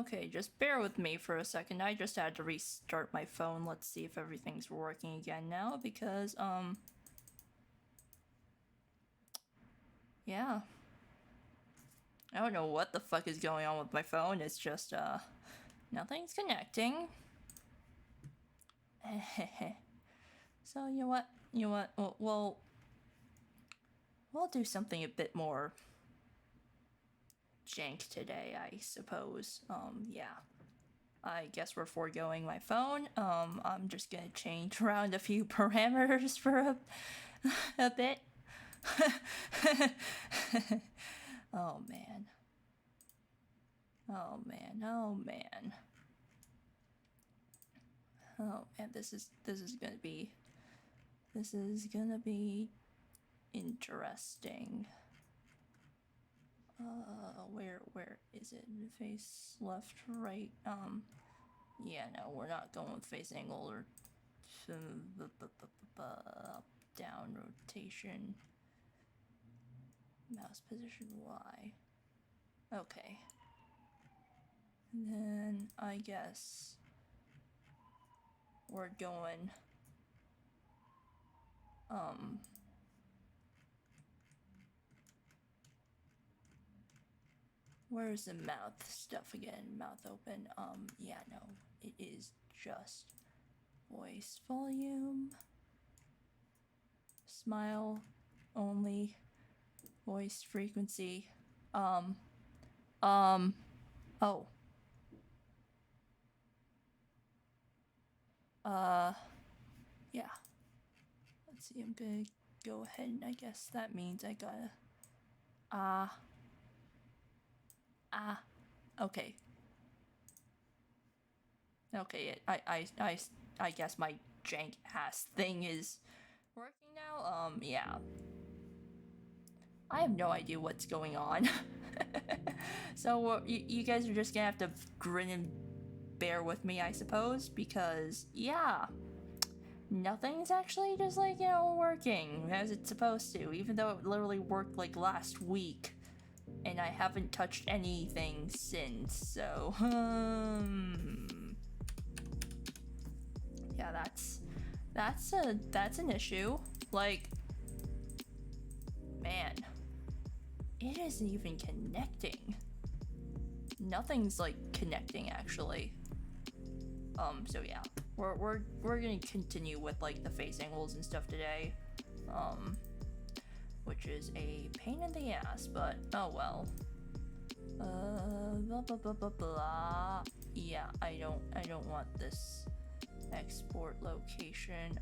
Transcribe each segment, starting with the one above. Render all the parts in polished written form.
Okay, just bear with me for a second. I just had to restart my phone. Let's see if everything's working again now, because, yeah. I don't know what the fuck is going on with my phone. It's just, nothing's connecting. So, you know what? We'll do something a bit more jank today, I suppose. Yeah. I guess we're foregoing my phone. I'm just gonna change around a few parameters for a bit. Oh man. Oh man. Oh man. Oh man, this is gonna be interesting. Where is it? Face left, right? Yeah, no, we're not going with face angle or up, down, rotation, mouse position Y. Okay. And then I guess we're going where's the mouth stuff again? Mouth open. Yeah, no, it is just voice volume, smile only, voice frequency. Oh. Yeah. Let's see, I'm gonna go ahead and I guess that means I gotta, okay. Okay, I guess my jank ass thing is working now. Yeah. I have no idea what's going on. So you guys are just gonna have to grin and bear with me, I suppose, because yeah, nothing's actually just like, you know, working as it's supposed to, even though it literally worked like last week, and I haven't touched anything since. So yeah, that's an issue. Like, man, it isn't even connecting. Nothing's like connecting actually. So yeah, we're gonna continue with like the face angles and stuff today, which is a pain in the ass, but oh well. Blah blah blah blah blah. Yeah, I don't want this export location.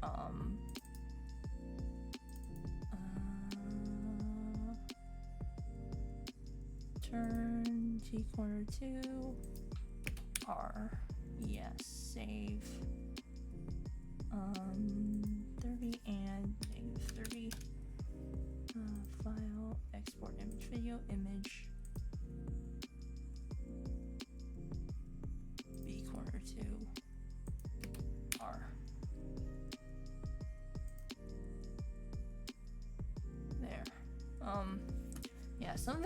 Turn T corner 2 R. Yes, save 30 and -30. File, export image, video, image, B corner 2 R. There. Yeah, some of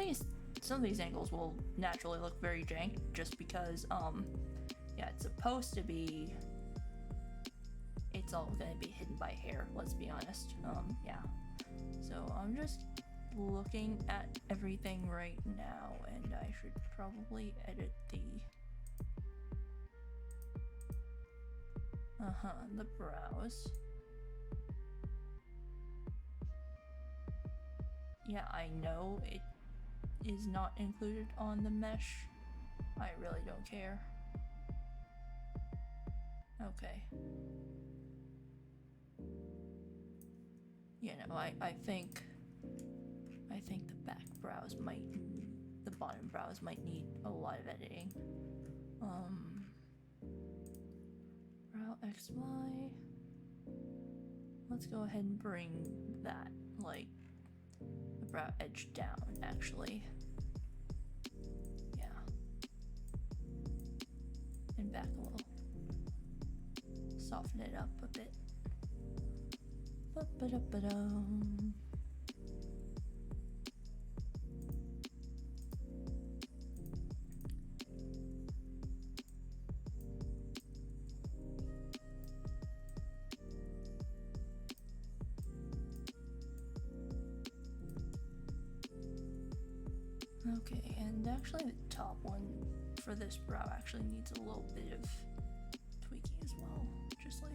these angles will naturally look very jank just because yeah, it's supposed to be, it's all gonna be hidden by hair, let's be honest. Yeah. So I'm just looking at everything right now, and I should probably edit the the brows. Yeah, I know it is not included on the mesh. I really don't care. Okay. You know, I think the back brows might, the bottom brows might need a lot of editing. Brow XY. Let's go ahead and bring that, like, the brow edge down, actually. Yeah. And back a little. Soften it up a bit. Ba-ba-da-ba-dum. Okay, and actually the top one for this brow actually needs a little bit of tweaking as well. Just like,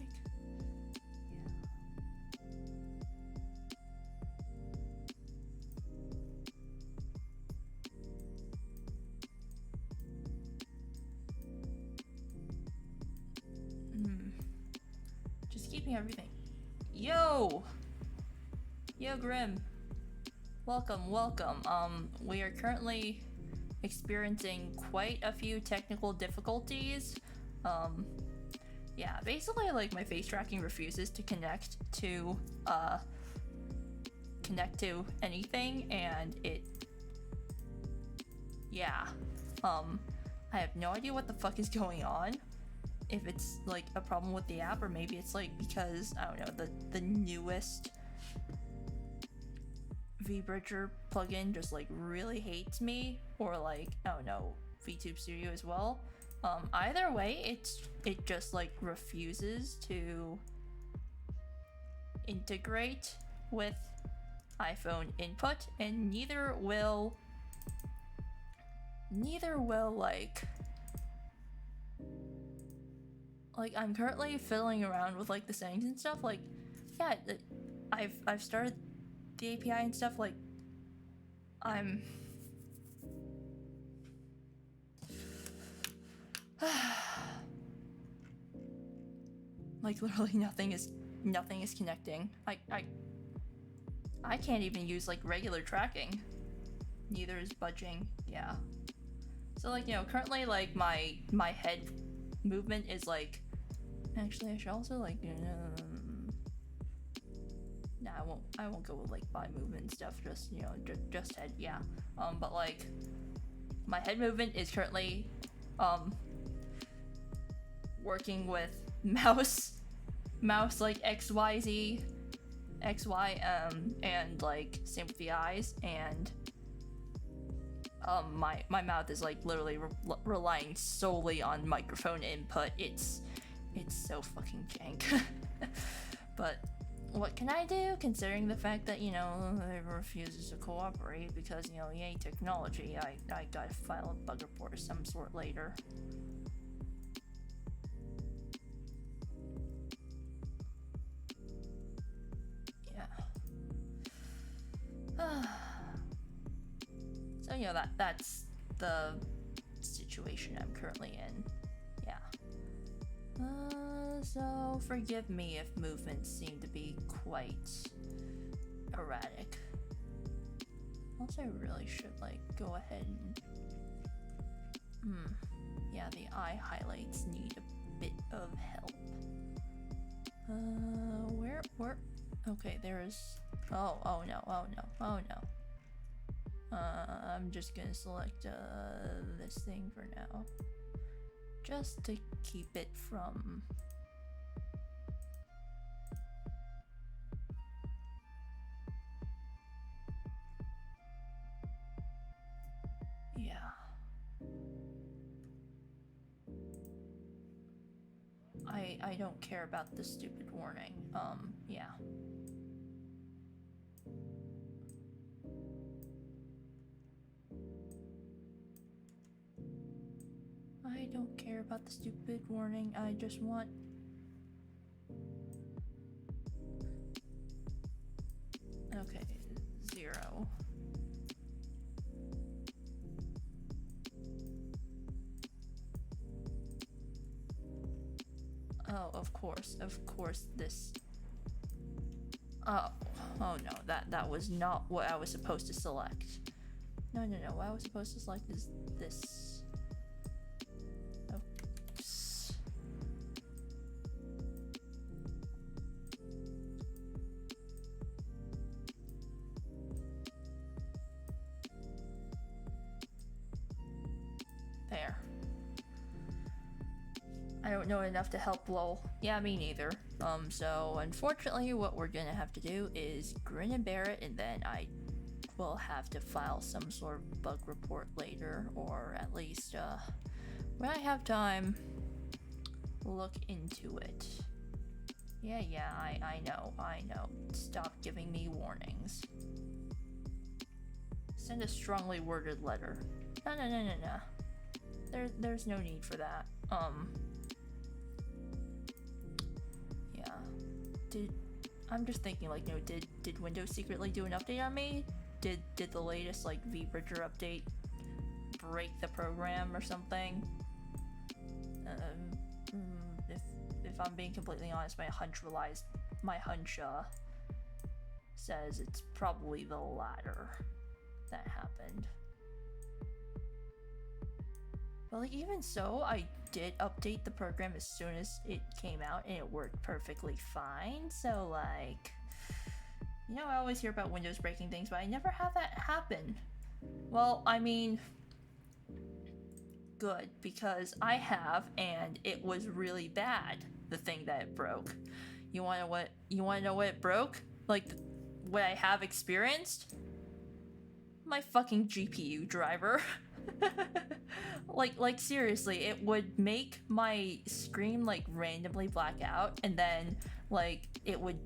just keeping everything. Yo, Grim. Welcome. We are currently experiencing quite a few technical difficulties. Yeah, basically like my face tracking refuses to connect to anything, and I have no idea what the fuck is going on. If it's like a problem with the app, or maybe it's like because I don't know, the newest VBridger plugin just like really hates me, or like I don't know, VTube Studio as well. Either way, it just like refuses to integrate with iPhone input, and neither will like I'm currently fiddling around with like the settings and stuff. Like, yeah, I've started the API and stuff. Like, I'm like literally nothing is connecting. I can't even use like regular tracking. Neither is budging. Yeah. So like, you know, currently like my head movement is like, actually I should also like nah, I won't go with like body movement and stuff, just, you know, just head. Yeah. But like my head movement is currently working with mouse like XY, and like same with the eyes, and my mouth is like literally relying solely on microphone input. It's so fucking jank. But what can I do, considering the fact that, you know, it refuses to cooperate because, you know, yay technology. I gotta file a bug report of some sort later. So, you know, that's the situation I'm currently in. Yeah. So forgive me if movements seem to be quite erratic. Also, I really should like go ahead and yeah, the eye highlights need a bit of help. Where okay, there is oh no. I'm just gonna select this thing for now, just to keep it from I don't care about the stupid warning. Yeah. I don't care about the stupid warning. I just want... Okay, 0. Oh, of course this... Oh no, that was not what I was supposed to select. No, what I was supposed to select is this. Oops. There. I don't know enough to help, lol. Yeah, me neither. So unfortunately what we're gonna have to do is grin and bear it, and then I will have to file some sort of bug report later, or at least, when I have time, look into it. Yeah, I know. Stop giving me warnings. Send a strongly worded letter. No. There's no need for that. Yeah. I'm just thinking, like, you know, did Windows secretly do an update on me? Did the latest, like, vBridger update break the program or something? If I'm being completely honest, my hunch says it's probably the latter that happened. But like, even so, I did update the program as soon as it came out and it worked perfectly fine. So like, you know, I always hear about Windows breaking things, but I never have that happen. Well, I mean, good, because I have, and it was really bad, the thing that it broke. You wanna know what it broke? Like, what I have experienced? My fucking GPU driver. like seriously, it would make my screen like randomly black out, and then like it would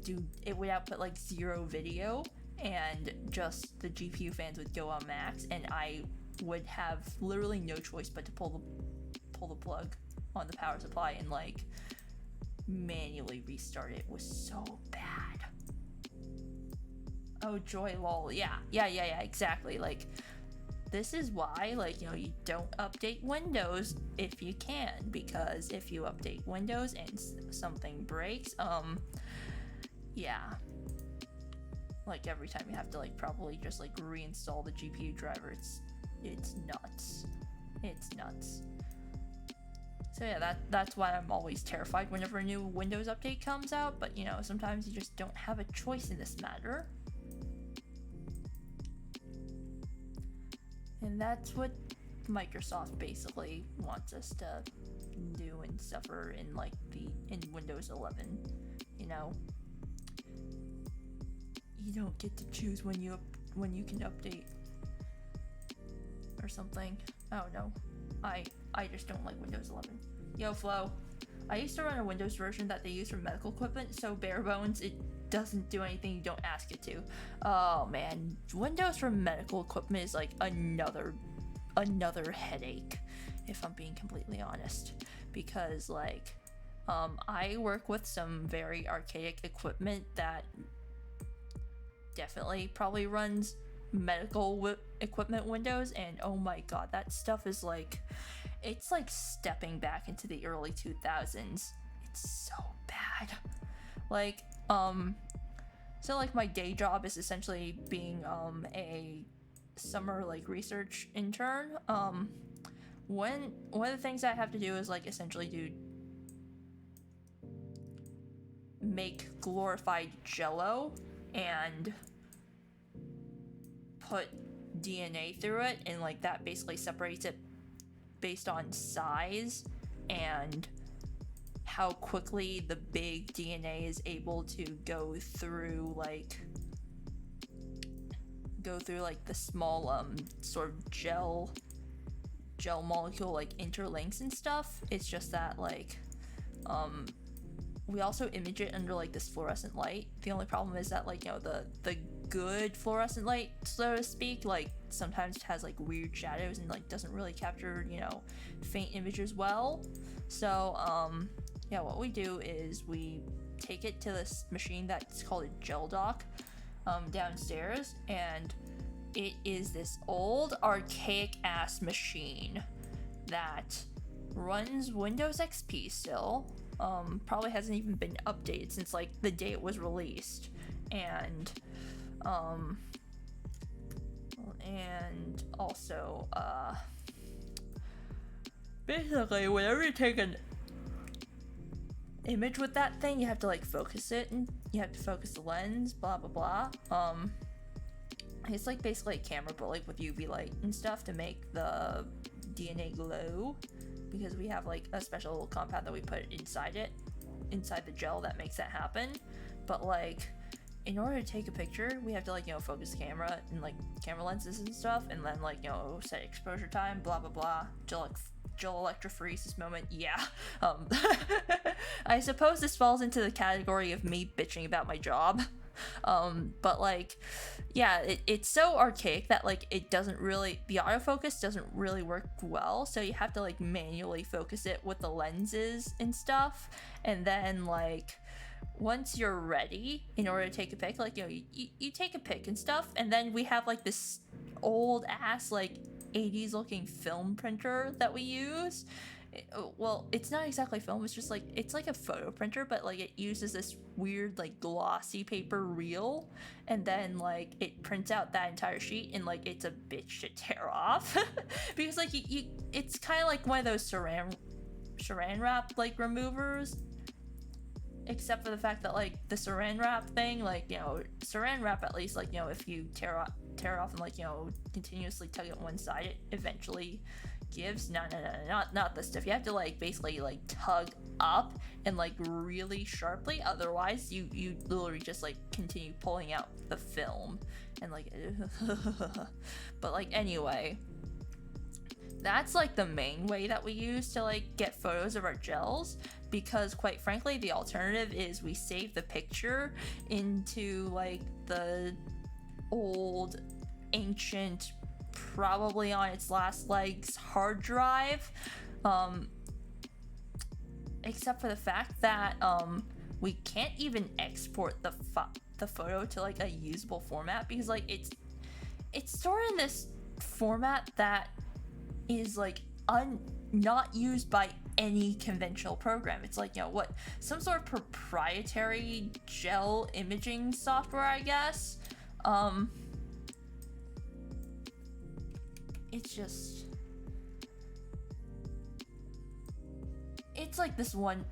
output like 0 video, and just the GPU fans would go on max, and I would have literally no choice but to pull the plug on the power supply and like manually restart it. It was so bad. Oh joy, lol. Yeah, exactly. Like, this is why, like, you know, you don't update Windows if you can, because if you update Windows and something breaks, yeah, like every time you have to like probably just like reinstall the GPU driver. It's nuts. So yeah, that's why I'm always terrified whenever a new Windows update comes out, but you know, sometimes you just don't have a choice in this matter. And that's what Microsoft basically wants us to do and suffer in like in Windows 11. You know, you don't get to choose when you can update or something. I don't know. I just don't like Windows 11. Yo, Flo. I used to run a Windows version that they use for medical equipment, so bare bones, it doesn't do anything you don't ask it to. Oh man, Windows for medical equipment is like another headache, if I'm being completely honest, because like I work with some very archaic equipment that definitely probably runs medical equipment Windows, and oh my god, that stuff is like, it's like stepping back into the early 2000s. It's so bad. Like so like my day job is essentially being a summer like research intern. One of the things I have to do is like essentially make glorified jello and put DNA through it, and like that basically separates it based on size and how quickly the big DNA is able to go through like the small sort of gel molecule like interlinks and stuff. It's just that like we also image it under like this fluorescent light. The only problem is that like, you know, the good fluorescent light, so to speak, like sometimes it has like weird shadows and like doesn't really capture, you know, faint images well. So yeah, what we do is we take it to this machine that's called a gel dock downstairs, and it is this old archaic ass machine that runs Windows XP still. Probably hasn't even been updated since like the day it was released, and also basically whenever you take an image with that thing, you have to like focus it, and you have to focus the lens, blah blah blah. It's like basically a camera, but like with UV light and stuff to make the DNA glow, because we have like a special little compound that we put inside the gel that makes that happen. But like, in order to take a picture, we have to like, you know, focus the camera and like camera lenses and stuff, and then like, you know, set exposure time, blah blah blah, gel electrophoresis moment. Yeah. I suppose this falls into the category of me bitching about my job. But like, yeah, it's so archaic that like it doesn't really, the autofocus doesn't really work well, so you have to like manually focus it with the lenses and stuff. And then like once you're ready in order to take a pic, like, you know, you take a pic and stuff, and then we have like this old ass like 80s looking film printer that we use. Well, it's not exactly film, it's just like, it's like a photo printer, but like it uses this weird like glossy paper reel, and then like it prints out that entire sheet, and like it's a bitch to tear off. Because like you it's kind of like one of those saran wrap like removers, except for the fact that like the saran wrap thing, like, you know, saran wrap, at least, like, you know, if you tear it off and like, you know, continuously tug it one side, it eventually gives. No, not this stuff. You have to like basically like tug up and like really sharply, otherwise you literally just like continue pulling out the film and like but like, anyway, that's like the main way that we use to like get photos of our gels, because quite frankly the alternative is we save the picture into like the old ancient, probably on its last legs, hard drive, except for the fact that we can't even export the photo to like a usable format, because like it's stored in this format that is like not used by any conventional program. It's like, you know, what, some sort of proprietary gel imaging software, I guess. It's just, it's like this one,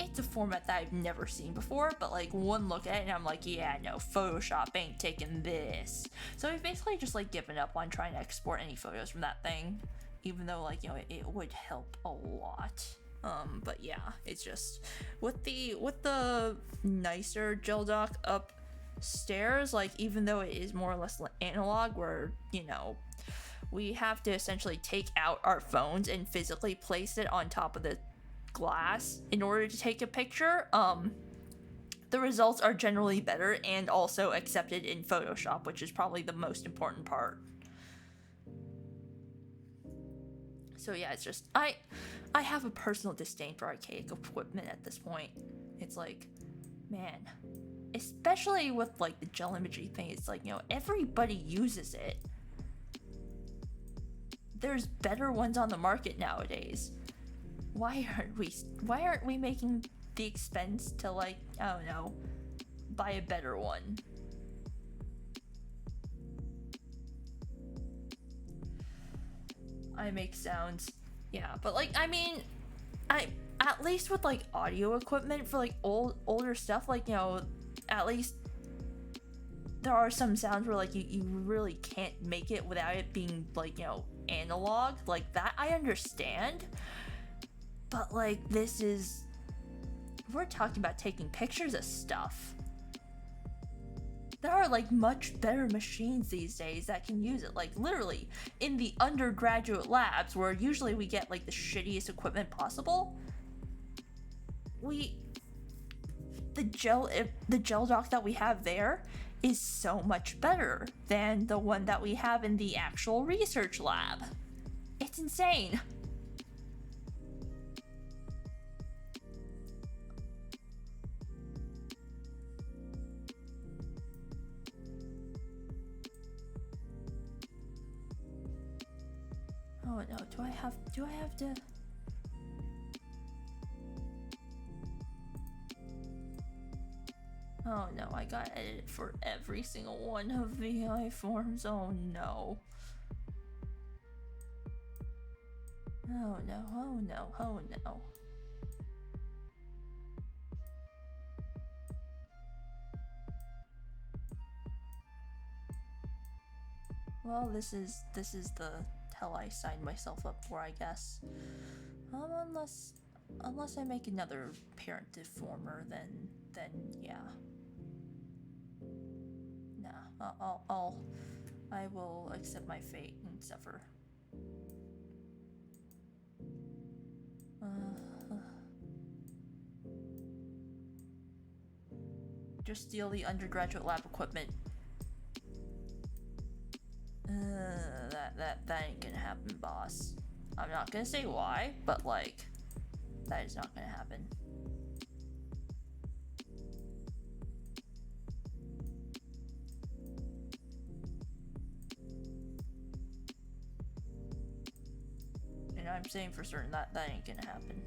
it's a format that I've never seen before, but like one look at it and I'm like, yeah, no, Photoshop ain't taking this. So we've basically just like given up on trying to export any photos from that thing, even though like, you know, it would help a lot. But yeah, it's just with the nicer gel dock upstairs, like, even though it is more or less analog, where, you know, we have to essentially take out our phones and physically place it on top of the glass in order to take a picture, the results are generally better and also accepted in Photoshop, which is probably the most important part. So yeah, it's just, I have a personal disdain for archaic equipment at this point. It's like, man, especially with like the gel imagery thing, it's like, you know, everybody uses it. There's better ones on the market nowadays. Why aren't we making the expense to, like, I don't know, buy a better one? I make sounds. Yeah, but like, I mean, at least with like audio equipment for like older stuff, like, you know, at least there are some sounds where like you really can't make it without it being like, you know, analog, like that I understand. But like, this is, we're talking about taking pictures of stuff. There are like much better machines these days that can use it, like literally in the undergraduate labs where usually we get like the shittiest equipment possible. The gel dock that we have there is so much better than the one that we have in the actual research lab. It's insane. Oh no, do I have to? Oh no, I gotta edit it for every single one of the iForms. Oh no. Oh no, oh no, oh no. Well, this is the hell I signed myself up for, I guess. Unless I make another parent deformer, then yeah. Nah, I will accept my fate and suffer. Just steal the undergraduate lab equipment. That ain't gonna happen, boss. I'm not gonna say why, but like, that is not gonna happen. And I'm saying for certain that that ain't gonna happen.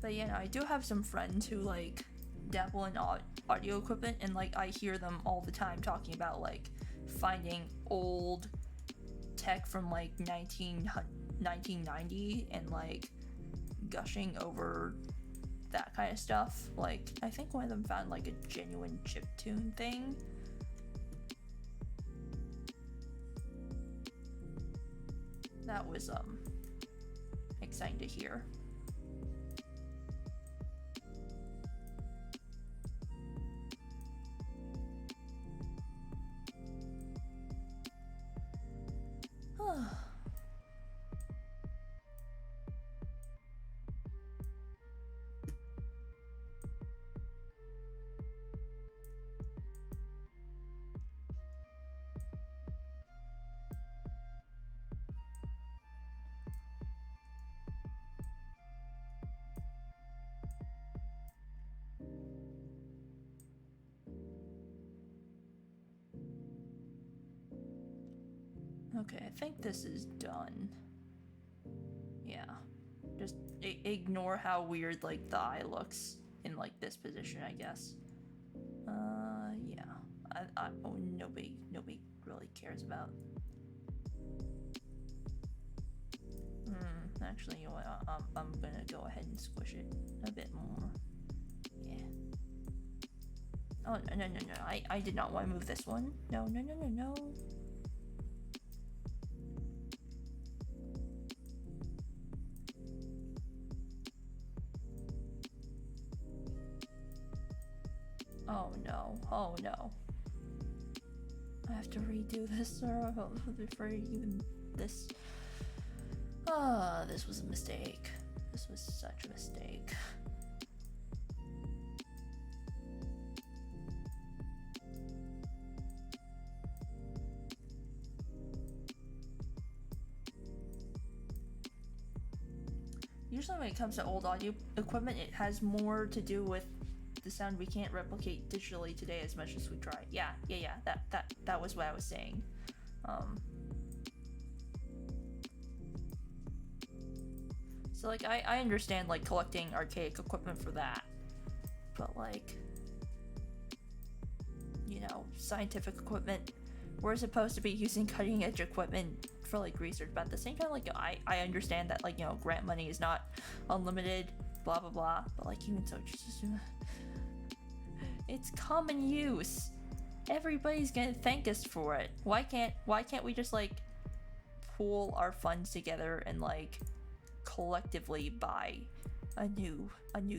But yeah, I do have some friends who like dabble in audio equipment, and like I hear them all the time talking about like finding old tech from like 1990 and like gushing over that kind of stuff. Like I think one of them found like a genuine chiptune thing. That was exciting to hear. Okay, I think this is done. Yeah. Just ignore how weird like the eye looks in like this position, I guess. Yeah. Nobody really cares about. Actually, you know what? I'm gonna go ahead and squish it a bit more. Yeah. Oh, no. I did not want to move this one. No. Oh no. I have to redo this, or before even this. This was a mistake. This was such a mistake. Usually when it comes to old audio equipment, it has more to do with the sound we can't replicate digitally today as much as we try. Yeah, that was what I was saying. So like I understand like collecting archaic equipment for that, but like, you know, scientific equipment, we're supposed to be using cutting edge equipment for like research, but at the same time, like I understand that like, you know, grant money is not unlimited, blah blah blah, but like even so, just it's common use. Everybody's gonna thank us for it. Why can't we just like pool our funds together and like collectively buy a new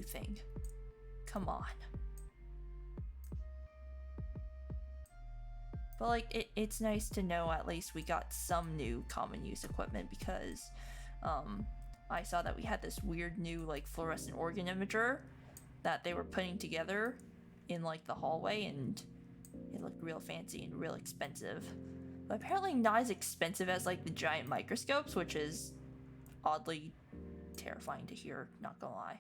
thing? Come on. But like it's nice to know at least we got some new common use equipment, because I saw that we had this weird new like fluorescent organ imager that they were putting together in like the hallway, and it looked real fancy and real expensive, but apparently not as expensive as like the giant microscopes, which is oddly terrifying to hear, not gonna lie.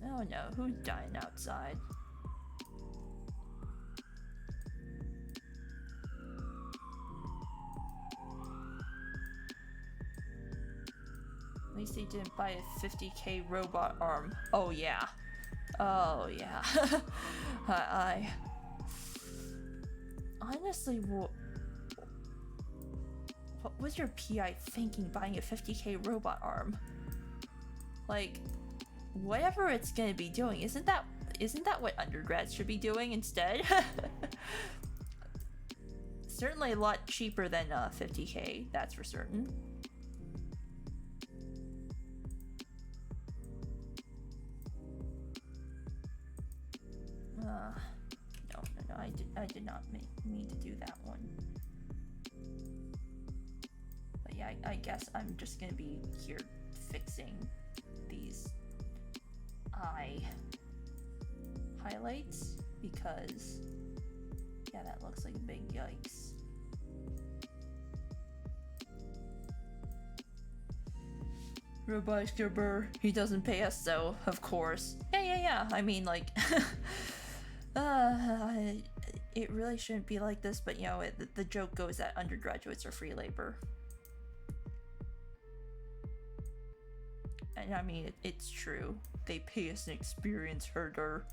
Oh no, who's dying outside? At least they didn't buy a 50k robot arm. Oh yeah. Oh yeah. I honestly, What was your PI thinking buying a 50k robot arm? Like, whatever it's gonna be doing, isn't that what undergrads should be doing instead? Certainly a lot cheaper than 50k, that's for certain. No, I did not mean to do that one. But yeah, I guess I'm just gonna be here fixing these eye highlights because yeah, that looks like a big yikes. Robot Skipper, he doesn't pay us, so of course. Yeah. I mean, like, it really shouldn't be like this, but you know, the joke goes that undergraduates are free labor. And I mean, it's true. They pay us an experience herder.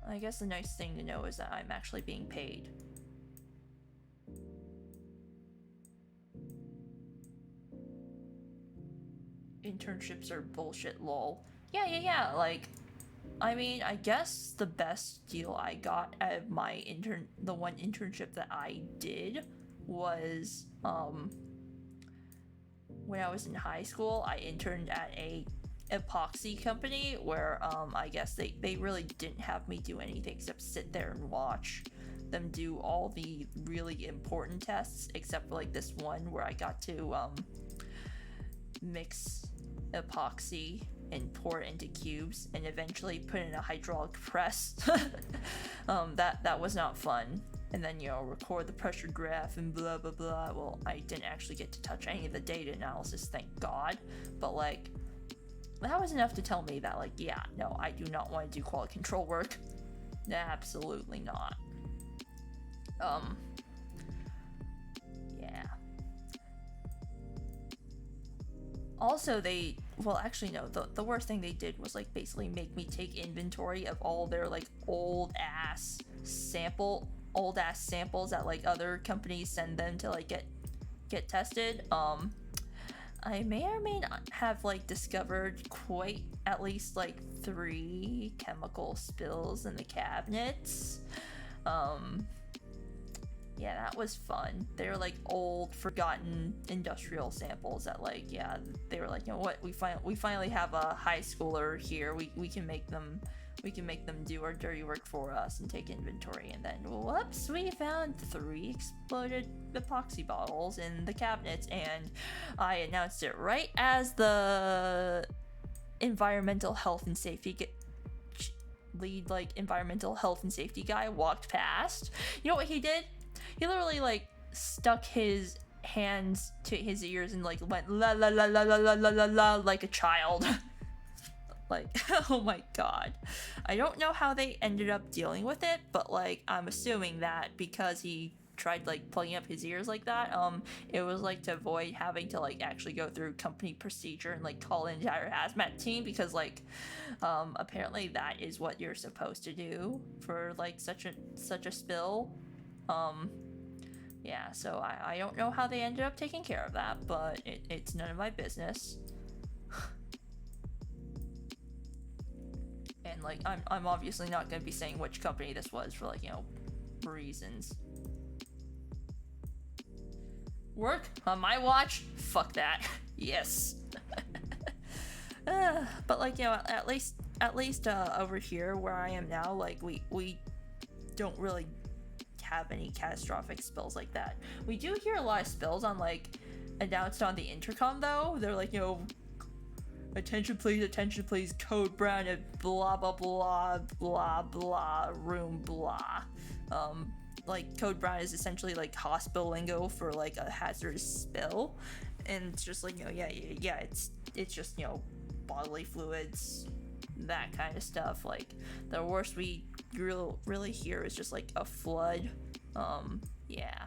I guess the nice thing to know is that I'm actually being paid. Internships are bullshit, lol. Yeah, like, I mean, I guess the best deal I got out of my the one internship that I did was, when I was in high school, I interned at a epoxy company where, I guess they really didn't have me do anything except sit there and watch them do all the really important tests, except for like this one where I got to, mix epoxy and pour it into cubes and eventually put in a hydraulic press. That was not fun. And then, you know, record the pressure graph and blah blah blah. Well, I didn't actually get to touch any of the data analysis, thank God. But like, that was enough to tell me that, like, yeah, no, I do not want to do quality control work. Absolutely not. Yeah. Also, well, actually, no, the worst thing they did was, like, basically make me take inventory of all their, like, old-ass samples that, like, other companies send them to, like, get tested. I may or may not have, like, discovered quite at least, like, 3 chemical spills in the cabinets. Yeah, that was fun. They were like old, forgotten industrial samples that, like, yeah, they were like, you know what, we finally have a high schooler here. We can make them do our dirty work for us and take inventory. And then, whoops, we found 3 exploded epoxy bottles in the cabinets, and I announced it right as the environmental health and safety lead, like, environmental health and safety guy walked past. You know what he did? He literally, like, stuck his hands to his ears and, like, went la la la la la la la la la like a child. Like, oh my god. I don't know how they ended up dealing with it, but, like, I'm assuming that because he tried, like, plugging up his ears like that, it was, like, to avoid having to, like, actually go through company procedure and, like, call an entire hazmat team, because, like, apparently that is what you're supposed to do for, like, such a spill. Yeah, so I don't know how they ended up taking care of that, but it's none of my business. And, like, I'm obviously not going to be saying which company this was for, like, you know, reasons. Work on my watch? Fuck that. Yes. But, like, you know, at least over here where I am now, like, we don't really have any catastrophic spills like that. We do hear a lot of spills on, like, announced on the intercom, though. They're like, you know, attention please, code brown and blah blah blah blah blah room blah. Like, code brown is essentially like hospital lingo for, like, a hazardous spill, and it's just like, you know, yeah, it's just, you know, bodily fluids, that kind of stuff. Like, the worst we really hear is just, like, a flood. Yeah.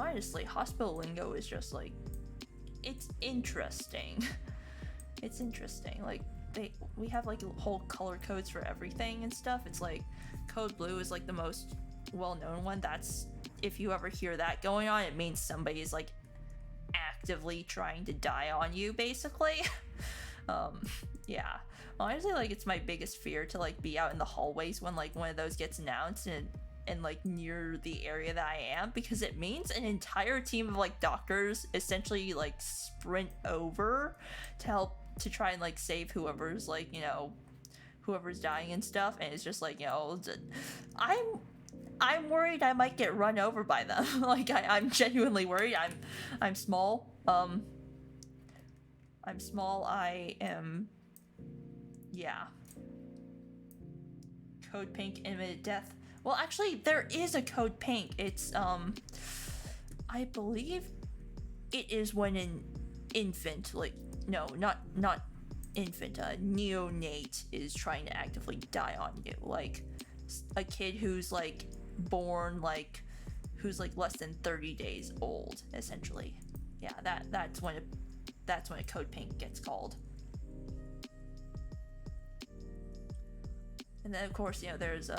honestly, hospital lingo is just like, it's interesting. It's interesting. Like, we have like whole color codes for everything and stuff. It's like code blue is like the most well-known one. That's, if you ever hear that going on, it means somebody is like actively trying to die on you, basically. Yeah, honestly, like, it's my biggest fear to like be out in the hallways when like one of those gets announced and like near the area that I am, because it means an entire team of like doctors essentially like sprint over to help to try and like save whoever's like, you know, whoever's dying and stuff. And it's just like, you know, I'm worried I might get run over by them. Like, I'm genuinely worried. I'm small. I'm small. I am, yeah. Code pink, imminent death. Well, actually, there is a code pink. It's, I believe it is when an infant, like, no, not infant, a neonate is trying to actively die on you. Like, a kid who's, like, born, like, who's, like, less than 30 days old, essentially. Yeah, that's when a code pink gets called. And then, of course, you know, there's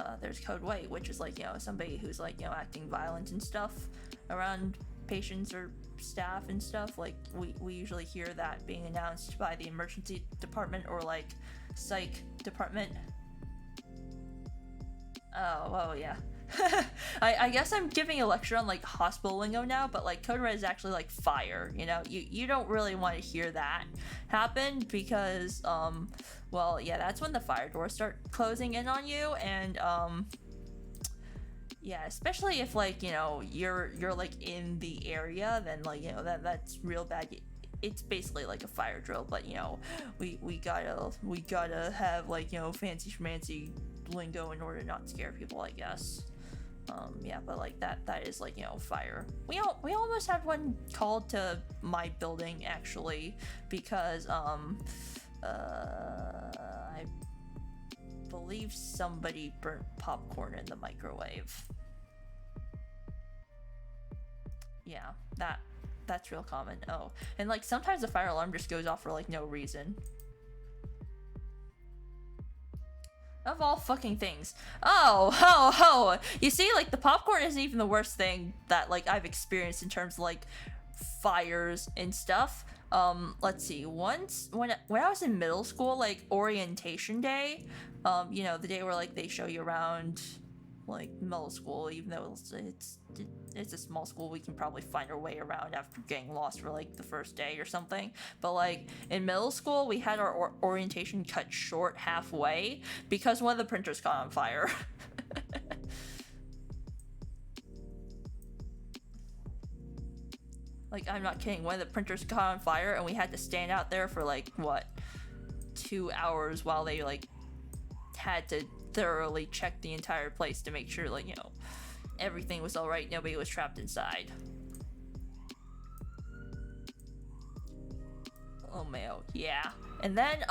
code white, which is like, you know, somebody who's like, you know, acting violent and stuff around patients or staff and stuff. Like, we usually hear that being announced by the emergency department or like psych department. Oh, well, yeah. I guess I'm giving a lecture on like hospital lingo now, but like code red is actually like fire, you know. You don't really want to hear that happen because well, yeah, that's when the fire doors start closing in on you. And yeah, especially if like, you know, you're like in the area, then like, you know, that's real bad. It's basically like a fire drill, but you know, we gotta have like, you know, fancy schmancy lingo in order to not scare people, I guess. Yeah, but like that is like, you know, fire. We almost had one called to my building actually, because I believe somebody burnt popcorn in the microwave. Yeah, that's real common. Oh, and like sometimes the fire alarm just goes off for like no reason. Of all fucking things. Oh, you see, like, the popcorn isn't even the worst thing that, like, I've experienced in terms of, like, fires and stuff. Let's see, once, when I was in middle school, like, orientation day, you know, the day where, like, they show you around, like, middle school, even though it's a small school, we can probably find our way around after getting lost for like the first day or something. But like in middle school, we had our orientation cut short halfway because one of the printers caught on fire. Like, I'm not kidding, one of the printers caught on fire and we had to stand out there for like, what, 2 hours while they like had to thoroughly check the entire place to make sure, like, you know, everything was alright, nobody was trapped inside. Oh man, yeah. And then,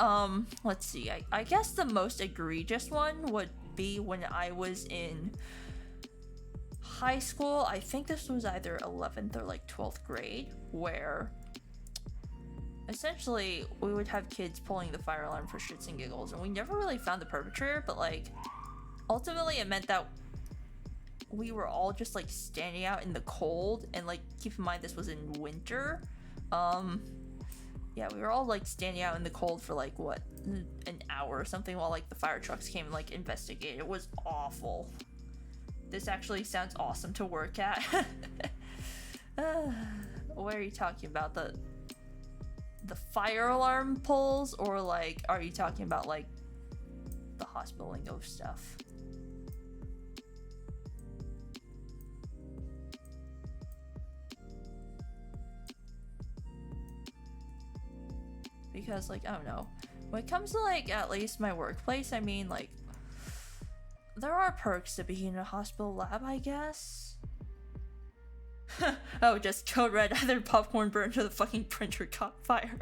let's see, I guess the most egregious one would be when I was in high school. I think this was either 11th or like 12th grade, where essentially we would have kids pulling the fire alarm for shits and giggles, and we never really found the perpetrator, but like ultimately it meant that we were all just like standing out in the cold. And like, keep in mind this was in winter. Yeah, we were all like standing out in the cold for like, what, an hour or something while like the fire trucks came and like investigated. It was awful. This actually sounds awesome to work at. What are you talking about? The fire alarm pulls, or like, are you talking about like the hospital lingo stuff? Because like, I don't know, when it comes to like at least my workplace, I mean, like, there are perks to being in a hospital lab, I guess. Oh, just code red, either popcorn burned or the fucking printer caught fire.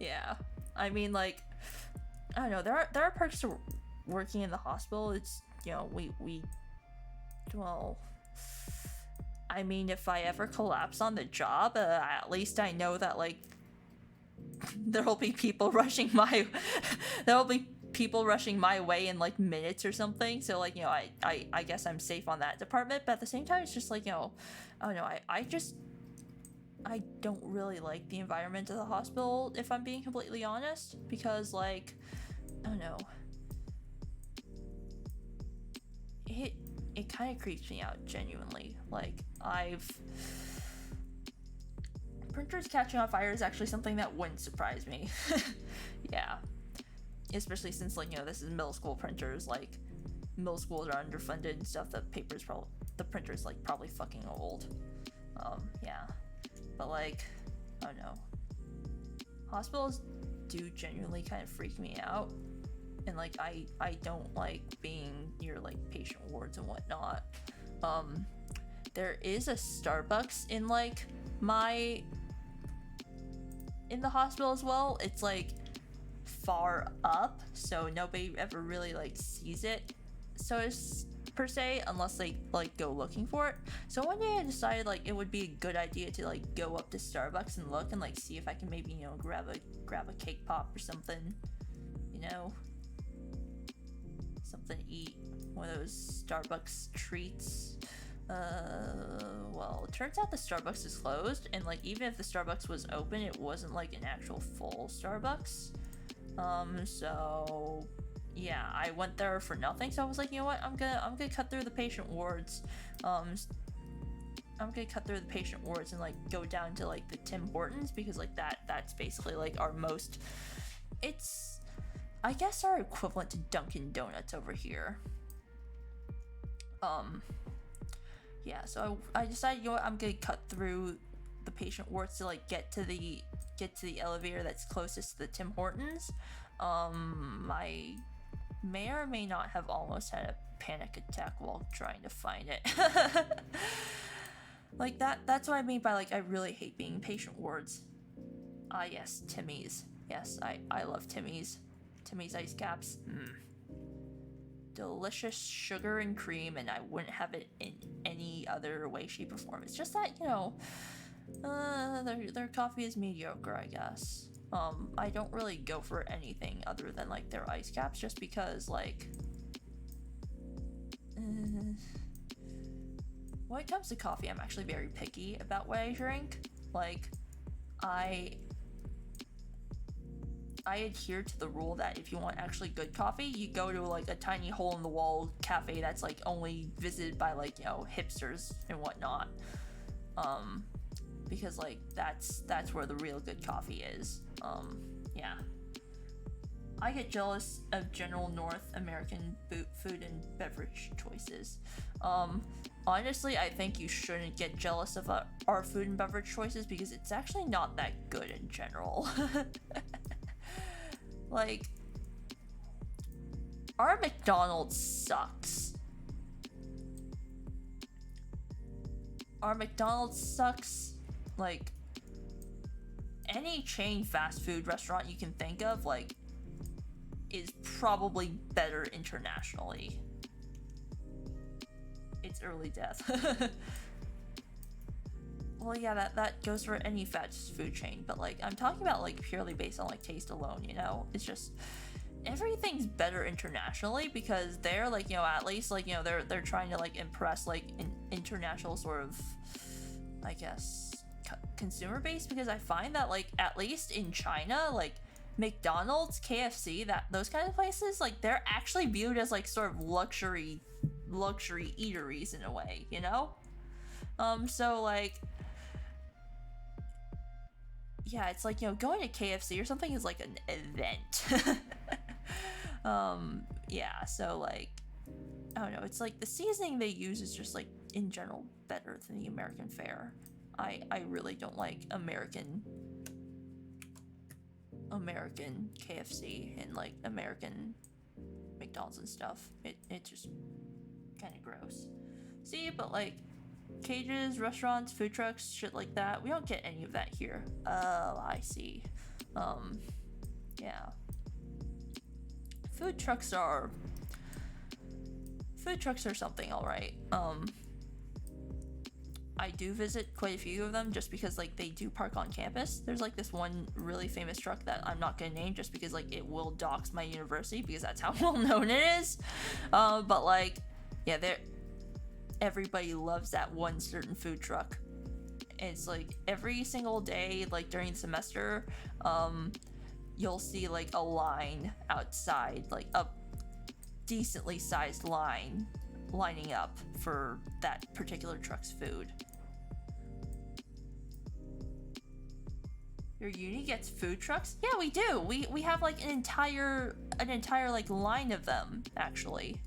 Yeah, I mean, like, I don't know, there are perks to working in the hospital. It's, you know, well, I mean, if I ever collapse on the job, at least I know that, like, there'll be people rushing my there'll be people rushing my way in like minutes or something. So like, you know, I guess I'm safe on that department, but at the same time it's just like, you know, I don't know, I don't really like the environment of the hospital, if I'm being completely honest, because like, I don't know, it kind of creeps me out genuinely. Like, printers catching on fire is actually something that wouldn't surprise me. Yeah, especially since, like, you know, this is middle school printers. Like, middle schools are underfunded and stuff. The printer's like probably fucking old. Yeah, but like, I don't know, hospitals do genuinely kind of freak me out, and like I don't like being near like patient wards and whatnot. There is a Starbucks in like in the hospital as well. It's like far up, so nobody ever really like sees it, so it's per se, unless they like go looking for it. So one day I decided like it would be a good idea to like go up to Starbucks and look and like see if I can maybe, you know, grab a cake pop or something, you know, something to eat, one of those Starbucks treats. Well, it turns out the Starbucks is closed, and like even if the Starbucks was open, it wasn't like an actual full Starbucks. So yeah, I went there for nothing. So I was like, you know what, I'm gonna cut through the patient wards. I'm gonna cut through the patient wards and like go down to like the Tim Hortons, because like that's basically like our most, it's, I guess, our equivalent to Dunkin' Donuts over here. Yeah, so I decided, you know what, I'm gonna cut through the patient wards to like get to the elevator that's closest to the Tim Hortons. I may or may not have almost had a panic attack while trying to find it. Like that's what I mean by like, I really hate being in patient wards. Yes, Timmy's. Yes, I love Timmy's ice caps. Delicious sugar and cream, and I wouldn't have it in any other way, shape, or form. It's just that, you know, their coffee is mediocre, I guess. I don't really go for anything other than like their ice caps, just because like, when it comes to coffee, I'm actually very picky about what I drink. Like, I adhere to the rule that if you want actually good coffee, you go to like a tiny hole in the wall cafe that's like only visited by like, you know, hipsters and whatnot. Because like that's where the real good coffee is. Yeah. I get jealous of general North American food and beverage choices. Honestly, I think you shouldn't get jealous of our food and beverage choices, because it's actually not that good in general. Like, our McDonald's sucks. Our McDonald's sucks. Like, any chain fast food restaurant you can think of, like, is probably better internationally. It's early death. Well, yeah, that goes for any fast food chain, but like, I'm talking about like purely based on like taste alone, you know? It's just, everything's better internationally, because they're like, you know, at least like, you know, they're trying to like impress like an international sort of, I guess, consumer base, because I find that like, at least in China, like McDonald's, KFC, those kind of places, like they're actually viewed as like sort of luxury eateries in a way, you know? So like, yeah, it's like, you know, going to KFC or something is like an event. Yeah, so like, I don't know, it's like the seasoning they use is just like in general better than the American fare. I really don't like American KFC and like American McDonald's and stuff. It's just kind of gross. See, but like, cages, restaurants, food trucks, shit like that, we don't get any of that here. Oh, I see. Yeah. Food trucks are something, alright. I do visit quite a few of them just because like they do park on campus. There's like this one really famous truck that I'm not gonna name just because like it will dox my university because that's how well known it is. But like, yeah, everybody loves that one certain food truck. It's like every single day, like during the semester, you'll see like a line outside, like a decently sized line lining up for that particular truck's food. Your uni gets food trucks? Yeah, we do. We have like an entire like line of them actually.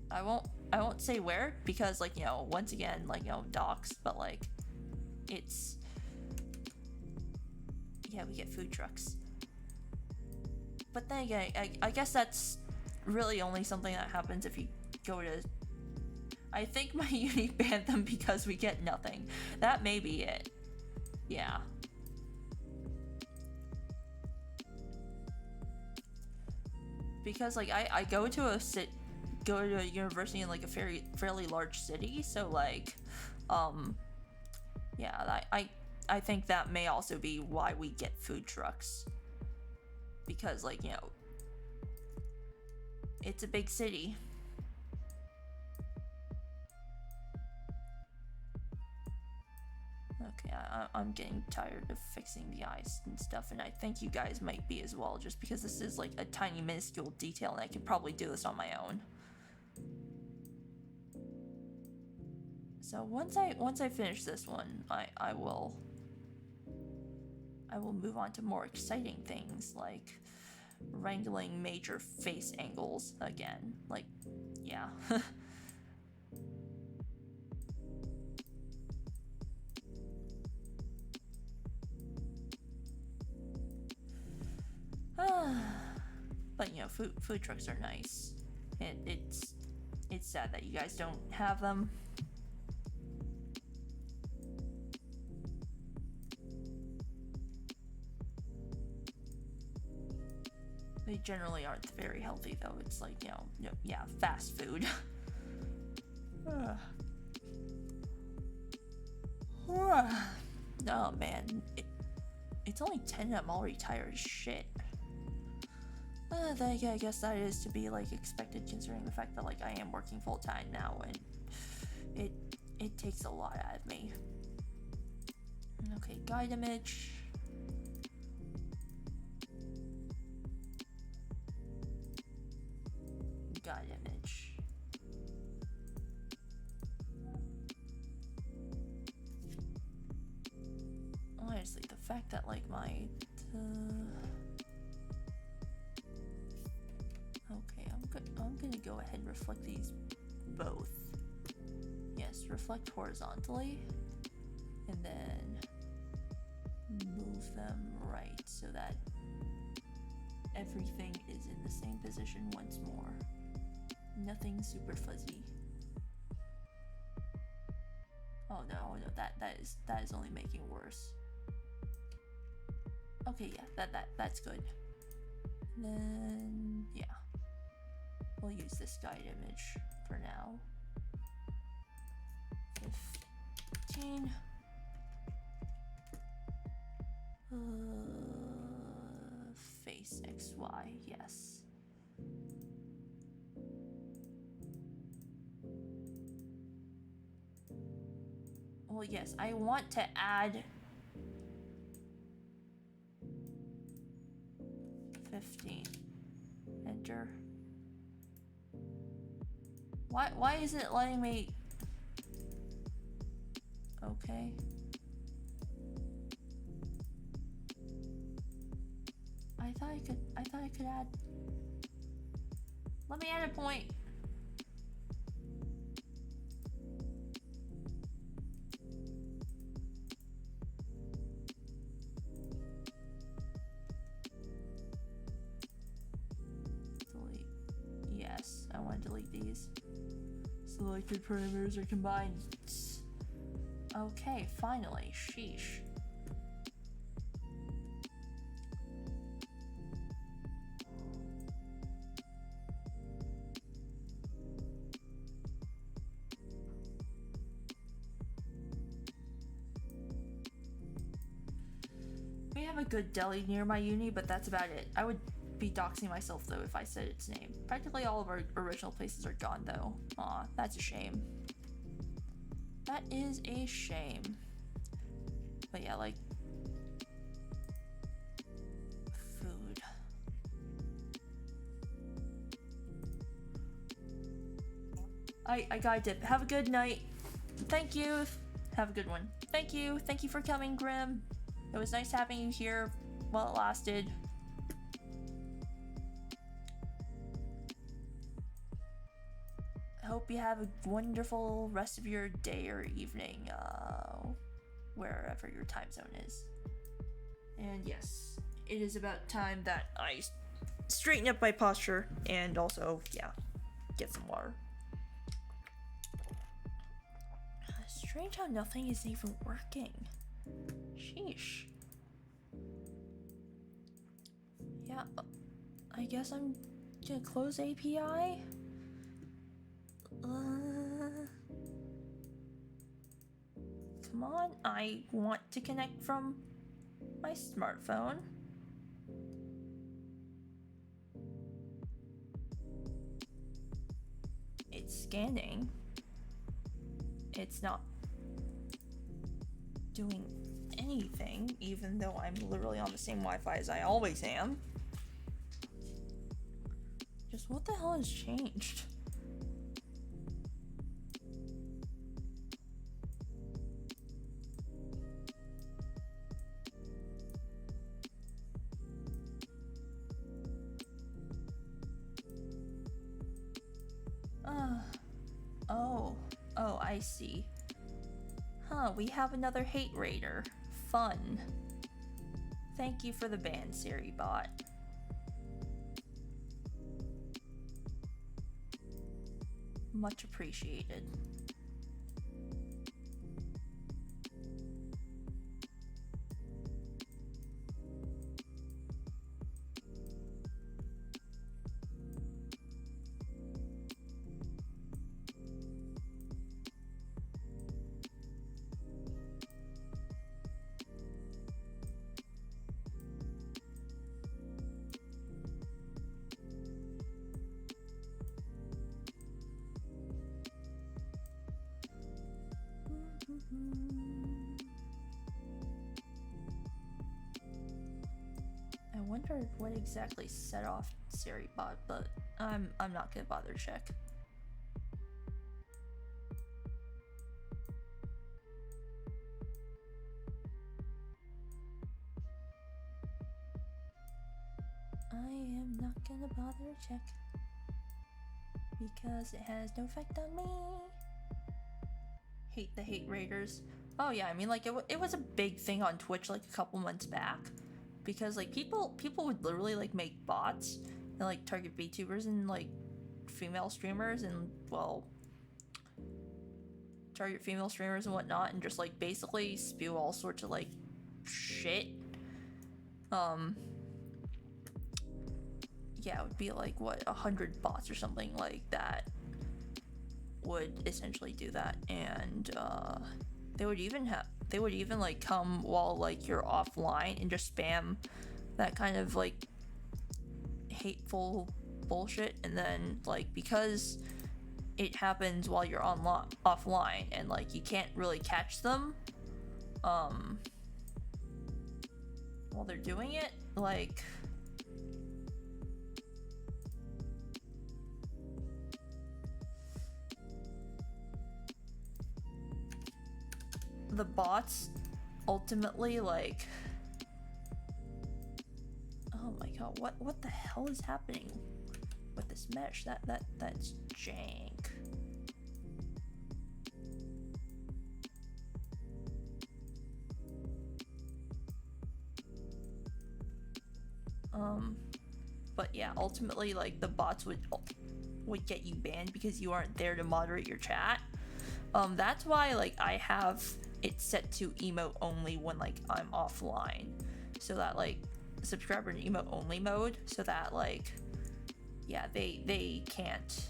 I won't say where because like, you know, once again, like, you know, docs, but like it's, yeah, we get food trucks. But then again, I guess that's really only something that happens if you go to, I think my uni banned them because we get nothing. That may be it. Yeah. Because like I go to a university in like a fairly large city, so like yeah, I think that may also be why we get food trucks. Because like, you know, it's a big city. Okay, I'm getting tired of fixing the eyes and stuff, and I think you guys might be as well, just because this is like a tiny minuscule detail and I could probably do this on my own. So once I finish this one, I will move on to more exciting things like wrangling major face angles again. Like, yeah. But you know, food trucks are nice. It's sad that you guys don't have them. They generally aren't very healthy though. It's like, you know, yeah, fast food. Oh man, it's only 10 and I'm already tired as shit. I guess that is to be like expected considering the fact that like I am working full time now and it takes a lot out of me. Okay, guide image. Guide image. Honestly, the fact that like my okay, I'm gonna go ahead and reflect these both. Yes, reflect horizontally and then move them right so that everything is in the same position once more. Nothing super fuzzy. Oh no, that is only making it worse. Okay, yeah, that's good. And then yeah, we'll use this guide image for now. 15. Face XY, yes. Well, yes, I want to add 15. Enter. Why isn't it letting me? Okay. I thought I could add. Let me add a point. Delete. Yes, I want to delete these. Selected parameters are combined. Okay, finally. Sheesh. have a good deli near my uni, but that's about it. I would be doxing myself though if I said its name. Practically all of our original places are gone though. Aw, that's a shame. That is a shame. But yeah, like food. I gotta dip. Have a good night. Thank you. Have a good one. Thank you. Thank you for coming, Grim. It was nice having you here while it lasted. I hope you have a wonderful rest of your day or evening, wherever your time zone is. And yes, it is about time that I straighten up my posture and also, yeah, get some water. Strange how nothing is even working. Sheesh. Yeah, I guess I'm gonna close API. Come on, I want to connect from my smartphone. It's scanning. It's not doing anything, even though I'm literally on the same Wi-Fi as I always am. Just what the hell has changed? Oh, I see. Huh, we have another hate raider. Fun. Thank you for the ban, Siri bot. Much appreciated. I wonder what exactly set off Siri bot, but I'm not gonna bother to check. I am not gonna bother to check because it has no effect on me. Hate the hate raiders. Oh yeah, I mean, like it was a big thing on Twitch like a couple months back, because like people would literally like make bots and like target VTubers and like female streamers and, well, target female streamers and whatnot, and just like basically spew all sorts of like shit. Yeah, it would be like what, 100 bots or something like that would essentially do that, and they would even like come while like you're offline and just spam that kind of like hateful bullshit, and then like because it happens while you're offline and like you can't really catch them while they're doing it, like the bots ultimately, like, oh my god, what the hell is happening with this mesh? That's jank. But yeah, ultimately, like, the bots would get you banned because you aren't there to moderate your chat. That's why, like, I have it set to emote only when, like, I'm offline, so that, like, subscriber in emote only mode, so that, like, yeah, they can't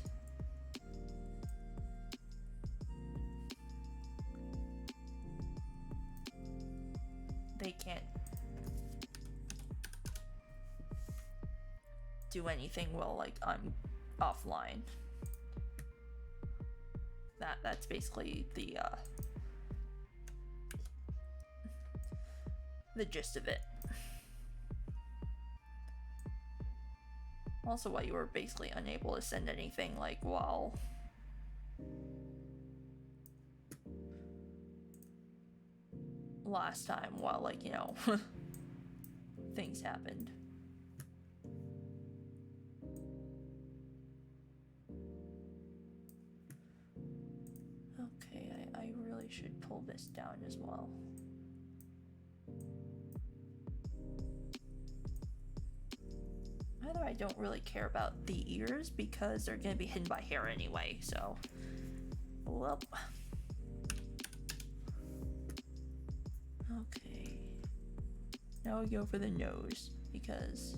do anything while like I'm offline. That's basically the gist of it. Also, why you were basically unable to send anything like while last time, while like, you know, things happened. Okay, I really should pull this down as well. Either I don't really care about the ears because they're gonna be hidden by hair anyway, so. Well. Okay. Now we go for the nose because.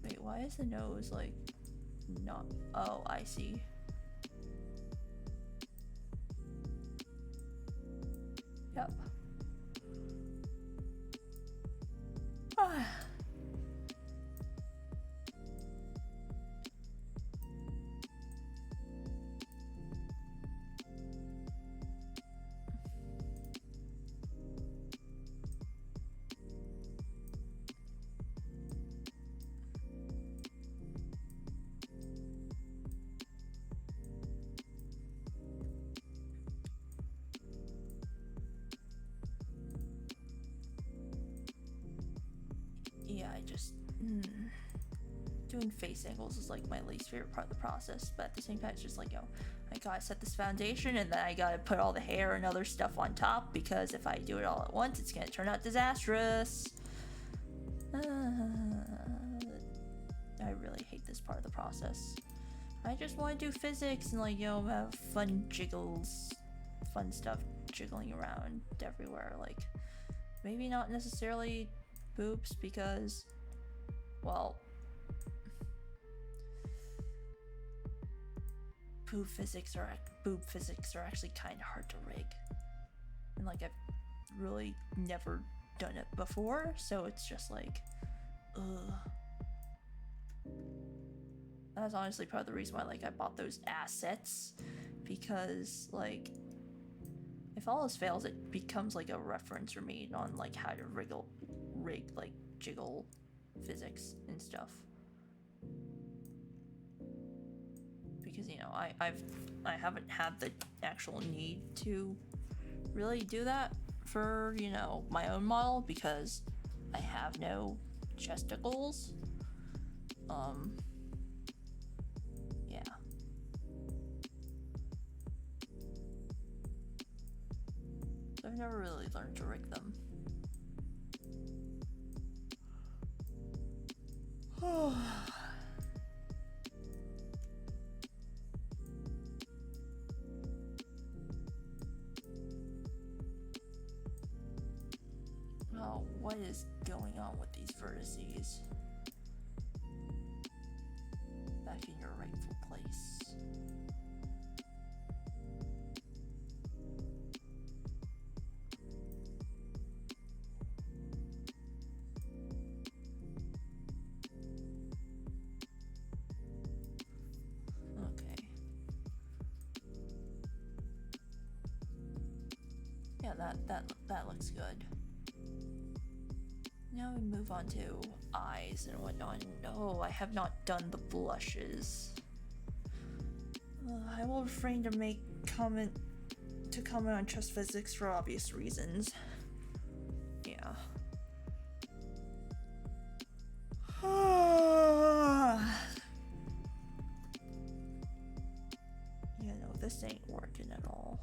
Wait, why is the nose like not? Oh, I see. Yep. Yeah, I just doing face angles is like my least favorite part of the process, but at the same time it's just like, yo, I gotta set this foundation and then I gotta put all the hair and other stuff on top, because if I do it all at once it's gonna turn out disastrous. I really hate this part of the process. I just want to do physics and like, you know, have fun jiggles, fun stuff jiggling around everywhere. Like, maybe not necessarily boobs because, well, boob physics are actually kind of hard to rig, and like I've really never done it before, so it's just like, ugh. That's honestly part of the reason why like I bought those assets, because like if all else fails it becomes like a reference for me on like how to rig like jiggle physics and stuff, because you know I haven't had the actual need to really do that for, you know, my own model because I have no chesticles. Yeah. So I've never really learned to rig them. Oh, what is going on with these vertices? Back in your rightful place. Okay. Yeah, that looks good. Now we move on to eyes and whatnot. No, I have not done the blushes. I will refrain to comment on chest physics for obvious reasons. Yeah. Yeah, no, this ain't working at all.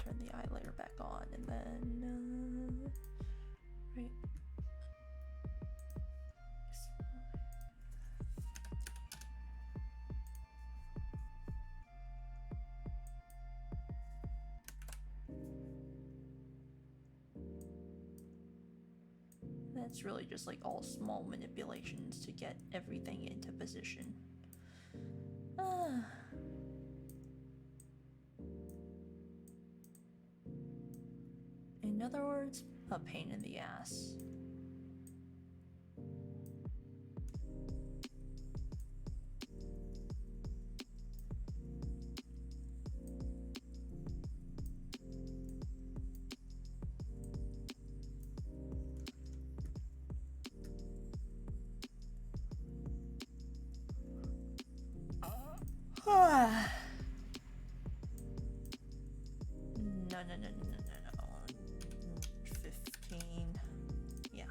Turn the eye layer back on and then right. That's really just like all small manipulations to get everything into position. other words, a pain in the ass. No. 15. Yeah.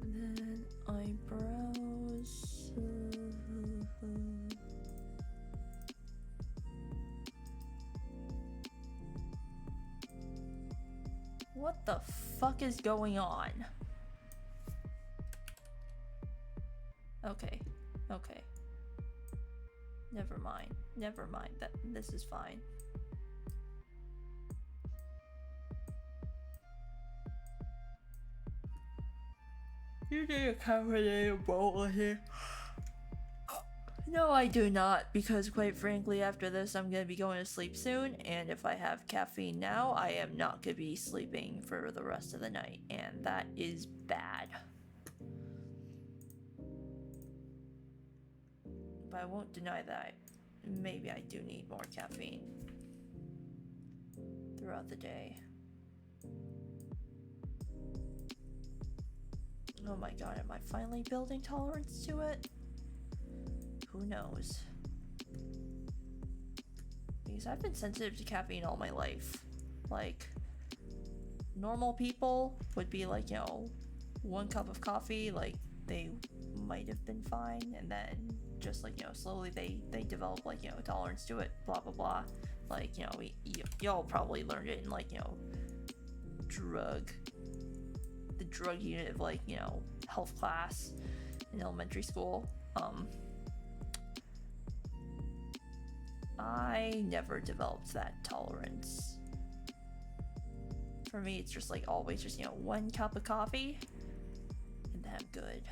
Then eyebrows. What the fuck is going on? Okay. Never mind. This is fine. You need a caffeinated bowl here. No, I do not, because quite frankly, after this, I'm gonna be going to sleep soon, and if I have caffeine now, I am not gonna be sleeping for the rest of the night, and that is bad. But I won't deny that maybe I do need more caffeine throughout the day. Oh my god, am I finally building tolerance to it? Who knows? Because I've been sensitive to caffeine all my life. Like, normal people would be like, you know, 1 cup of coffee, like, they might have been fine, and then just like, you know, slowly they develop like, you know, tolerance to it, blah blah blah. Like, you know, y'all probably learned it in like, you know, the drug unit of like, you know, health class in elementary school. I never developed that tolerance. For me, it's just like always just, you know, 1 cup of coffee and then I'm good.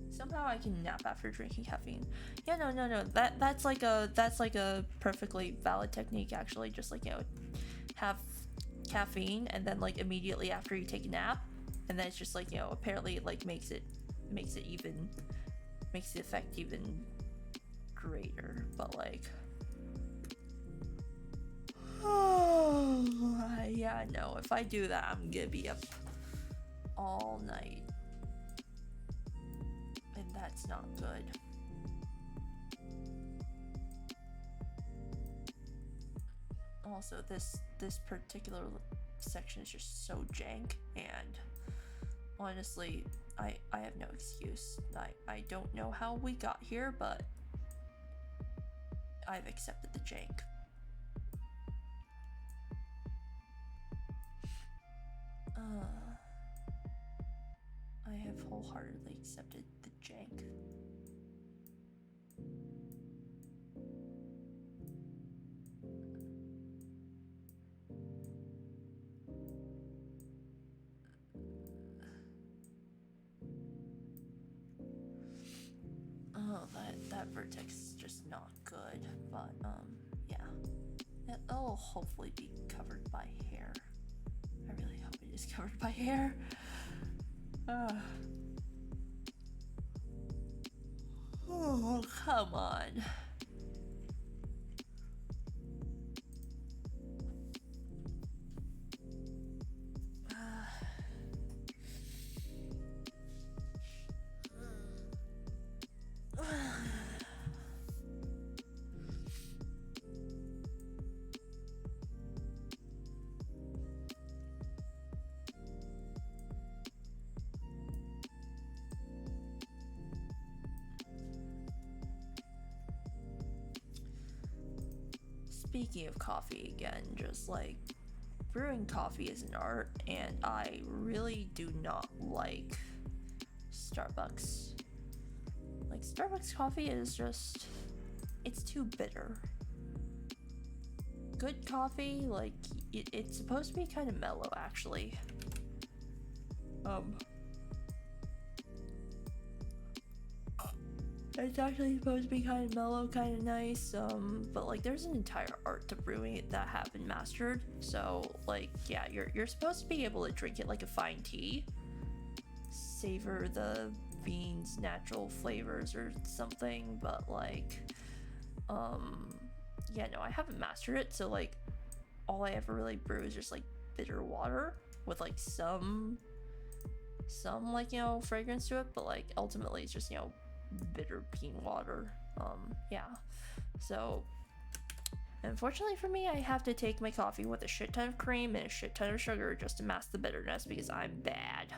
Somehow I can nap after drinking caffeine. Yeah, no. That's like a perfectly valid technique actually. Just like, you know, have caffeine and then like immediately after you take a nap, and then it's just like, you know, apparently it like makes the effect even greater. But like, yeah, no, if I do that, I'm gonna be up all night. And that's not good. Also, this particular section is just so jank, and honestly, I have no excuse. I don't know how we got here, but I've accepted the jank. I have wholeheartedly accepted the jank. Oh, that vertex is just not good, but yeah. It'll hopefully be covered by hair. I really hope it is covered by hair. Oh, come on. speaking of coffee again, just like brewing coffee is an art, and I really do not like Starbucks. Like, Starbucks coffee is just, it's too bitter. Good coffee, like, it's supposed to be kind of mellow, actually. It's actually supposed to be kind of mellow, kind of nice, but like there's an entire art to brewing it that I haven't mastered. So like, yeah, you're supposed to be able to drink it like a fine tea, savor the beans' natural flavors or something, but like, yeah, no, I haven't mastered it. So like, all I ever really brew is just like bitter water with like some like, you know, fragrance to it, but like ultimately it's just, you know, bitter bean water. Yeah, so unfortunately for me, I have to take my coffee with a shit ton of cream and a shit ton of sugar just to mask the bitterness because I'm bad.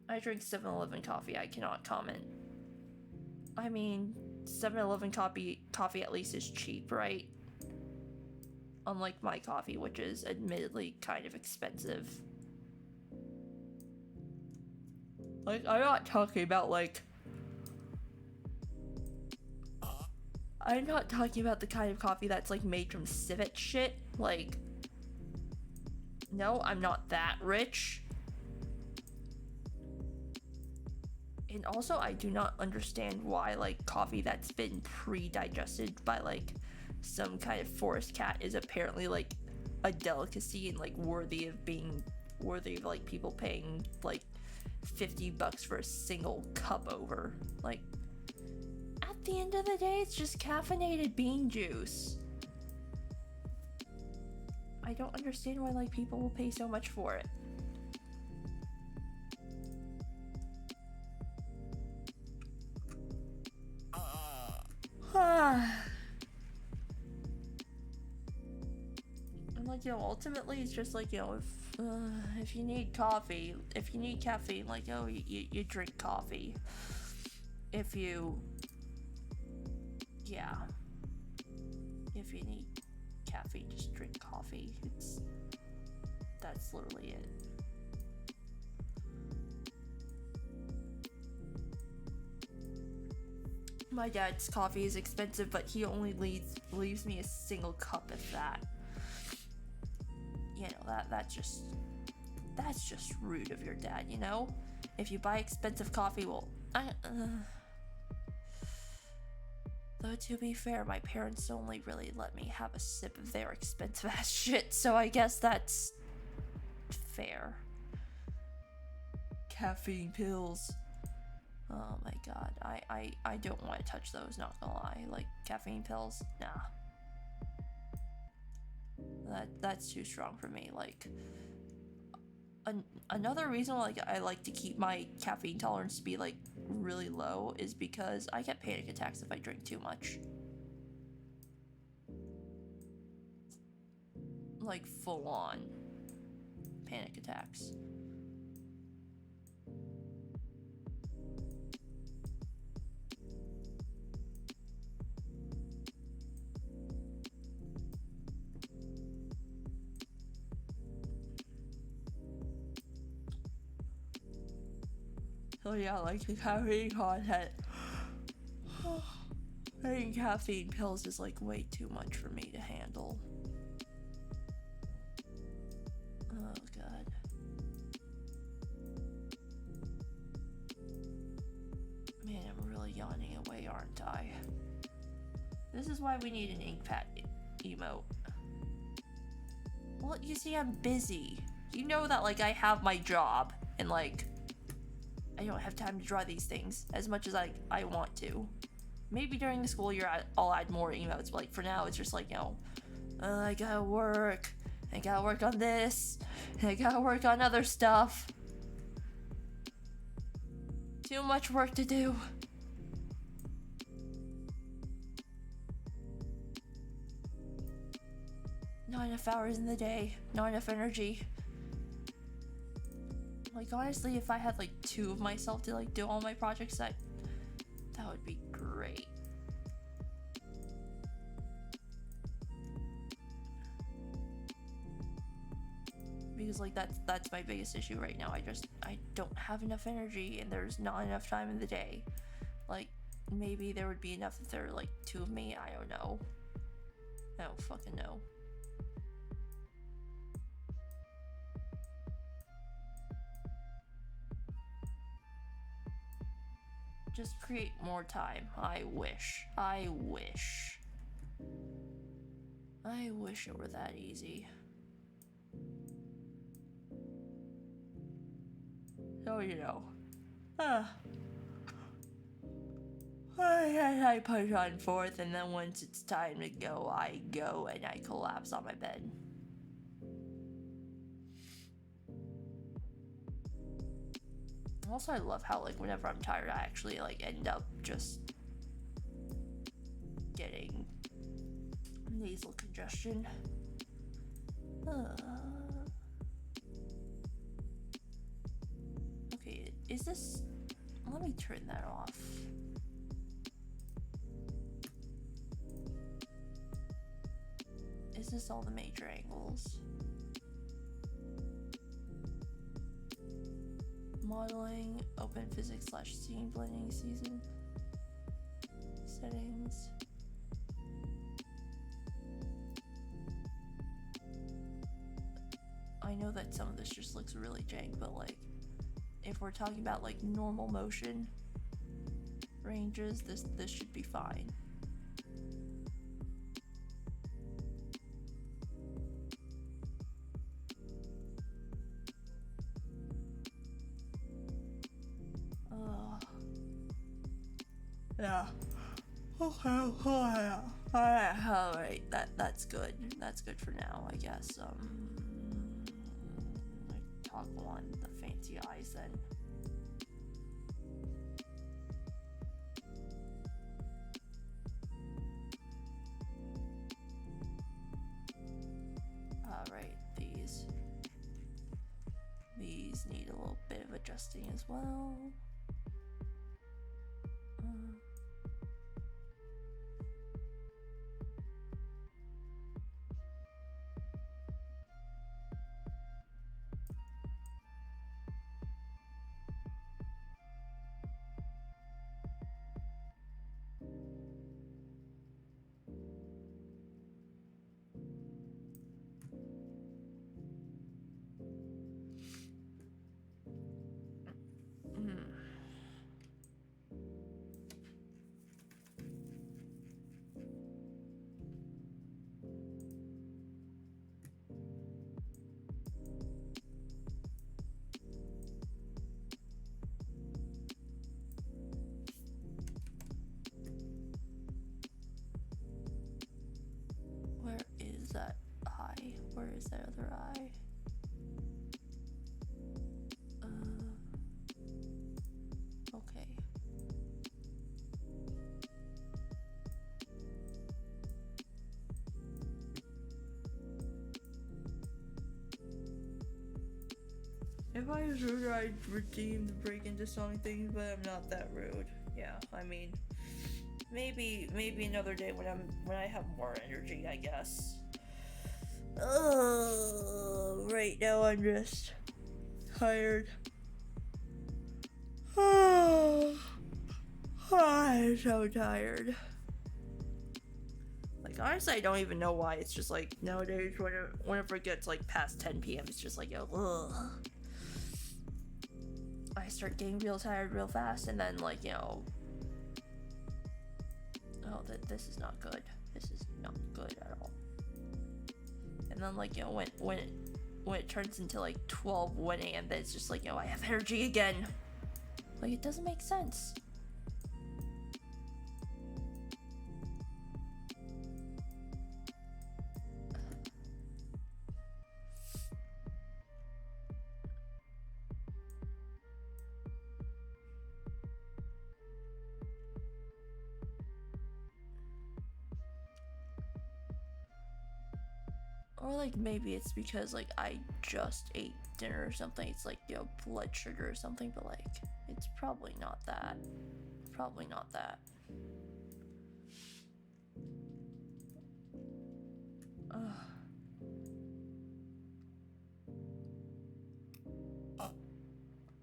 I drink 7-Eleven coffee. I cannot comment. I mean, 7-Eleven coffee at least is cheap, right? Unlike my coffee, which is admittedly kind of expensive. Like, I'm not talking about, like... I'm not talking about the kind of coffee that's, like, made from civet shit. Like... No, I'm not that rich. And also, I do not understand why, like, coffee that's been pre-digested by, like, some kind of forest cat is apparently, like, a delicacy and, like, worthy of, like, people paying, like, $50 for a single cup over. Like, at the end of the day, it's just caffeinated bean juice. I don't understand why, like, people will pay so much for it. And like, you know, ultimately it's just like, you know, if you need coffee, if you need caffeine, like, oh, you drink coffee. If you need caffeine, just drink coffee. That's literally it. My dad's coffee is expensive, but he only leaves me a single cup, if that. You know, that's just rude of your dad, you know? If you buy expensive coffee, well, though to be fair, my parents only really let me have a sip of their expensive ass shit, so I guess that's fair. Caffeine pills. Oh my god, I don't want to touch those, not gonna lie. Like, caffeine pills? Nah. That's too strong for me. Like, another reason like I like to keep my caffeine tolerance to be like really low is because I get panic attacks if I drink too much. Like, full on panic attacks. So yeah, like the caffeine content. I think caffeine pills is like way too much for me to handle. Oh god. Man, I'm really yawning away, aren't I? This is why we need an ink pad emote. Well, you see, I'm busy. You know that, like, I have my job, and like, I don't have time to draw these things as much as I want to. Maybe during the school year I'll add more emotes, but like for now it's just like, you know, I gotta work on this, and I gotta work on other stuff. Too much work to do. Not enough hours in the day, not enough energy. Like, honestly, if I had like 2 of myself to like do all my projects, that would be great. Because like that's my biggest issue right now. I don't have enough energy, and there's not enough time in the day. Like, maybe there would be enough if there were like 2 of me. I don't know. I don't fucking know. Just create more time. I wish. I wish it were that easy. So, you know. I push on forth, and then once it's time to go, I go and I collapse on my bed. Also, I love how, like, whenever I'm tired, I actually, like, end up just getting nasal congestion. Okay, is this... Let me turn that off. Is this all the major angles? Modeling, open physics / scene blending season. Settings. I know that some of this just looks really jank, but like, if we're talking about like normal motion ranges, this should be fine. Yeah. Okay. Alright. That's good. That's good for now, I guess. I toggle on the fancy eyes then. Alright, these need a little bit of adjusting as well. Where is that eye? Where is that other eye? Okay. If I was rude, I'd redeem the break into song things, but I'm not that rude. Yeah, I mean, maybe another day when I have more energy, I guess. Right now I'm just tired. I'm so tired. Like, honestly, I don't even know why. It's just like nowadays, whenever it gets like past 10 p.m., it's just like, I start getting real tired real fast, and then like, you know, this is not good. This is not good at all. And then like, you know, when it turns into like 1 a.m., then it's just like, you know, I have energy again. Like, it doesn't make sense. Or like maybe it's because like I just ate dinner or something. It's like, you know, blood sugar or something, but like it's probably not that. Probably not that.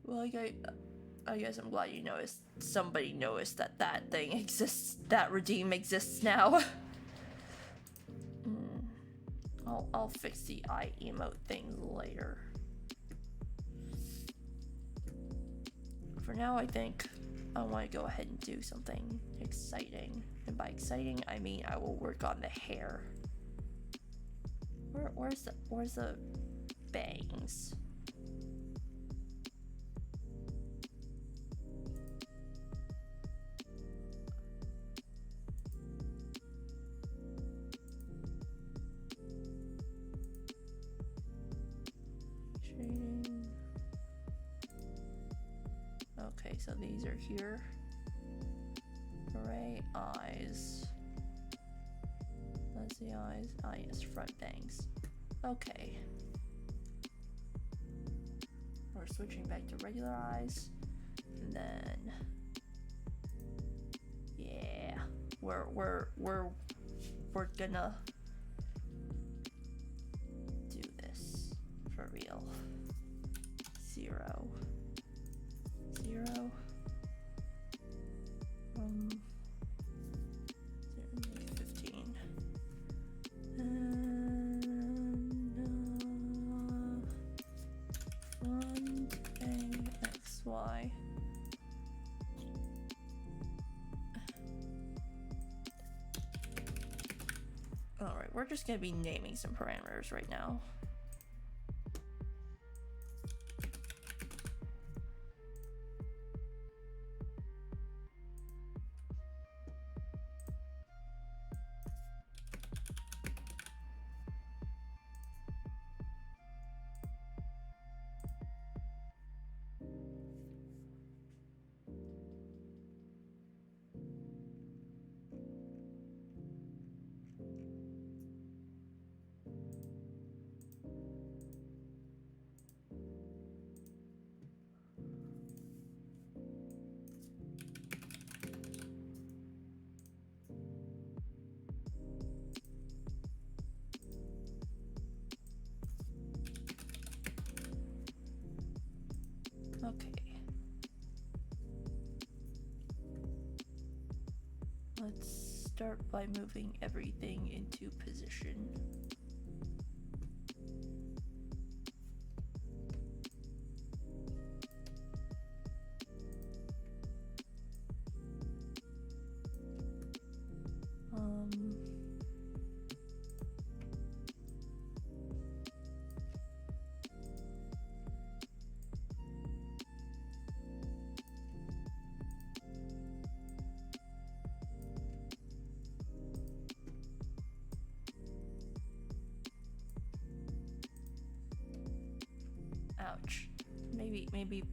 Well, I guess I'm glad you noticed. Somebody noticed that that thing exists. That redeem exists now. I'll fix the eye emote thing later. For now, I think I want to go ahead and do something exciting. And by exciting, I mean I will work on the hair. Where's the bangs? Shading. Okay, so these are here. Gray eyes. That's the eyes. Ah, yes, front bangs. Okay. We're switching back to regular eyes. And then yeah. We're gonna do this for real. 0 0 0 to 15 and front bang XY. Alright, we're just gonna be naming some parameters right now. Okay. Let's start by moving everything into position. Ouch. Maybe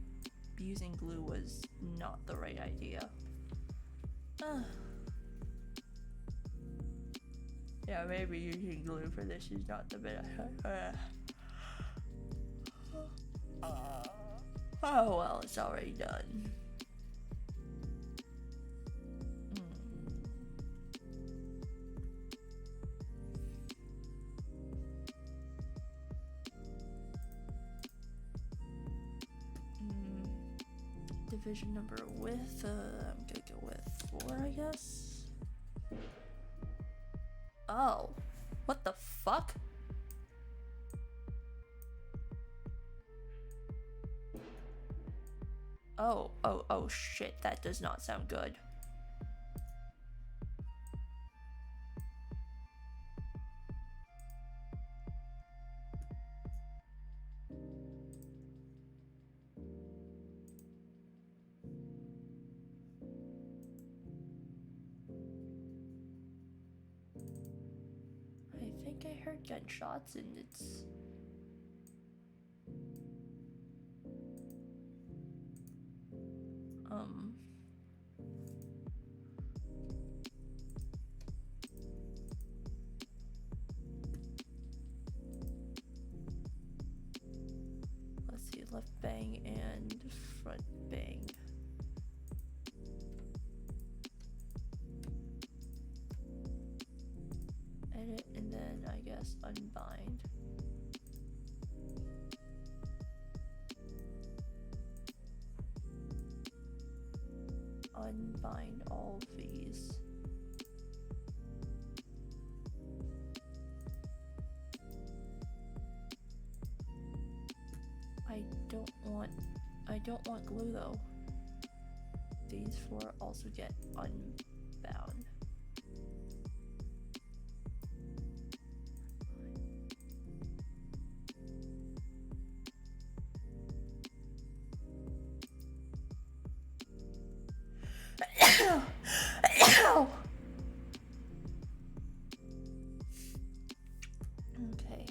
using glue was not the right idea. Yeah, maybe using glue for this is not the best. Oh well, it's already done. Division number width, I'm gonna go with 4, I guess. Oh, what the fuck? Oh shit, that does not sound good. I think I heard gunshots and it's... Let's see, left bang and front bang. Edit and then I guess unbind. unbind all of these. I don't want glue though. These four also get unbound. Okay.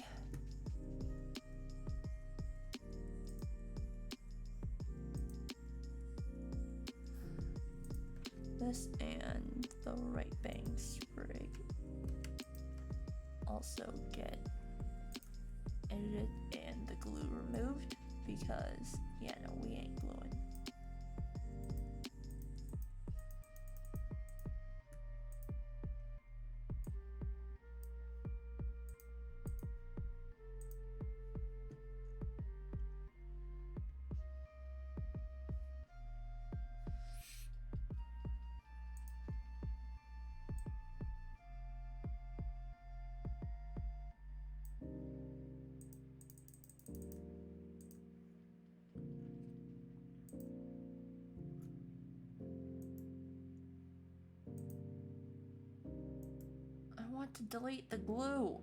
This and the right bang sprig also get edited and the glue removed because, yeah, no, we ain't gluing. I want to delete the glue.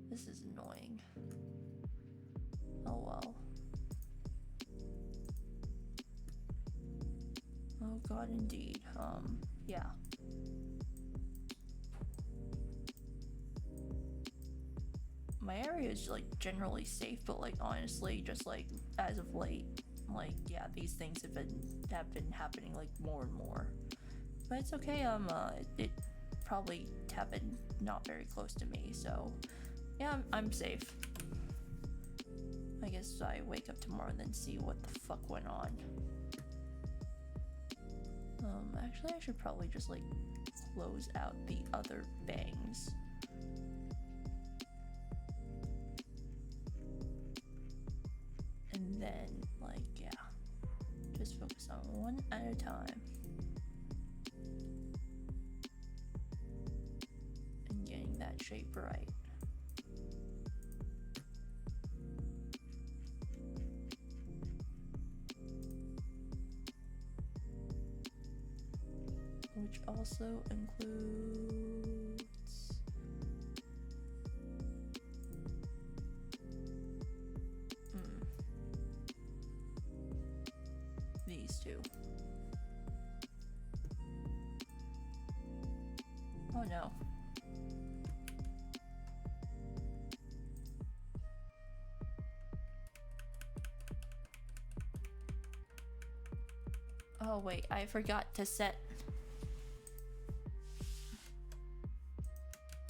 This is annoying. Oh well. Oh god, indeed. Yeah. My area is like generally safe, but like honestly, just like as of late, like yeah, these things have been happening like more and more. But it's okay. It probably happened not very close to me, so yeah, I'm safe. I guess I wake up tomorrow and then see what the fuck went on. Actually, I should probably just like close out the other bangs. And then, like, yeah, just focus on one at a time. And getting that shape right. Which also includes these two. Oh no. Oh wait, I forgot to set.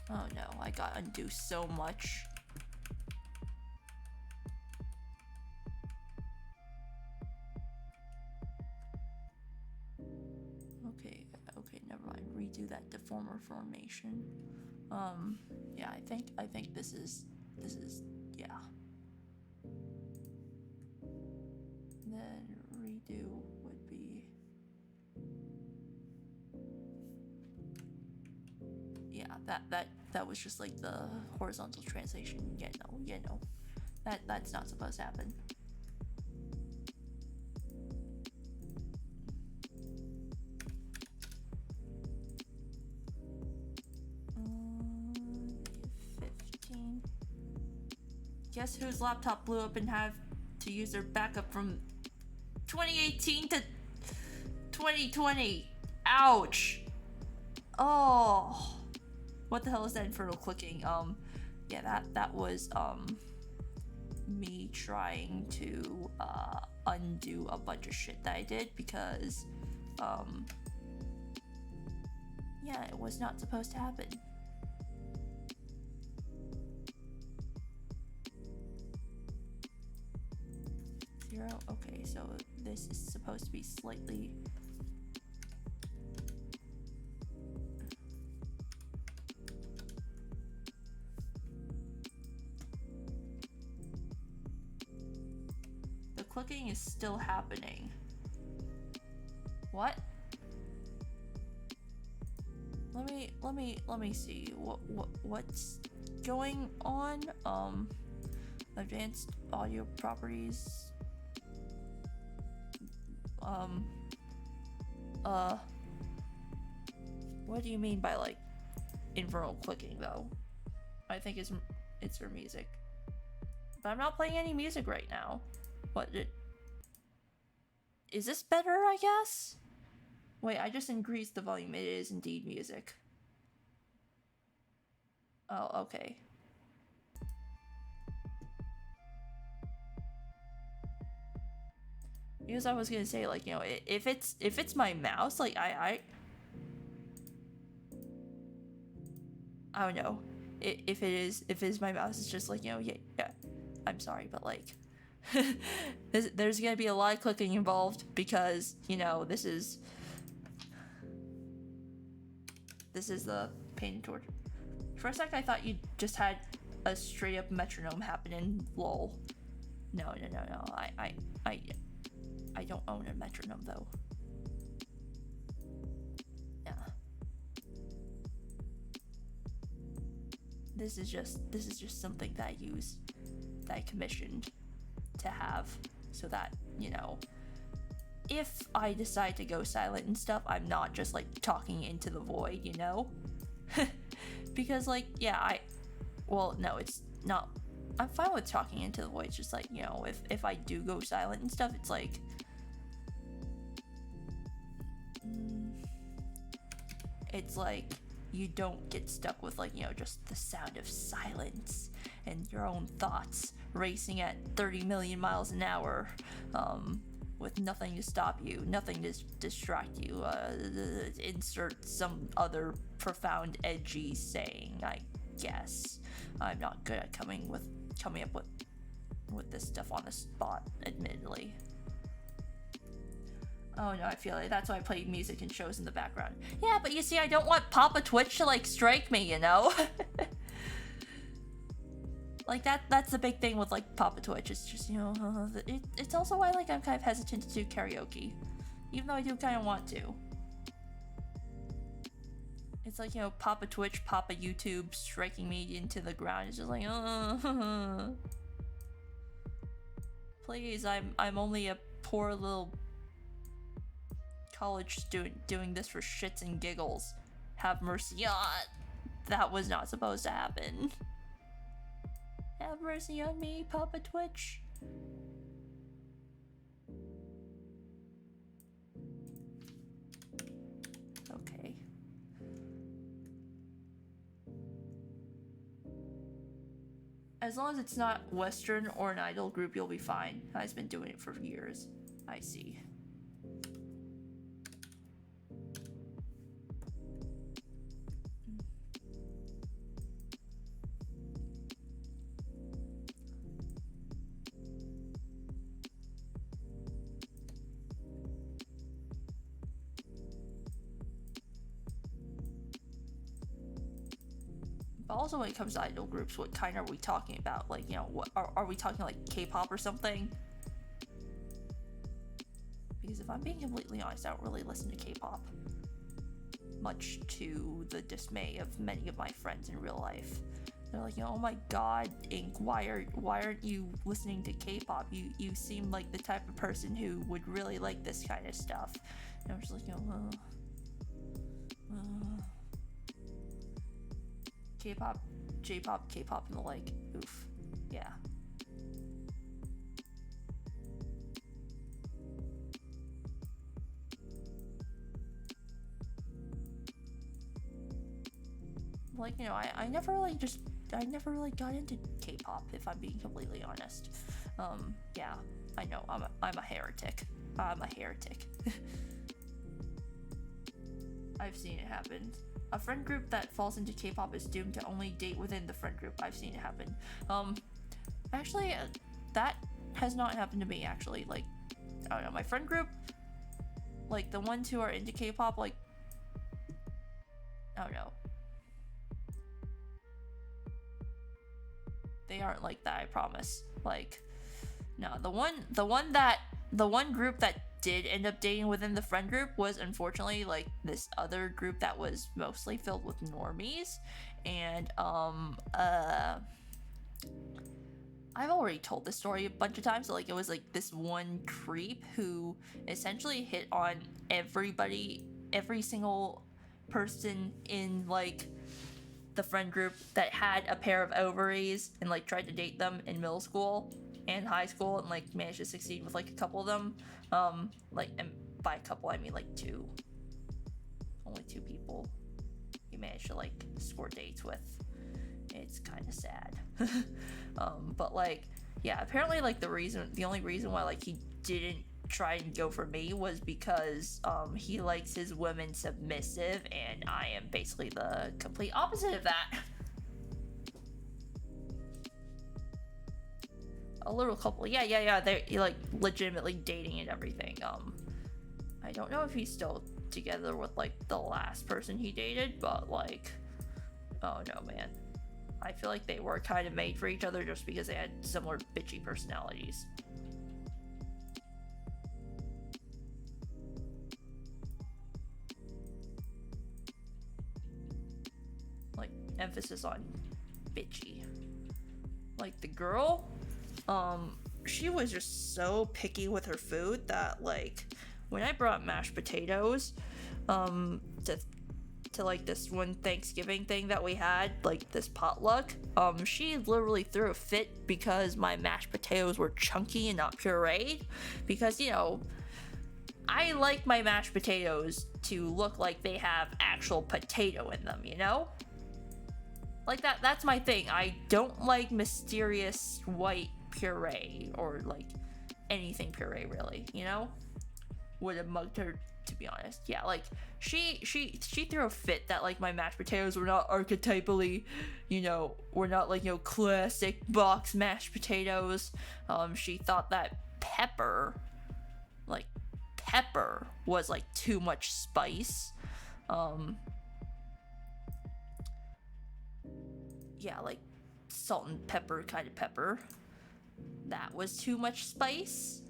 Oh no, I gotta undo so much. Okay, never mind. Redo that deformer formation. Yeah, I think this is yeah. Then redo would be, yeah, that was just like the horizontal translation. Yeah, no. That's not supposed to happen. Guess whose laptop blew up and have to use their backup from 2018 to 2020. Ouch. Oh. What the hell is that infernal clicking? Yeah, that was me trying to undo a bunch of shit that I did because yeah, it was not supposed to happen. Okay, so this is supposed to be slightly clicking is still happening. What? Let me see what's going on. Advanced audio properties. What do you mean by like infernal clicking though? I think it's for music. But I'm not playing any music right now. What did... Is this better, I guess? Wait, I just increased the volume. It is indeed music. Oh, okay. Because I was gonna say, like, you know, if it's my mouse, like, I don't know. If it is my mouse, it's just like, you know, yeah. I'm sorry, but like, there's gonna be a lot of clicking involved because, you know, this is the pain and torture. For a sec, I thought you just had a straight up metronome happening. Lol. No. I don't own a metronome though. Yeah. This is just something that I commissioned to have so that, you know, if I decide to go silent and stuff, I'm not just like talking into the void, you know? Because like, yeah, well, no, it's not. I'm fine with talking into the void. It's just like, you know, if I do go silent and stuff, it's like, you don't get stuck with like, you know, just the sound of silence and your own thoughts racing at 30 million miles an hour, with nothing to stop you, nothing to distract you. Insert some other profound edgy saying, I guess. I'm not good at coming up with this stuff on the spot, admittedly. Oh no, I feel like that's why I play music and shows in the background. Yeah, but you see, I don't want Papa Twitch to like strike me, you know? Like that's the big thing with like Papa Twitch. It's just, you know, it's also why like I'm kind of hesitant to do karaoke, even though I do kind of want to. It's like, you know, Papa Twitch, Papa YouTube striking me into the ground. It's just like, please, I'm only a poor little college student doing this for shits and giggles. Have mercy. That was not supposed to happen. Have mercy on me, Papa Twitch. Okay. As long as it's not Western or an idol group, you'll be fine. I've been doing it for years. I see. Also, when it comes to idol groups, what kind are we talking about? Like, you know, what are we talking like K-pop or something? Because if I'm being completely honest, I don't really listen to K-pop, much to the dismay of many of my friends in real life. They're like, you know, oh my god, Ink, why aren't you listening to K-pop? You seem like the type of person who would really like this kind of stuff. And I'm just like, you know, K-pop, J-pop, K-pop, and the like. Oof. Yeah. Like, you know, I never really got into K-pop, if I'm being completely honest. Yeah, I know, I'm a heretic. I'm a heretic. I've seen it happen. A friend group that falls into K-pop is doomed to only date within the friend group. I've seen it happen. Actually, that has not happened to me, actually. Like, I don't know, my friend group, like, the ones who are into K-pop, like, I don't know. They aren't like that, I promise. Like, No, the one group that did end up dating within the friend group was unfortunately like this other group that was mostly filled with normies, and I've already told this story a bunch of times. So, like, it was like this one creep who essentially hit on everybody, every single person in like the friend group that had a pair of ovaries, and like tried to date them in middle school and high school, and like managed to succeed with like a couple of them. Like, and by a couple I mean like two, only two people he managed to like score dates with. It's kind of sad. But like, yeah, apparently like the only reason why like he didn't try and go for me was because he likes his women submissive, and I am basically the complete opposite of that. A little couple, yeah, they're like legitimately dating and everything. I don't know if he's still together with like the last person he dated, but like, oh no, man, I feel like they were kind of made for each other just because they had similar bitchy personalities. Like, emphasis on bitchy. Like, the girl, she was just so picky with her food that, like, when I brought mashed potatoes, to like this one Thanksgiving thing that we had, like this potluck, she literally threw a fit because my mashed potatoes were chunky and not pureed, because, you know, I like my mashed potatoes to look like they have actual potato in them, you know? Like that's my thing. I don't like mysterious white puree, or like anything puree really, you know? Would have mugged her, to be honest. Yeah, like she threw a fit that like my mashed potatoes were not archetypally, you know, were not like, you know, classic box mashed potatoes. She thought that pepper was like too much spice. Yeah, like salt and pepper kind of pepper. That was too much spice.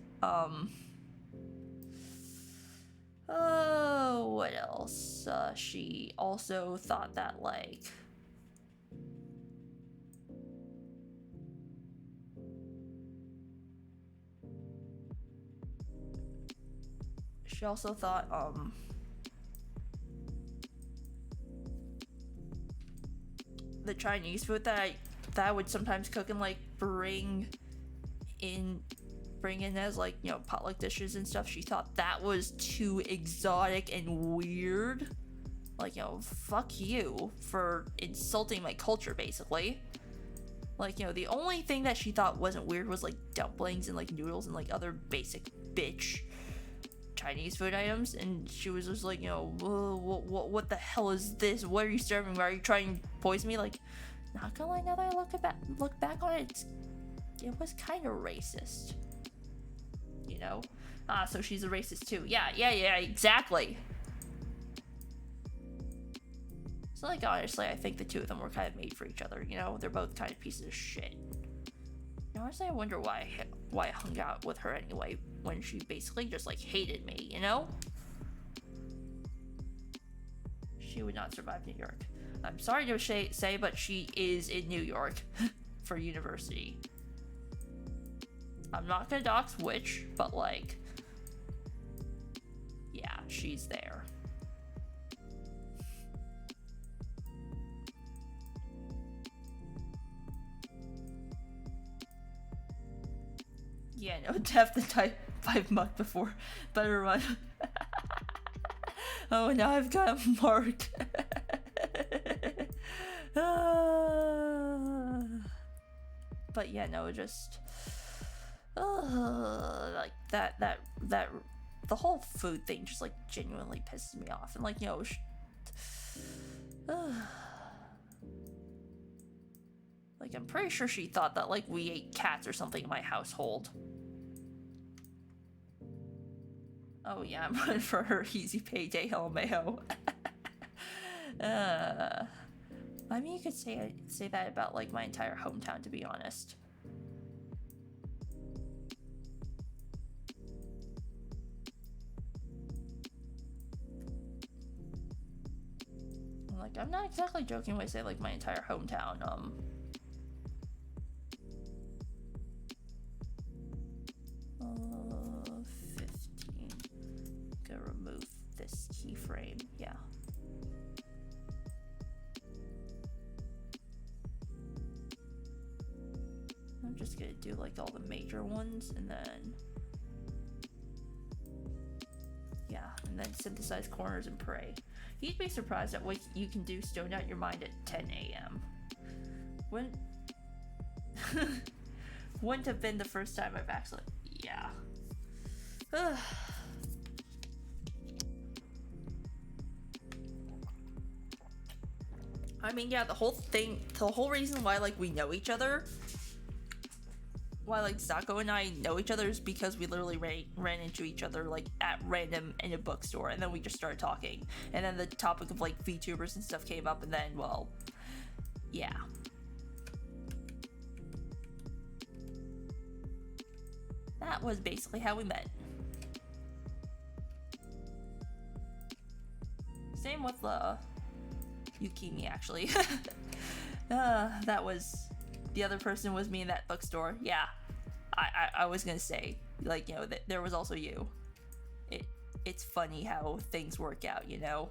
Oh, what else? She also thought that, like, she also thought, the Chinese food that I would sometimes cook and like bring in as like, you know, potluck dishes and stuff, she thought that was too exotic and weird. Like, you know, fuck you for insulting my culture, basically. Like, you know, the only thing that she thought wasn't weird was like dumplings and like noodles and like other basic bitch Chinese food items, and she was just like, you know, what the hell is this? What are you serving? Why are you trying to poison me? Like, not gonna lie, now that I look back on it, it was kind of racist, you know? So she's a racist too. Yeah, exactly. So, like, honestly, I think the two of them were kind of made for each other, you know? They're both kind of pieces of shit. And honestly, I wonder why I hung out with her anyway, when she basically just, like, hated me, you know? She would not survive New York. I'm sorry to say, but she is in New York for university. I'm not gonna dox which, but, like, yeah, she's there. Yeah, no, Def the type 5 month before. Better run. Oh, now I've got Mark. But yeah, no, just like that the whole food thing just like genuinely pisses me off, and like, you know, like, I'm pretty sure she thought that like we ate cats or something in my household. Oh yeah, I'm running for her easy payday, LMAO. I mean, you could say that about like my entire hometown, to be honest. Like, I'm not exactly joking when I say, like, my entire hometown, 15. Gonna remove this keyframe, yeah. I'm just gonna do, like, all the major ones, and then... yeah, and then synthesize corners and pray. You'd be surprised at what you can do stoned out your mind at 10 a.m. Wouldn't have been the first time I've actually... yeah. I mean, yeah, the whole reason why, like, we know each other, why, like, Zako and I know each other is because we literally ran into each other, like, at random in a bookstore, and then we just started talking, and then the topic of, like, VTubers and stuff came up, and then, well, yeah. That was basically how we met. Same with, Yukimi, actually. That was... the other person was me in that bookstore. Yeah, I was gonna say, like, you know, there was also you. It's funny how things work out, you know?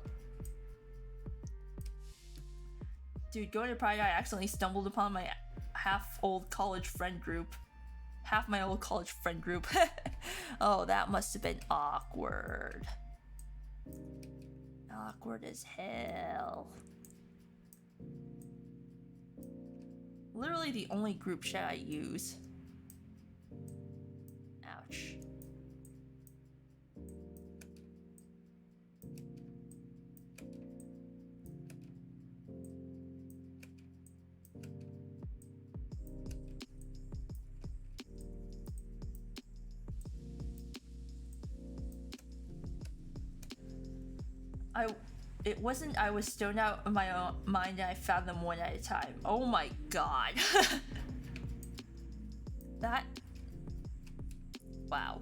Dude, going to Pride, I accidentally stumbled upon my half my old college friend group. Oh, that must have been awkward. Awkward as hell. Literally the only group chat I use. Ouch. It wasn't I was stoned out of my own mind and I found them one at a time. Oh my god. That... wow.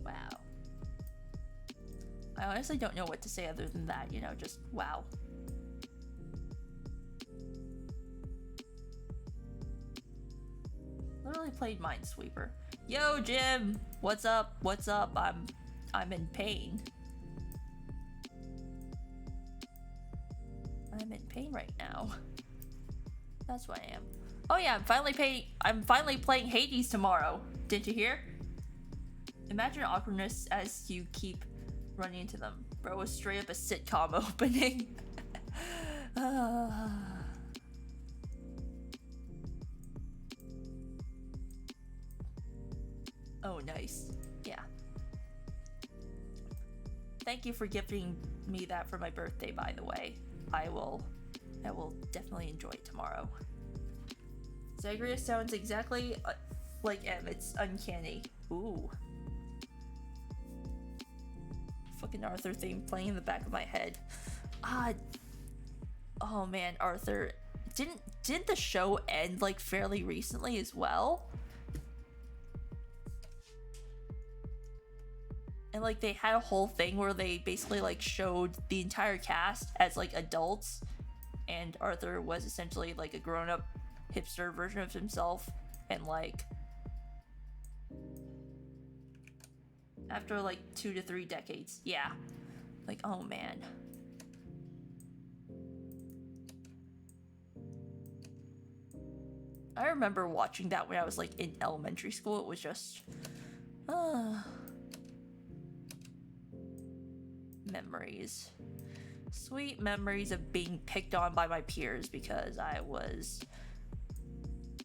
Wow. I honestly don't know what to say other than that, you know, just wow. Literally played Minesweeper. Yo, Jim! What's up? What's up? I'm in pain. I'm in pain right now. That's what I am. Oh yeah, I'm finally playing Hades tomorrow. Didn't you hear? Imagine awkwardness as you keep running into them. Bro, was straight up a sitcom opening. Oh, nice. Yeah. Thank you for gifting me that for my birthday, by the way. I will definitely enjoy it tomorrow. Zagreus sounds exactly like M. It's uncanny. Ooh. Fucking Arthur theme playing in the back of my head. Oh man, Arthur. Didn't the show end like fairly recently as well? And like they had a whole thing where they basically like showed the entire cast as like adults, and Arthur was essentially like a grown-up hipster version of himself, and like after like 2 to 3 decades, yeah, like oh man. I remember watching that when I was like in elementary school. It was just memories. Sweet memories of being picked on by my peers because I was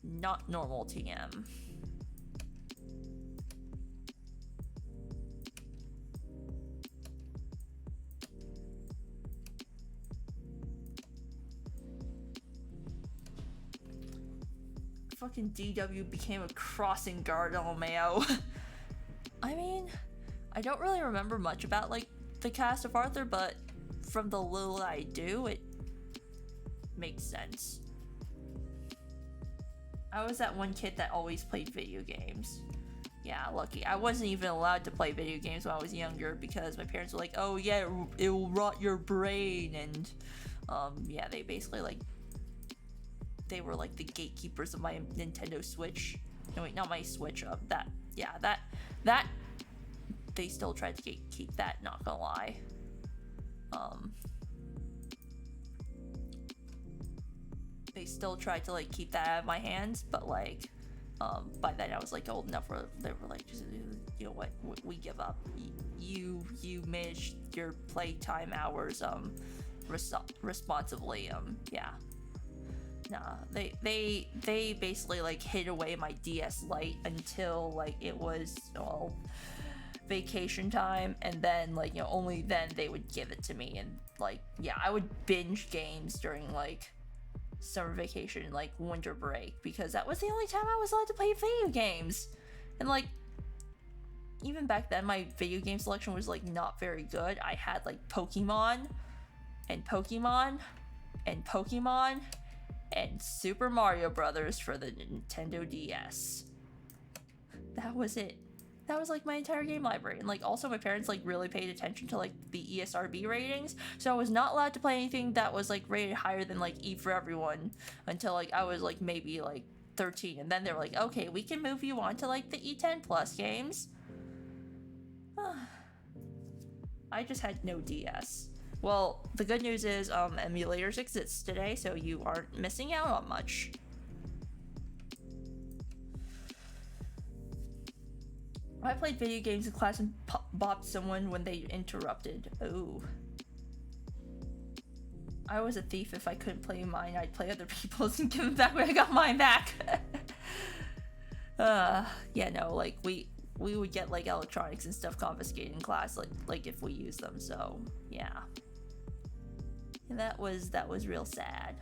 not normal TM. Fucking DW became a crossing guard on Mayo. I mean, I don't really remember much about like the cast of Arthur, but from the little I do, it makes sense. I was that one kid that always played video games. Yeah, lucky. I wasn't even allowed to play video games when I was younger because my parents were like, oh yeah, it will rot your brain, and yeah, they basically like, they were like the gatekeepers of my Nintendo Switch. No wait, not my Switch, that they still tried to keep that, not gonna lie. They still tried to like keep that out of my hands, but like by then I was like old enough where they were like, just, you know what, we give up. You manage your playtime hours responsibly. Yeah. Nah, they basically like hid away my DS Lite until like it was vacation time, and then like, you know, only then they would give it to me. And like, yeah, I would binge games during like summer vacation, like winter break, because that was the only time I was allowed to play video games. And like, even back then my video game selection was like not very good. I had like Pokemon and Super Mario Brothers for the Nintendo DS. That was it. That was like my entire game library. And like, also my parents like really paid attention to like the ESRB ratings, so I was not allowed to play anything that was like rated higher than like E for Everyone until like I was like maybe like 13, and then they were like, okay, we can move you on to like the E10 plus games. I just had no DS. Well, the good news is emulators exist today, so you aren't missing out on much. I played video games in class and bopped someone when they interrupted. Oh. I was a thief. If I couldn't play mine, I'd play other people's and give them back when I got mine back. Yeah, no, like we would get like electronics and stuff confiscated in class, like if we use them. So yeah, and that was real sad.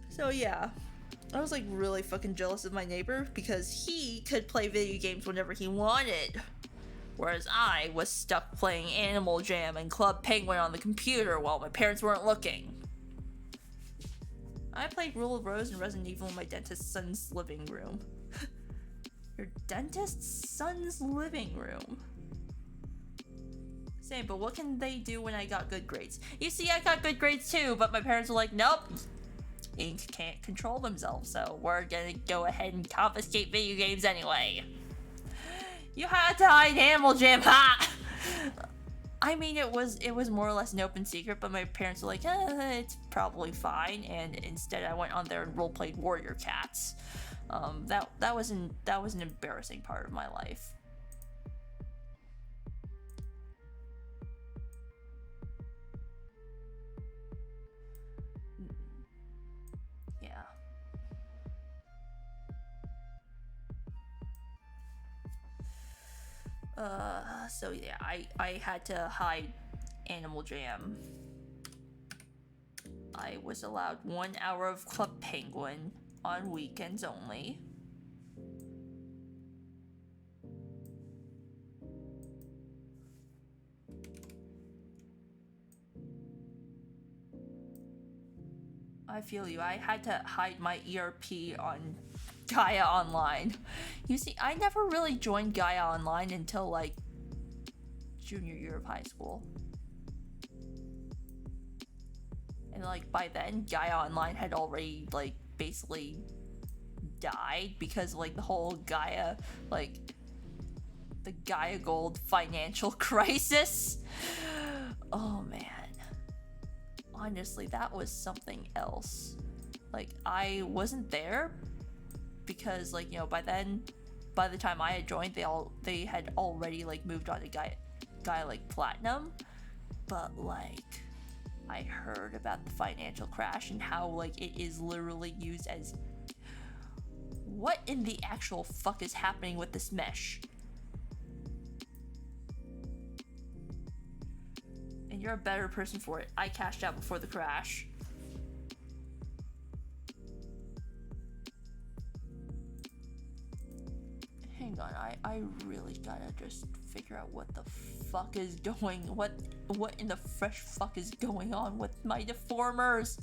So yeah, I was like really fucking jealous of my neighbor because he could play video games whenever he wanted, whereas I was stuck playing Animal Jam and Club Penguin on the computer while my parents weren't looking. I played Rule of Rose and Resident Evil in my dentist's son's living room. Your dentist's son's living room? Same, but what can they do when I got good grades? You see, I got good grades too, but my parents were like, nope, Inc can't control themselves, so we're gonna go ahead and confiscate video games anyway. You had to hide Animal Jam, ha! I mean, it was more or less an open secret, but my parents were like, it's probably fine, and instead I went on there and roleplayed Warrior Cats. That was an embarrassing part of my life. So yeah, I had to hide Animal Jam. I was allowed 1 hour of Club Penguin on weekends only. I feel you. I had to hide my ERP on Gaia Online. You see, I never really joined Gaia Online until like junior year of high school. And like by then, Gaia Online had already like basically died because like the whole Gaia, like the Gaia Gold financial crisis. Oh man. Honestly, that was something else. Like, I wasn't there because, like, you know, by the time I had joined, they had already like moved on to Gaia like Platinum. But like, I heard about the financial crash and how like it is literally used as, what in the actual fuck is happening with this mesh? And you're a better person for it. I cashed out before the crash. Hang on, I really gotta just figure out what the fuck is what in the fresh fuck is going on with my deformers.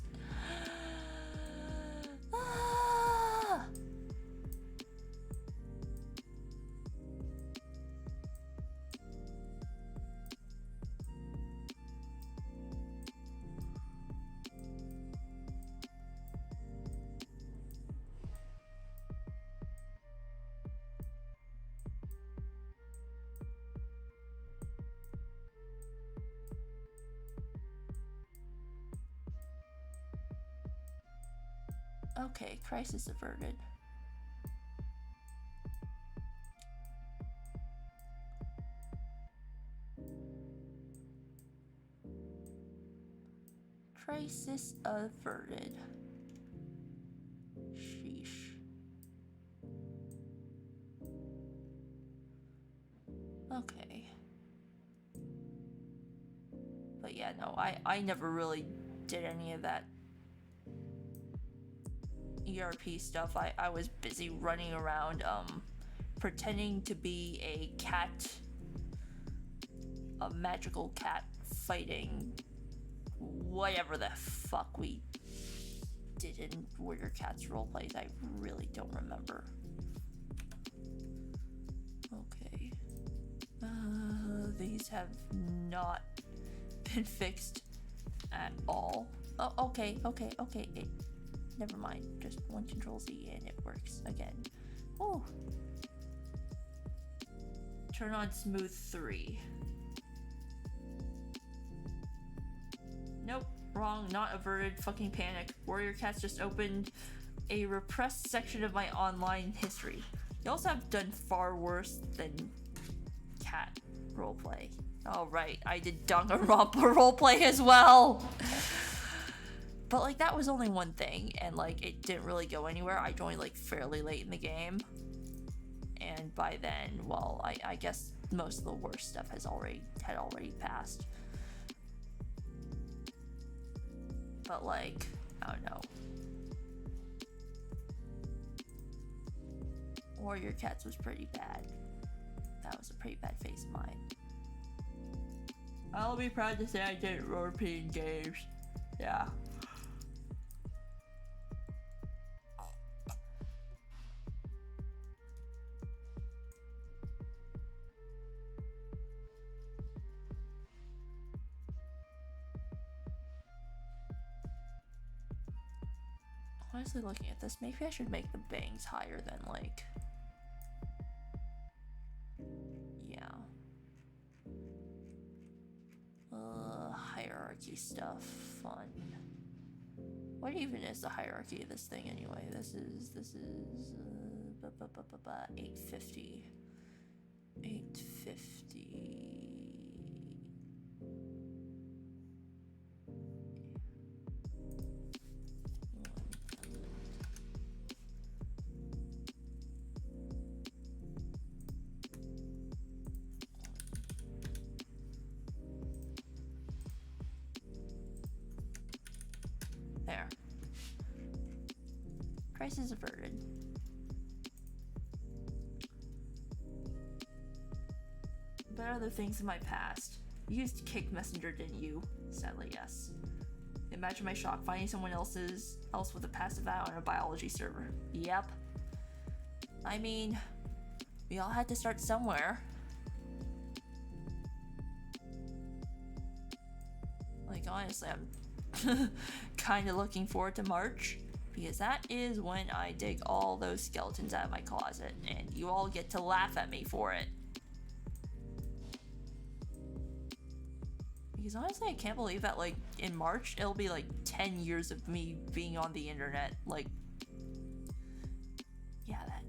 Okay, crisis averted. Crisis averted. Sheesh. Okay. But yeah, no, I never really did any of that ERP stuff. I was busy running around, pretending to be a cat, a magical cat fighting whatever the fuck we did in Warrior Cats roleplays. I really don't remember. Okay. These have not been fixed at all. Oh, okay. Never mind. Just one Control Z and it works again. Oh. Turn on Smooth 3. Nope, wrong, not averted, fucking panic. Warrior Cats just opened a repressed section of my online history. You also have done far worse than cat roleplay. Oh right, I did Danganronpa roleplay as well! But like that was only one thing, and like it didn't really go anywhere. I joined like fairly late in the game. And by then, well, I guess most of the worst stuff had already passed. But like, I don't know. Warrior Cats was pretty bad. That was a pretty bad phase of mine. I'll be proud to say I did roleplay games. Yeah. Honestly, looking at this, maybe I should make the bangs higher than like, yeah. Hierarchy stuff, fun. What even is the hierarchy of this thing anyway? This is 850. 850. There. Crisis averted. But other things in my past. You used Kick Messenger, didn't you? Sadly, yes. Imagine my shock finding someone else with a passive eye on a biology server. Yep. I mean, we all had to start somewhere. Like, honestly, I'm kind of looking forward to March, because that is when I dig all those skeletons out of my closet, and you all get to laugh at me for it. Because honestly, I can't believe that, like, in March, it'll be like 10 years of me being on the internet. Like, yeah, that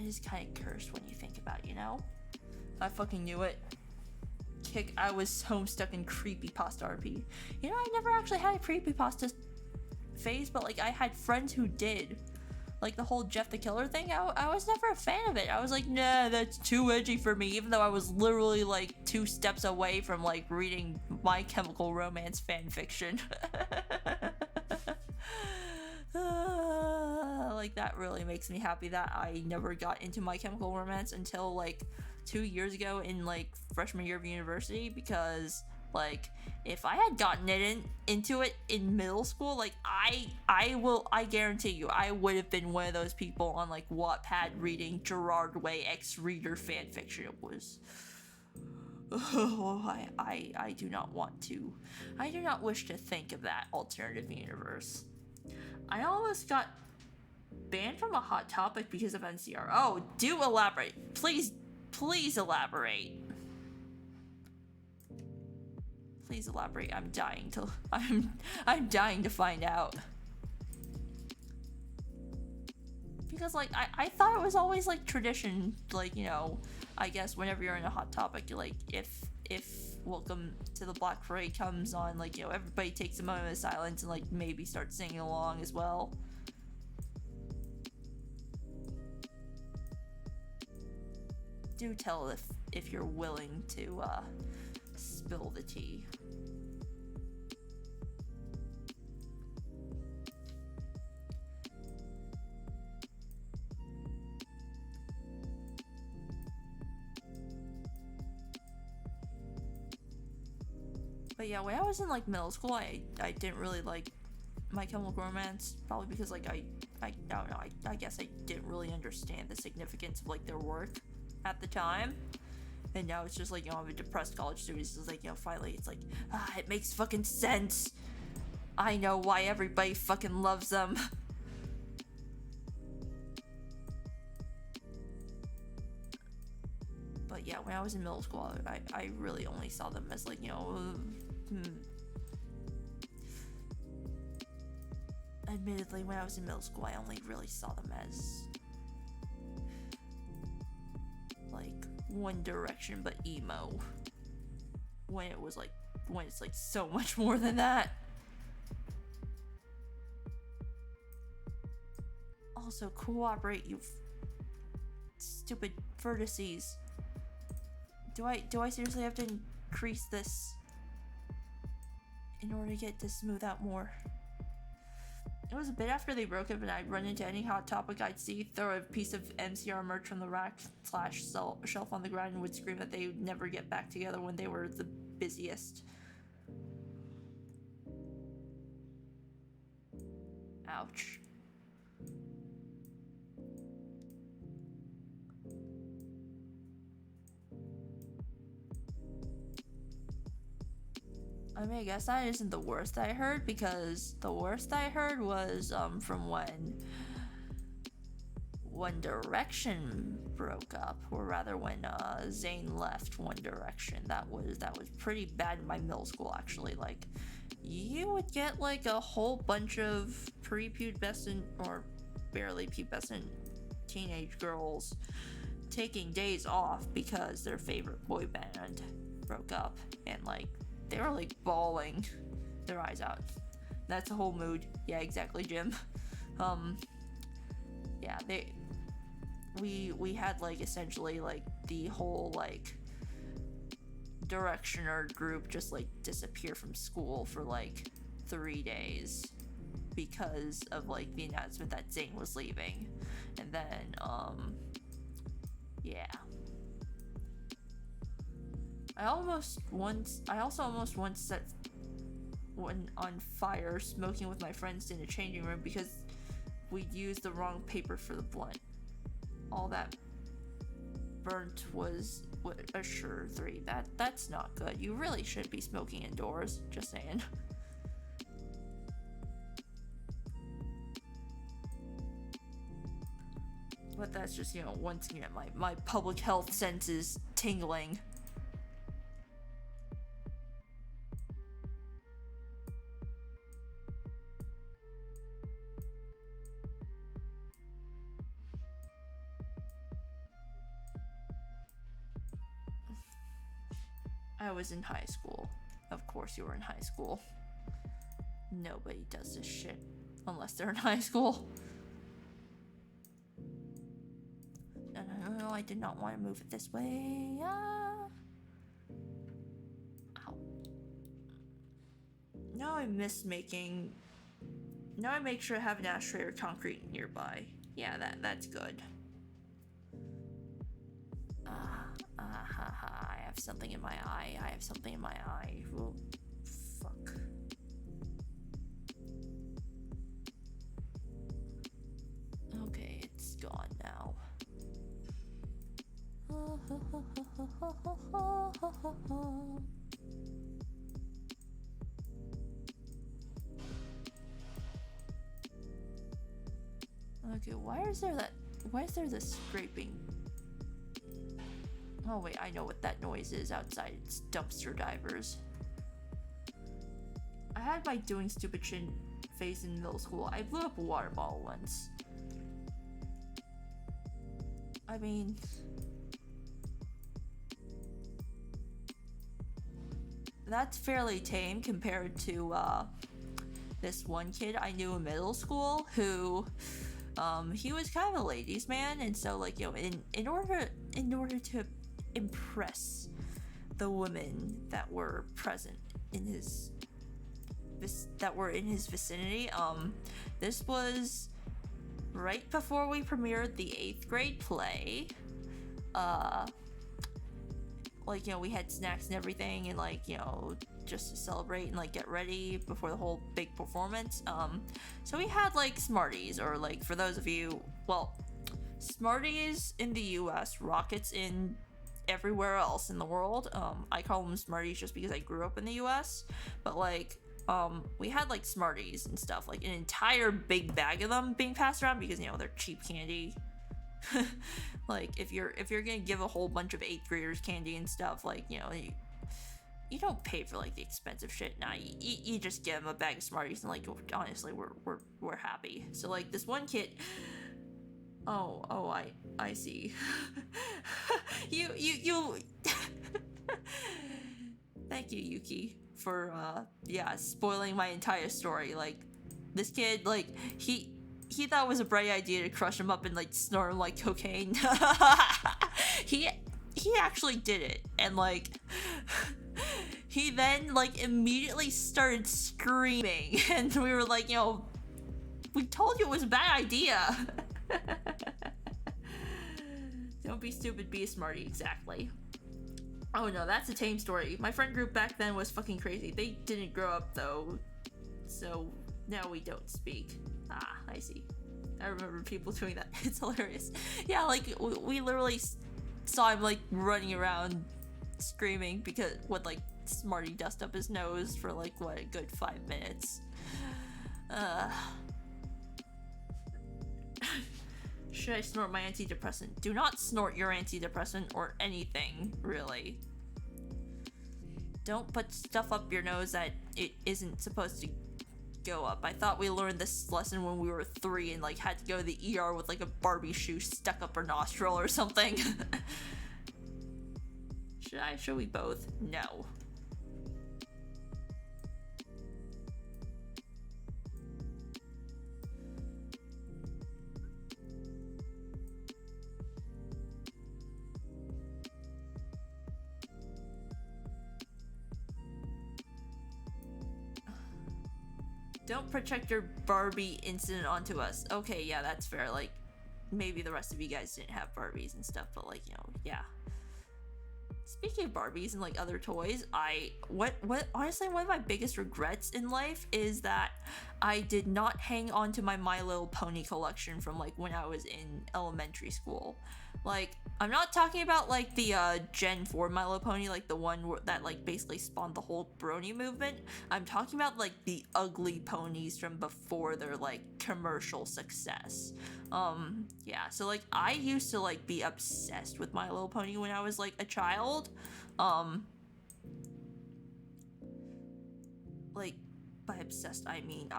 is kind of cursed when you think about it, you know? I fucking knew it. I was homestuck in creepypasta RP. You know, I never actually had a creepypasta phase, but like I had friends who did. Like the whole Jeff the Killer thing, I was never a fan of it. I was like, nah, that's too edgy for me, even though I was literally like 2 steps away from like reading My Chemical Romance fanfiction. Like that really makes me happy that I never got into My Chemical Romance until like 2 years ago in like freshman year of university, because like if I had gotten into it in middle school, like I guarantee you I would have been one of those people on like Wattpad reading Gerard Way X-Reader fanfiction. It was I do not wish to think of that alternative universe. I almost got banned from a Hot Topic because of NCR. Oh, do elaborate. Please elaborate. Please elaborate. I'm dying to find out. Because, like, I thought it was always, like, tradition, like, you know, I guess whenever you're in a Hot Topic, like, if Welcome to the Black Parade comes on, like, you know, everybody takes a moment of silence and, like, maybe starts singing along as well. Do tell if you're willing to, spill the tea. But yeah, when I was in like middle school, I didn't really like My Chemical Romance, probably because like I don't know, I guess I didn't really understand the significance of like their work at the time. And now it's just like, you know, I'm a depressed college student, so it's like, you know, finally it's like, it makes fucking sense. I know why everybody fucking loves them. But yeah, when I was in middle school, I really only saw them as like, you know, admittedly, when I was in middle school, I only really saw them as like One Direction but emo. When it's like so much more than that. Also, cooperate, you stupid vertices. Do I seriously have to increase this in order to get to smooth out more? It was a bit after they broke up, and I'd run into any Hot Topic I'd see, throw a piece of MCR merch from the rack / shelf on the ground, and would scream that they would never get back together when they were the busiest. Ouch. I mean, I guess that isn't the worst I heard, because the worst I heard was from when One Direction broke up, or rather when Zayn left One Direction. That was pretty bad in my middle school, actually. Like, you would get like a whole bunch of prepubescent or barely pubescent teenage girls taking days off because their favorite boy band broke up, and like they were like bawling their eyes out. That's a whole mood. Yeah, exactly, Jim. Yeah, we had like essentially like the whole like Directioner group just like disappear from school for like 3 days because of like the announcement that Zayn was leaving. And then yeah, I also almost once set one on fire smoking with my friends in a changing room because we'd used the wrong paper for the blunt. All that burnt was a sure 3. That's not good. You really shouldn't be smoking indoors, just saying. But that's just, you know, once again, my public health sense is tingling. I was in high school. Of course you were in high school. Nobody does this shit unless they're in high school. No, I did not want to move it this way. Ow. Now I make sure I have an ashtray or concrete nearby. Yeah, that's good. I have something in my eye. Oh, fuck. Okay, it's gone now. Okay, why is there this scraping? Oh wait, I know what that noise is outside. It's dumpster divers. I had my doing stupid shit phase in middle school. I blew up a water bottle once. I mean, that's fairly tame compared to this one kid I knew in middle school who he was kind of a ladies' man, and so like, you know, in order to impress the women that were present in his vicinity, this was right before we premiered the 8th grade play. Like, you know, we had snacks and everything, and like, you know, just to celebrate and like get ready before the whole big performance. So we had like Smarties, or like, for those of you, well, Smarties in the US, Rockets in everywhere else in the world. I call them Smarties just because I grew up in the US, but like, we had like Smarties and stuff, like an entire big bag of them being passed around because, you know, they're cheap candy. Like, if you're gonna give a whole bunch of 8th graders candy and stuff, like, you know, you don't pay for like the expensive shit. Nah, you just give them a bag of Smarties, and like, honestly, we're happy. So like, this one kid, I see. you thank you, Yuki, for spoiling my entire story. Like, this kid, like, he thought it was a bright idea to crush him up and like snort him like cocaine. he actually did it, and like, he then like immediately started screaming, and we were like, you know, we told you it was a bad idea. Don't be stupid, be a smarty. Exactly. Oh no, that's a tame story. My friend group back then was fucking crazy. They didn't grow up though, so now we don't speak. Ah, I see. I remember people doing that. It's hilarious. Yeah, like, we literally saw him like running around screaming because with like Smarty dust up his nose for like, what, a good 5 minutes. Should I snort my antidepressant? Do not snort your antidepressant or anything, really. Don't put stuff up your nose that it isn't supposed to go up. I thought we learned this lesson when we were 3 and like had to go to the ER with like a Barbie shoe stuck up our nostril or something. Should we both? No. Don't project your Barbie incident onto us. Okay, yeah, that's fair. Like, maybe the rest of you guys didn't have Barbies and stuff, but like, you know, yeah. Speaking of Barbies and like other toys, honestly, one of my biggest regrets in life is that I did not hang on to my My Little Pony collection from like when I was in elementary school. Like, I'm not talking about like the Gen 4 My Little Pony, like the one that like basically spawned the whole brony movement. I'm talking about like the ugly ponies from before their like commercial success. Yeah, so like, I used to like be obsessed with My Little Pony when I was like a child. Like, by obsessed, I mean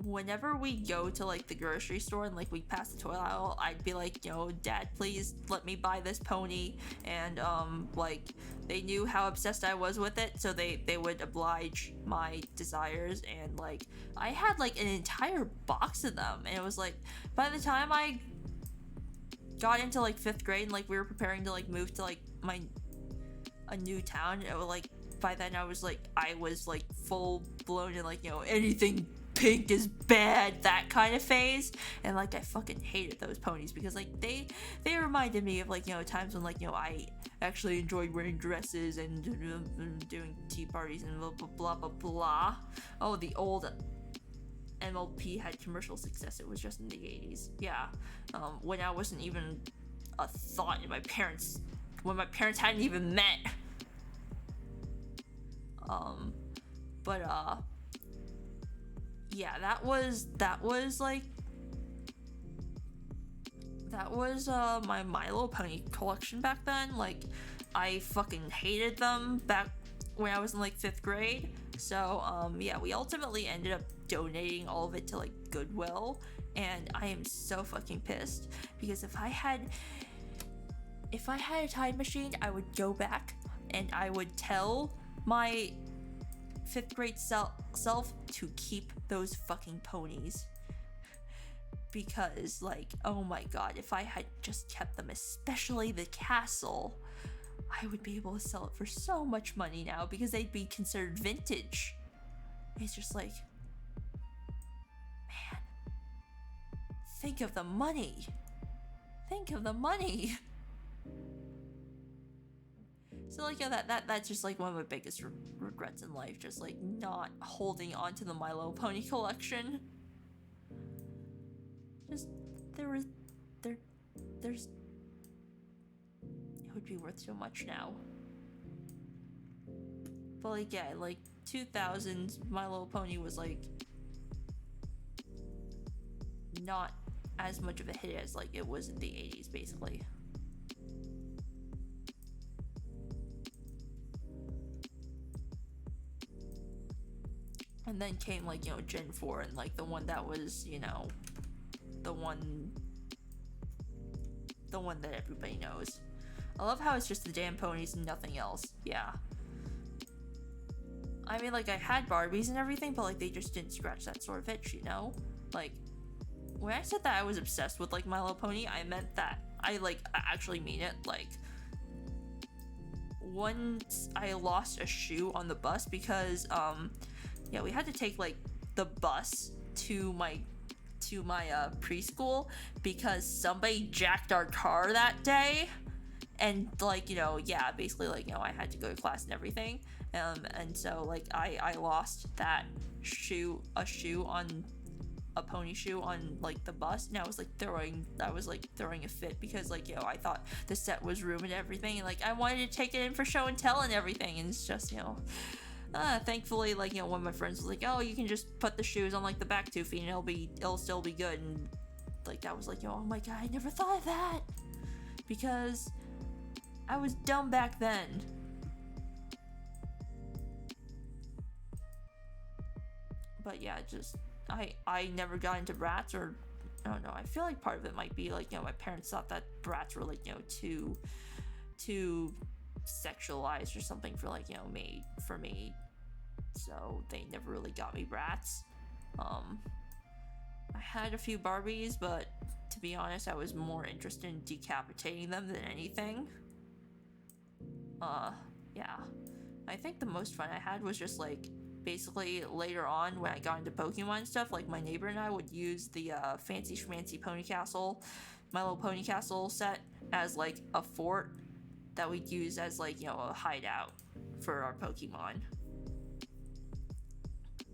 whenever we go to like the grocery store and like we pass the toy aisle, I'd be like, you know, Dad, please let me buy this pony. And like, they knew how obsessed I was with it, so they would oblige my desires. And like, I had like an entire box of them, and it was like, by the time I got into like 5th grade and like we were preparing to like move to like a new town, it was like, by then I was like full blown in like, you know, anything pink is bad, that kind of phase. And like, I fucking hated those ponies because like they reminded me of like, you know, times when like, you know, I actually enjoyed wearing dresses and doing tea parties and blah blah blah blah blah. Oh, the old MLP had commercial success. It was just in the 80s. Yeah. When I wasn't even a thought in my parents, when my parents hadn't even met. Yeah, that was my My Little Pony collection back then. Like, I fucking hated them back when I was in like 5th grade. So yeah, we ultimately ended up donating all of it to like Goodwill, and I am so fucking pissed because if I had a time machine, I would go back and I would tell my 5th grade self to keep those fucking ponies. Because, like, oh my god, if I had just kept them, especially the castle, I would be able to sell it for so much money now because they'd be considered vintage. It's just like, man, think of the money. Think of the money. So like, yeah, that's just like one of my biggest regrets in life, just like not holding on to the My Little Pony collection. Just there's it would be worth so much now. But like, yeah, like 2000s My Little Pony was like not as much of a hit as like it was in the 80s basically. And then came like, you know, Gen 4 and like the one that was, you know, the one that everybody knows. I love how it's just the damn ponies and nothing else. Yeah. I mean, like, I had Barbies and everything, but like they just didn't scratch that sort of itch, you know? Like, when I said that I was obsessed with like My Little Pony, I meant that. I actually mean it. Like, once I lost a shoe on the bus because yeah, we had to take like the bus to my preschool because somebody jacked our car that day, and like, you know, yeah, basically like, you know, I had to go to class and everything, and so like I lost that a pony shoe on like the bus, and I was like throwing a fit because like, you know, I thought the set was ruined and everything, and like I wanted to take it in for show and tell and everything, and it's just, you know, thankfully, like, you know, one of my friends was like, oh, you can just put the shoes on like the back 2 feet and it'll still be good, and like that was like, oh my god, I never thought of that because I was dumb back then. But yeah, just I never got into Bratz, or I don't know, I feel like part of it might be like, you know, my parents thought that Bratz were like, you know, too sexualized or something for like, you know, made for me, so they never really got me Bratz. I had a few Barbies, but to be honest, I was more interested in decapitating them than anything. Yeah, I think the most fun I had was just like basically later on when I got into Pokemon and stuff, like my neighbor and I would use the fancy schmancy Pony Castle, My Little Pony Castle set as like a fort that we'd use as like, you know, a hideout for our Pokemon.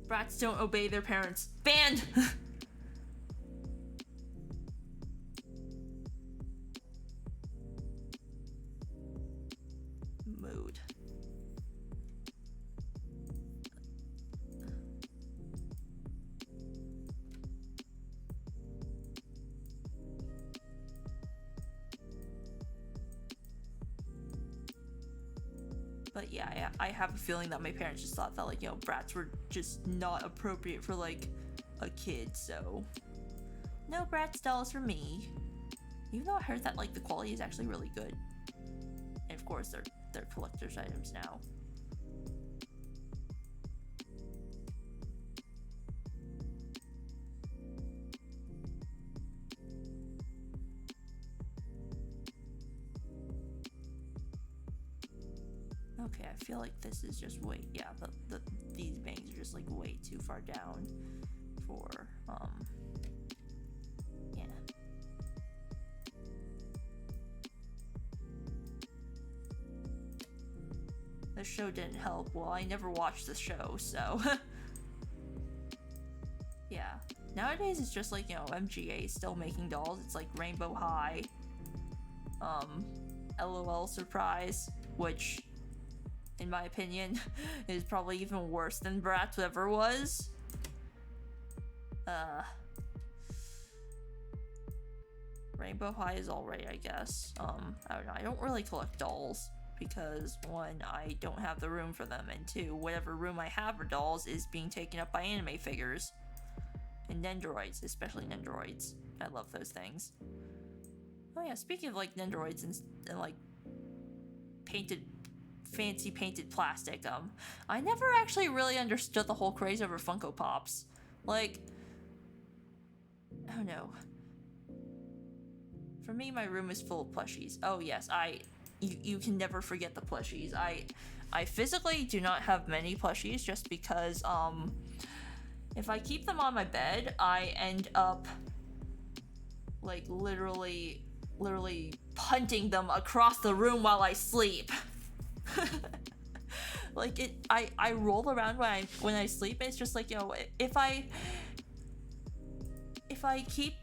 Brats don't obey their parents. Banned! Mood. But yeah, I have a feeling that my parents just thought that like, you know, Bratz were just not appropriate for like a kid, so no Bratz dolls for me. Even though I heard that like the quality is actually really good. And of course they're collector's items now. Okay, I feel like this is just way, yeah, these bangs are just like way too far down for, yeah. The show didn't help. Well, I never watched the show, so. Yeah. Nowadays it's just like, you know, MGA is still making dolls. It's like Rainbow High, LOL Surprise, which in my opinion is probably even worse than Bratz ever was. Rainbow High is alright, I guess. I don't know, I don't really collect dolls because one, I don't have the room for them, and two, whatever room I have for dolls is being taken up by anime figures. And Nendoroids, especially Nendoroids. I love those things. Oh yeah, speaking of like Nendoroids and like fancy painted plastic, I never actually really understood the whole craze over Funko Pops. Like, I don't know. For me, my room is full of plushies. Oh yes, you can never forget the plushies. I physically do not have many plushies just because if I keep them on my bed, I end up like literally punting them across the room while I sleep. Like I roll around when I sleep. It's just like, yo, if I keep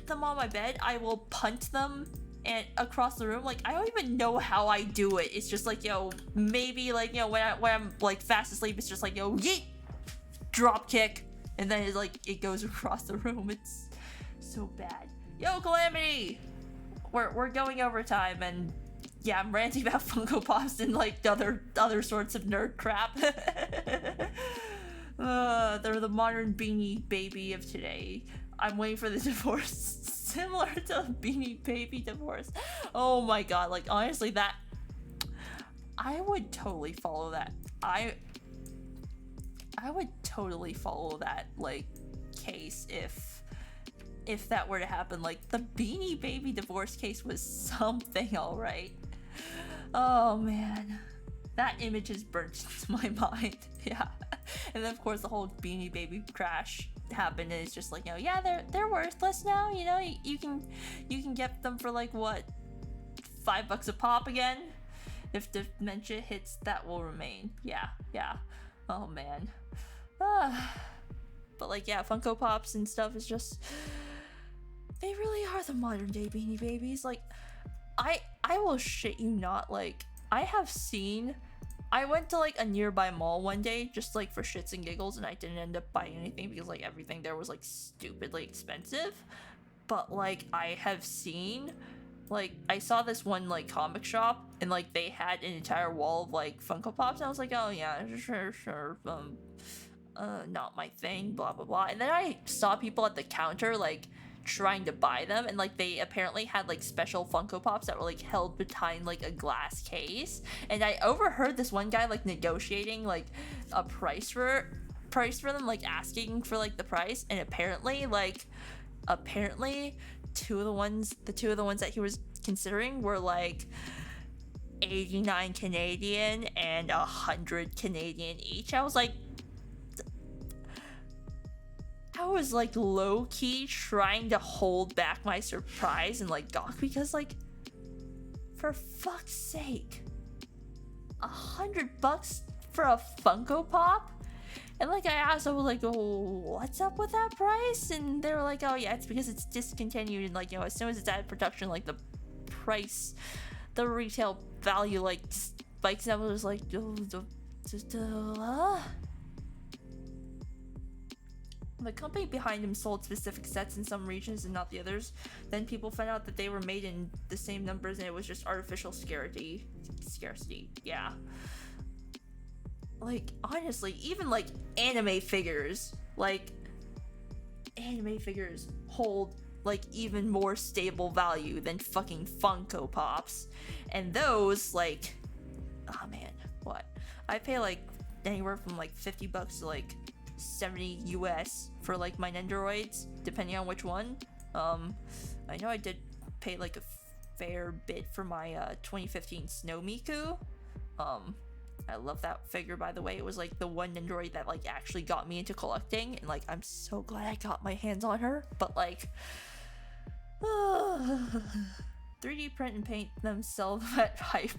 them on my bed, I will punt them and across the room. Like, I don't even know how I do it. It's just like, yo, maybe like, you know, when I'm like fast asleep, it's just like, yo, yeet, drop kick, and then it goes across the room. It's so bad. Yo, Calamity, we're going overtime, and yeah, I'm ranting about Funko Pops and like other sorts of nerd crap. They're the modern Beanie Baby of today. I'm waiting for the divorce, similar to Beanie Baby divorce. Oh my god, like honestly, that I would totally follow that. I would totally follow that like case if that were to happen. Like, the Beanie Baby divorce case was something, alright. Oh man, that image is burnt into my mind. Yeah. And then of course the whole Beanie Baby crash happened, and it's just like, you know, yeah, they're worthless now, you know. You can get them for like what, $5 a pop again. If dementia hits, that will remain. Yeah. Oh man. But like, yeah, Funko Pops and stuff is just, they really are the modern day Beanie Babies. Like, I will shit you not, like, I went to like a nearby mall one day just like for shits and giggles, and I didn't end up buying anything because like everything there was like stupidly expensive. But like, I have seen, like, I saw this one like comic shop, and like they had an entire wall of like Funko Pops, and I was like, oh yeah, sure, not my thing, blah blah blah. And then I saw people at the counter like trying to buy them, and like they apparently had like special Funko Pops that were like held behind like a glass case, and I overheard this one guy like negotiating like a price for them, like asking for like the price, and apparently two of the ones that he was considering were like 89 Canadian and 100 Canadian each. I was like low-key trying to hold back my surprise and like gawk, because like, for fuck's sake, $100 for a Funko Pop? And like, I asked, I was like, oh, what's up with that price? And they were like, oh yeah, it's because it's discontinued, and like, you know, as soon as it's out of production, like the price, the retail value like spikes. And I was like, the company behind him sold specific sets in some regions and not the others. Then people found out that they were made in the same numbers, and it was just artificial scarcity. Yeah. Like, honestly, even like anime figures hold like even more stable value than fucking Funko Pops. And those, like, oh man, what? I pay like anywhere from like $50 to like $70 US for like my Nendoroids, depending on which one. I know I did pay like a fair bit for my 2015 Snow Miku. I love that figure, by the way. It was like the one Nendoroid that like actually got me into collecting, and like, I'm so glad I got my hands on her. But like, 3D print and paint them, sell them at high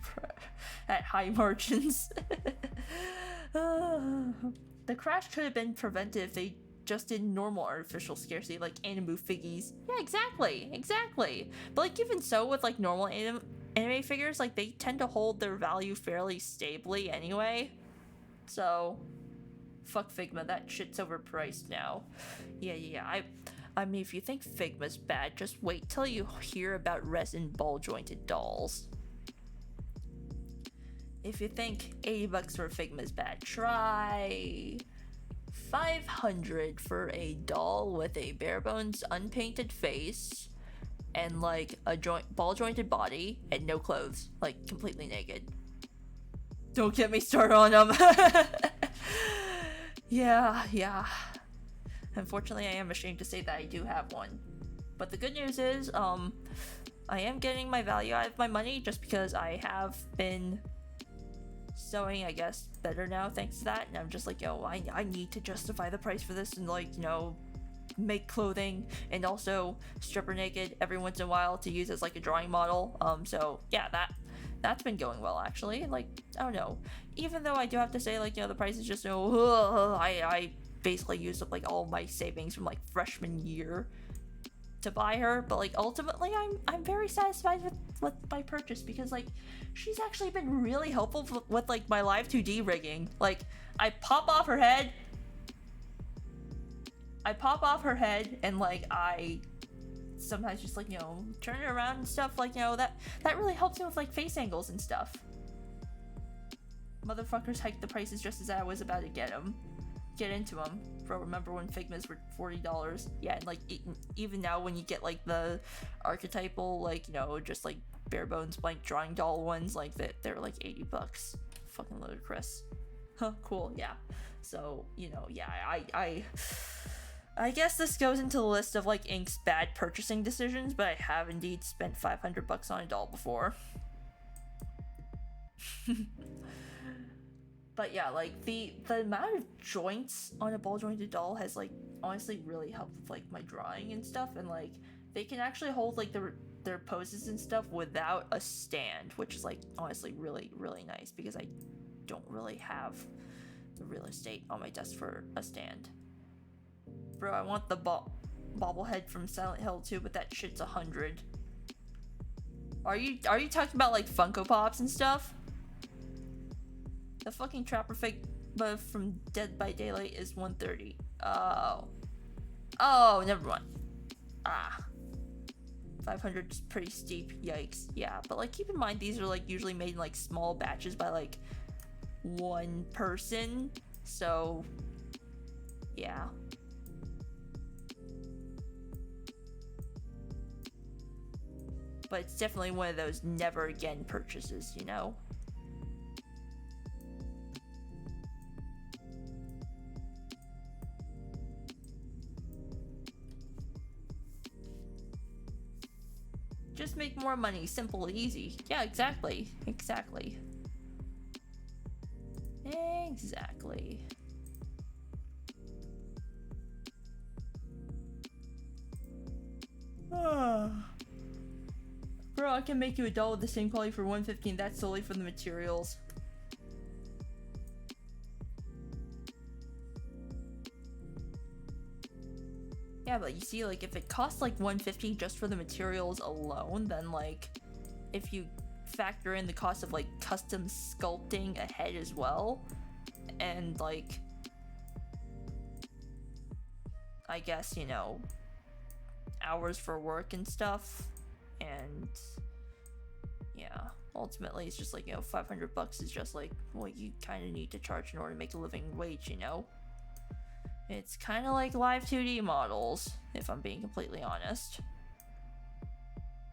margins. The crash could have been prevented if they just did normal artificial scarcity, like anime figgies. Yeah, exactly. But like, even so, with like normal anime figures, like they tend to hold their value fairly stably anyway. So, fuck Figma, that shit's overpriced now. Yeah. I mean, if you think Figma's bad, just wait till you hear about resin ball jointed dolls. If you think $80 for Figma's bad, try 500 for a doll with a bare bones unpainted face and like a ball jointed body and no clothes, like completely naked. Don't get me started on them. Yeah. Unfortunately, I am ashamed to say that I do have one. But the good news is, I am getting my value out of my money just because I have been sewing, I guess, better now thanks to that. And I'm just like, yo, I need to justify the price for this and, like, you know, make clothing and also strip her naked every once in a while to use as like a drawing model. So yeah, that's been going well actually. Like, I don't know, even though I do have to say, like, you know, the price is just so I basically used up like all my savings from like freshman year to buy her, but like ultimately I'm very satisfied with my purchase because like she's actually been really helpful with like my Live2D rigging. Like I pop off her head and like I sometimes just like, you know, turn it around and stuff, like, you know, that really helps me with like face angles and stuff. Motherfuckers hiked the prices just as I was about to get into them. Bro, remember when Figmas were $40? Yeah, and like even now when you get like the archetypal, like, you know, just like bare bones blank drawing doll ones, like they're like $80. Fucking ludicrous. Huh, cool, yeah. So, you know, yeah, I guess this goes into the list of like Ink's bad purchasing decisions, but I have indeed spent $500 on a doll before. But yeah, like the amount of joints on a ball jointed doll has like honestly really helped with like my drawing and stuff, and like they can actually hold like their poses and stuff without a stand, which is like honestly really nice because I don't really have the real estate on my desk for a stand. Bro, I want the bobblehead from Silent Hill too, but that shit's 100. Are you talking about like Funko Pops and stuff? The fucking Trapper fig from Dead by Daylight is 130. Oh, never mind. 500 is pretty steep. Yikes. Yeah, but like keep in mind these are like usually made in like small batches by like one person. So yeah. But it's definitely one of those never again purchases, you know? Just make more money, simple, easy. Yeah, exactly. Exactly. Bro, I can make you a doll with the same quality for $115. That's solely for the materials. Yeah, but you see, like, if it costs like $150 just for the materials alone, then like, if you factor in the cost of like custom sculpting a head as well, and like, I guess, you know, hours for work and stuff, and yeah, ultimately it's just like, you know, $500 is just like what you kind of need to charge in order to make a living wage, you know? It's kind of like Live2D models, if I'm being completely honest.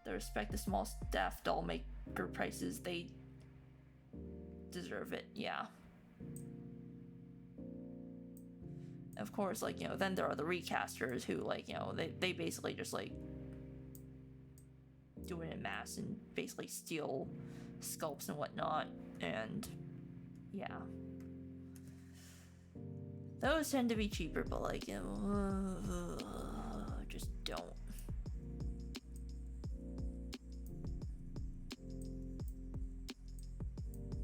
The respect the small staff doll maker prices, they deserve it, yeah. Of course, like, you know, then there are the recasters who, like, you know, they basically just, like, do it in mass and basically steal sculpts and whatnot, and yeah. Those tend to be cheaper, but like, you know, just don't.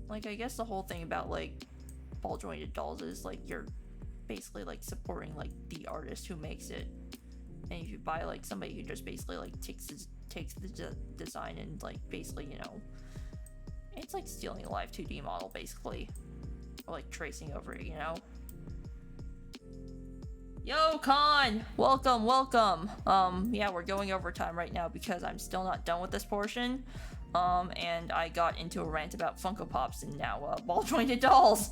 Like, I guess the whole thing about like ball jointed dolls is like you're basically like supporting like the artist who makes it, and if you buy like somebody who just basically like takes the design and like basically, you know, it's like stealing a Live2D model basically, or like tracing over it, you know. Yo, Con! Welcome. Yeah, we're going over time right now because I'm still not done with this portion. And I got into a rant about Funko Pops and now, ball-jointed dolls.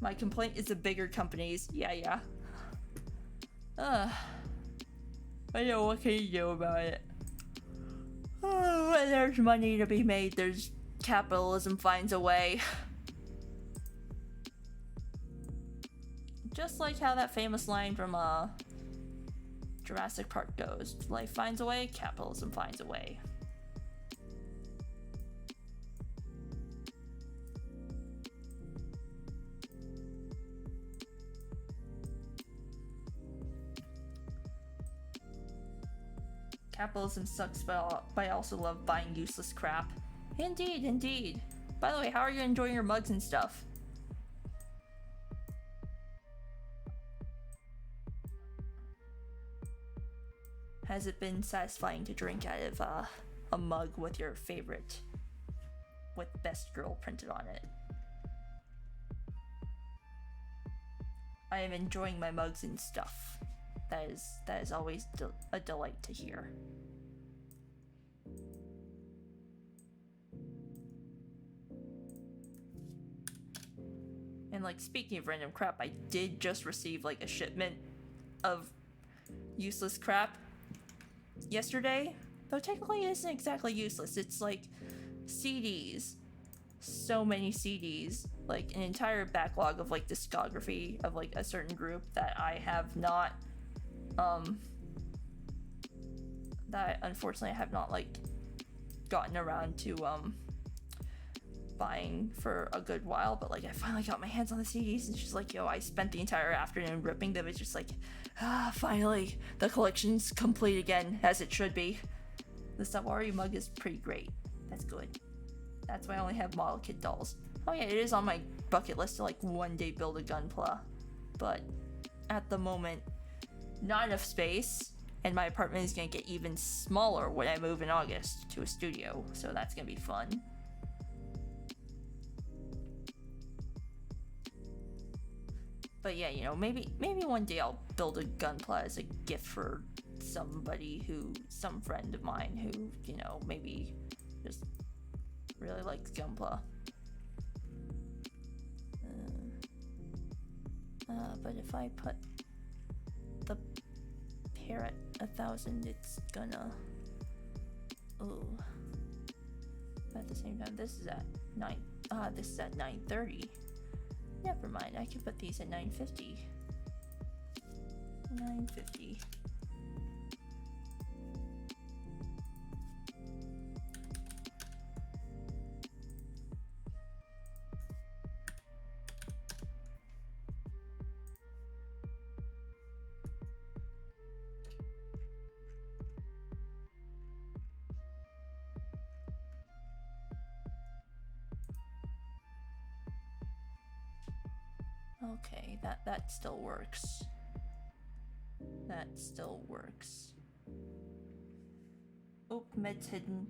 My complaint is the bigger companies. Yeah. I know, what can you do about it? When there's money to be made, there's capitalism finds a way. Just like how that famous line from Jurassic Park goes. Life finds a way, capitalism finds a way. Capitalism sucks, but I also love buying useless crap. Indeed. By the way, how are you enjoying your mugs and stuff? Has it been satisfying to drink out of a mug with your favorite, with best girl printed on it? I am enjoying my mugs and stuff. That is always a delight to hear. And like, speaking of random crap, I did just receive like a shipment of useless crap yesterday, though technically it isn't exactly useless. It's like CDs, so many CDs, like an entire backlog of like discography of like a certain group that I have not that unfortunately I have not like gotten around to buying for a good while, but like I finally got my hands on the CDs and she's like, yo, I spent the entire afternoon ripping them. It's just like, finally the collection's complete again, as it should be. The Sawari mug is pretty great. That's good. That's why I only have model kit dolls. Oh yeah, it is on my bucket list to like one day build a Gunpla, but at the moment not enough space, and my apartment is gonna get even smaller when I move in August to a studio, so that's gonna be fun. But yeah, you know, maybe one day I'll build a Gunpla as a gift for somebody some friend of mine who, you know, maybe just really likes Gunpla. But if I put the parrot 1,000, it's gonna... Ooh. At the same time, this is at 9:30. Never mind, I can put these at 9:50. 9:50. Okay, that still works. That still works. Oh, med's hidden.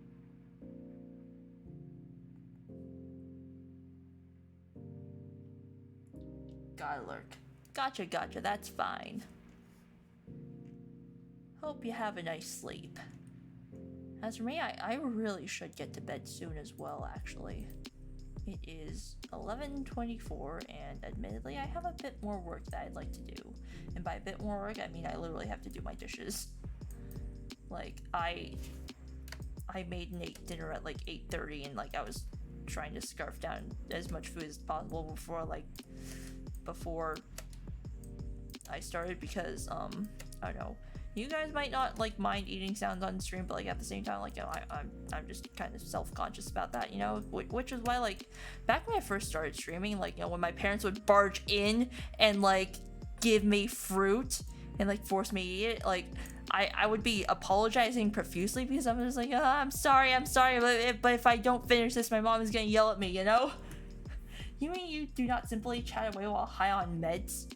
Gotta lurk. Gotcha, that's fine. Hope you have a nice sleep. As for me, I really should get to bed soon as well, actually. It is 11:24, and admittedly, I have a bit more work that I'd like to do. And by a bit more work, I mean I literally have to do my dishes. Like, I made Nate dinner at like 8:30, and like I was trying to scarf down as much food as possible before I started, because I don't know. You guys might not like mind eating sounds on stream, but like at the same time, like, you know, I'm just kind of self-conscious about that, you know, which is why, like, back when I first started streaming, like, you know, when my parents would barge in and like give me fruit and like force me to eat it, like I would be apologizing profusely because I was just like, oh, I'm sorry, but if I don't finish this, my mom is gonna yell at me, you know? You mean you do not simply chat away while high on meds?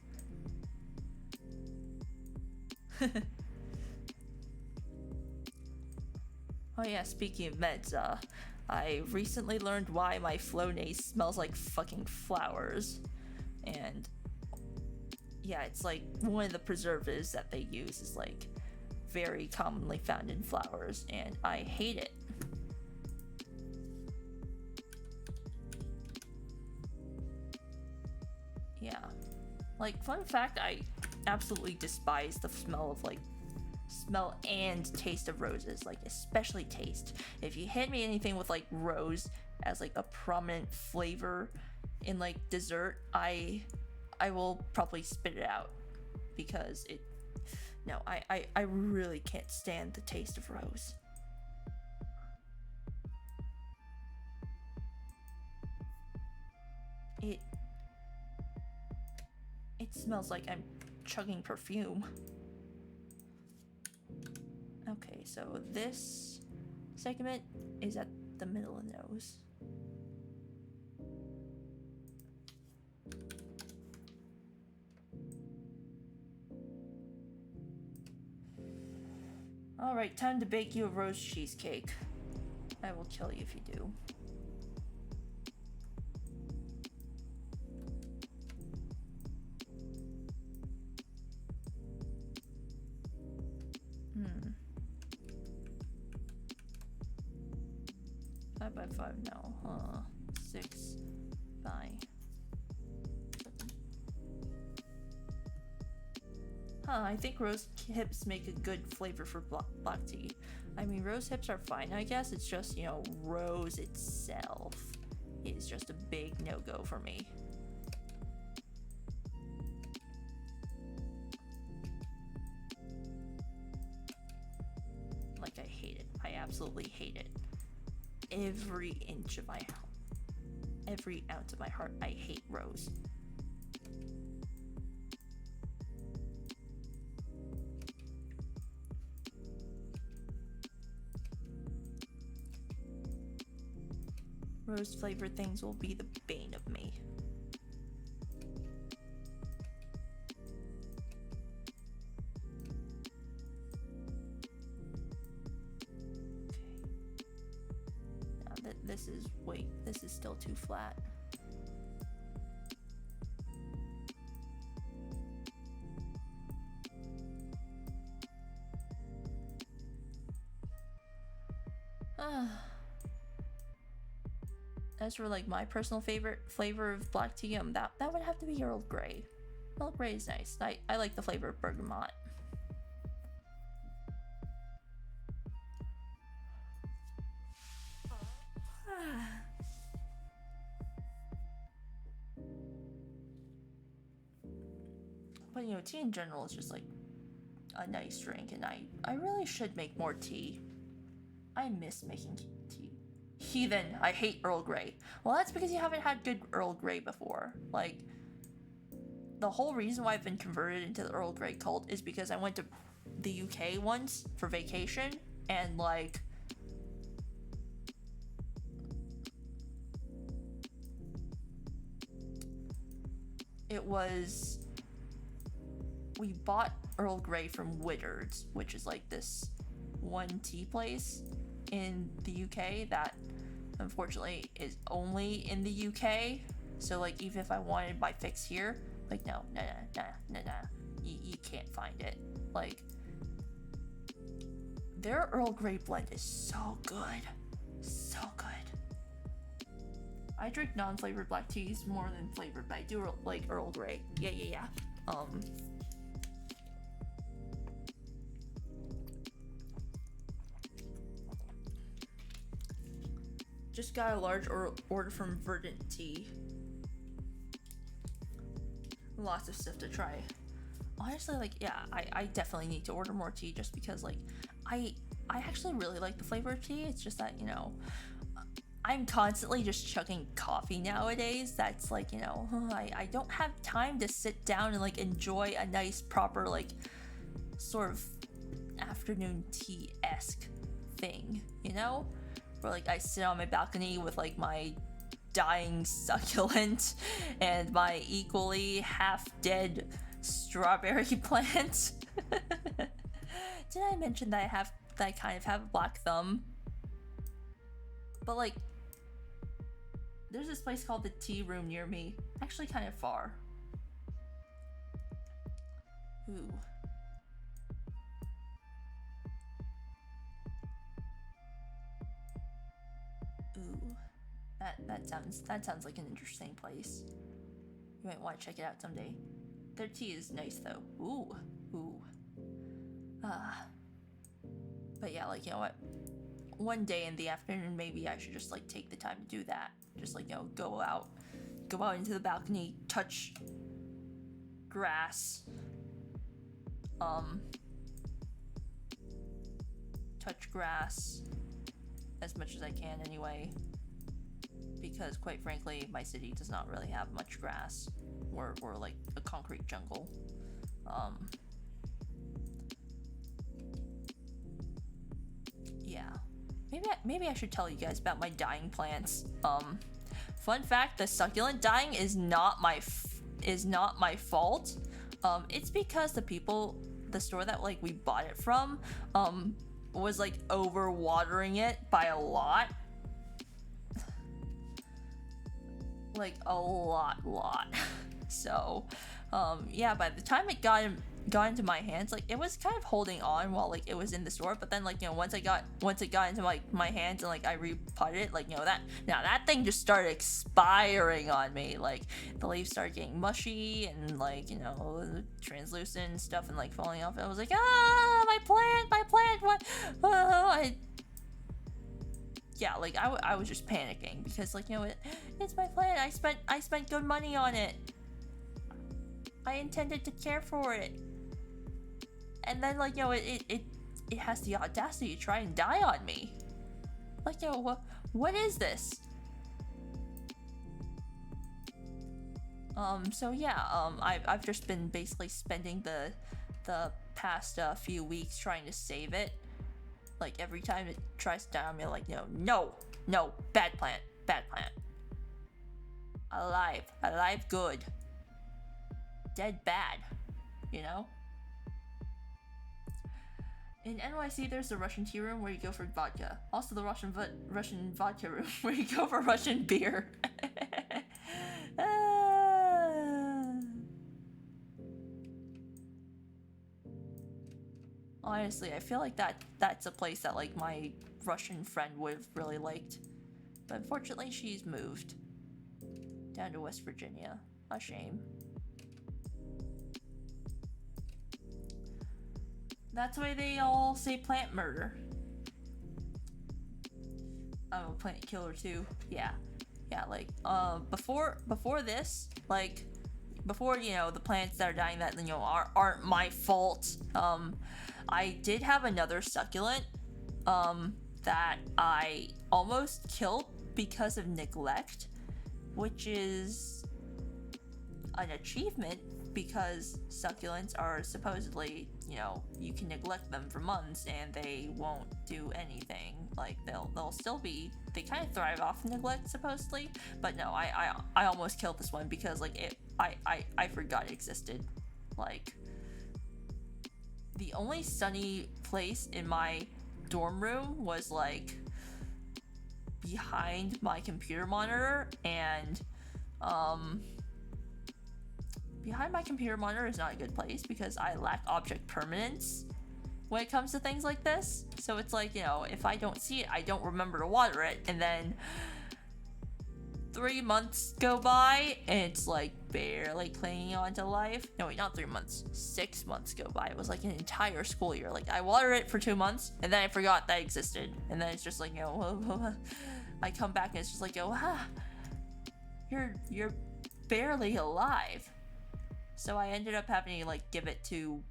Oh yeah, speaking of meds, I recently learned why my Flonase smells like fucking flowers. And yeah, it's like one of the preservatives that they use is like very commonly found in flowers, and I hate it. Like, fun fact, I absolutely despise the smell of, like, smell and taste of roses, like, especially taste. If you hand me anything with, like, rose as, like, a prominent flavor in, like, dessert, I will probably spit it out, because it, no, I really can't stand the taste of rose. It smells like I'm chugging perfume. Okay, so this segment is at the middle of the nose. Alright, time to bake you a rose cheesecake. I will kill you if you do. Five by five now, huh? 6 by 7. Huh, I think rose hips make a good flavor for black tea. I mean, rose hips are fine, I guess. It's just, you know, rose itself is just a big no-go for me. Like, I hate it. I absolutely hate it. Every ounce of my heart, I hate rose. Rose flavored things will be the bane of me. This is still too flat. As for like my personal favorite flavor of black tea, that would have to be Earl Grey. Earl Grey is nice. I like the flavor of bergamot. But you know, tea in general is just like a nice drink, and I really should make more tea. I miss making tea. Heathen, I hate Earl Grey. Well, that's because you haven't had good Earl Grey before. Like, the whole reason why I've been converted into the Earl Grey cult is because I went to the UK once for vacation, and like, it was, we bought Earl Grey from Whittard's, which is like this one tea place in the UK that unfortunately is only in the UK. So like, even if I wanted my fix here, like, no, you can't find it. Like, their Earl Grey blend is so good, so good. I drink non-flavored black teas more than flavored, but I do like Earl Grey. Yeah. Just got a large order from Verdant Tea. Lots of stuff to try. Honestly, like, yeah, I definitely need to order more tea, just because, like, I actually really like the flavor of tea. It's just that, you know, I'm constantly just chugging coffee nowadays. That's like, you know, I don't have time to sit down and like enjoy a nice proper like sort of afternoon tea-esque thing, you know? Where like I sit on my balcony with like my dying succulent and my equally half-dead strawberry plant. Did I mention that I kind of have a black thumb? But like, there's this place called the Tea Room near me. Actually kind of far. Ooh. Ooh. That sounds like an interesting place. You might want to check it out someday. Their tea is nice though. Ooh, ooh. But yeah, like, you know what? One day in the afternoon, maybe I should just like take the time to do that. Just like, you know, go out into the balcony, touch grass, touch grass as much as I can anyway, because quite frankly, my city does not really have much grass. We're like a concrete jungle. Yeah. Maybe I should tell you guys about my dying plants. Fun fact: the succulent dying is not my fault. It's because the store that like we bought it from, was like overwatering it by a lot. Like a lot. So, yeah, by the time it got into my hands, like it was kind of holding on while like it was in the store, but then like, you know, once it got into my hands and like I repotted it, like, you know, that thing just started expiring on me. Like the leaves started getting mushy and like, you know, translucent stuff and like falling off. I was like, my plant, what? Yeah, like I was just panicking because like, you know, it's my plant. I spent good money on it. I intended to care for it. And then like, you know, it has the audacity to try and die on me. Like, you know, what is this? So yeah, I've just been basically spending the past few weeks trying to save it. Like every time it tries to die on me, like, you know, no, bad plant. Alive good. Dead bad, you know? In NYC, there's the Russian tea room where you go for vodka. Also the Russian vodka room where you go for Russian beer. Honestly, I feel like that's a place that like my Russian friend would have really liked. But unfortunately, she's moved down to West Virginia. A shame. That's why they all say plant murder. I'm a plant killer too. Yeah, like before this, like before, you know, the plants that are dying that, you know, aren't my fault. I did have another succulent that I almost killed because of neglect, which is an achievement because succulents are supposedly, you know, you can neglect them for months and they won't do anything. Like they'll still be, they kind of thrive off neglect supposedly, but no, I almost killed this one because like I forgot it existed. Like the only sunny place in my dorm room was like behind my computer monitor, and behind my computer monitor is not a good place because I lack object permanence when it comes to things like this. So it's like, you know, if I don't see it, I don't remember to water it, and then 3 months go by and it's like barely clinging on to life. No, wait, not 3 months. 6 months go by. It was like an entire school year. Like I watered it for 2 months and then I forgot that existed. And then it's just like, you know, I come back and it's just like, yo, you're barely alive. So I ended up having to like give it to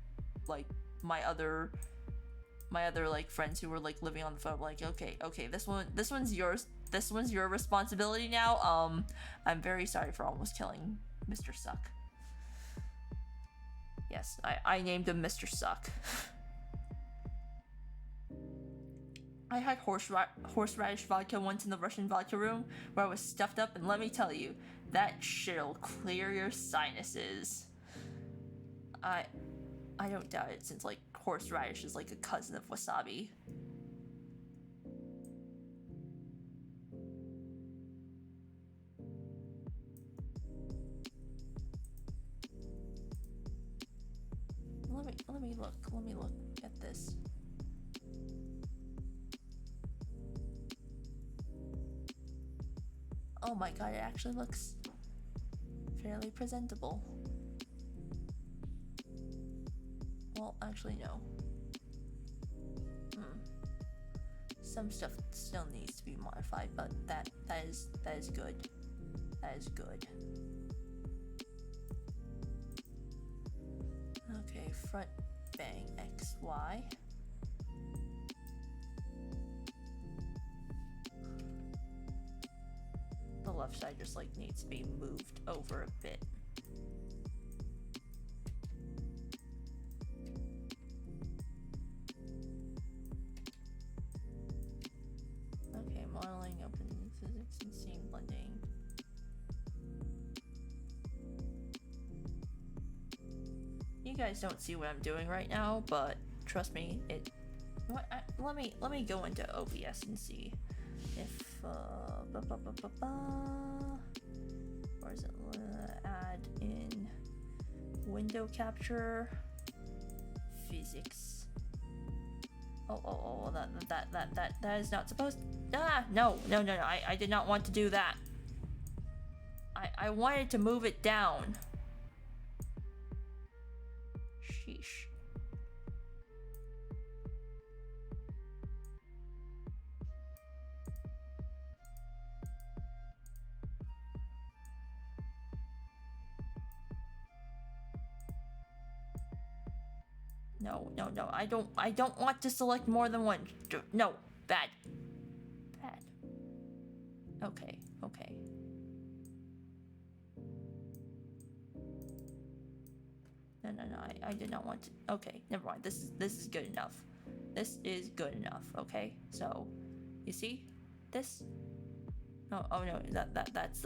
like my other like friends who were like living on the phone. Like, okay, this one's yours. This one's your responsibility now. I'm very sorry for almost killing Mr. Suck. Yes, I named him Mr. Suck. I had horseradish vodka once in the Russian vodka room where I was stuffed up, and let me tell you, that shit'll clear your sinuses. I don't doubt it, since like horseradish is like a cousin of wasabi. Let me look at this. Oh my god, it actually looks fairly presentable. well, actually, no. Some stuff still needs to be modified, but that is good. That is good. Okay, front bang XY. The left side just like needs to be moved over a bit. Okay, modeling, open physics and scene blending. You guys don't see what I'm doing right now, but trust me, let me go into OBS and see if where is it? Add in window capture physics. Oh, that is not supposed. No, I did not want to do that. I wanted to move it down. Sheesh. No, I don't want to select more than one. No, bad. Okay. No, I did not want to. Okay, never mind. This is good enough. This is good enough. Okay, so you see this? Oh no, that's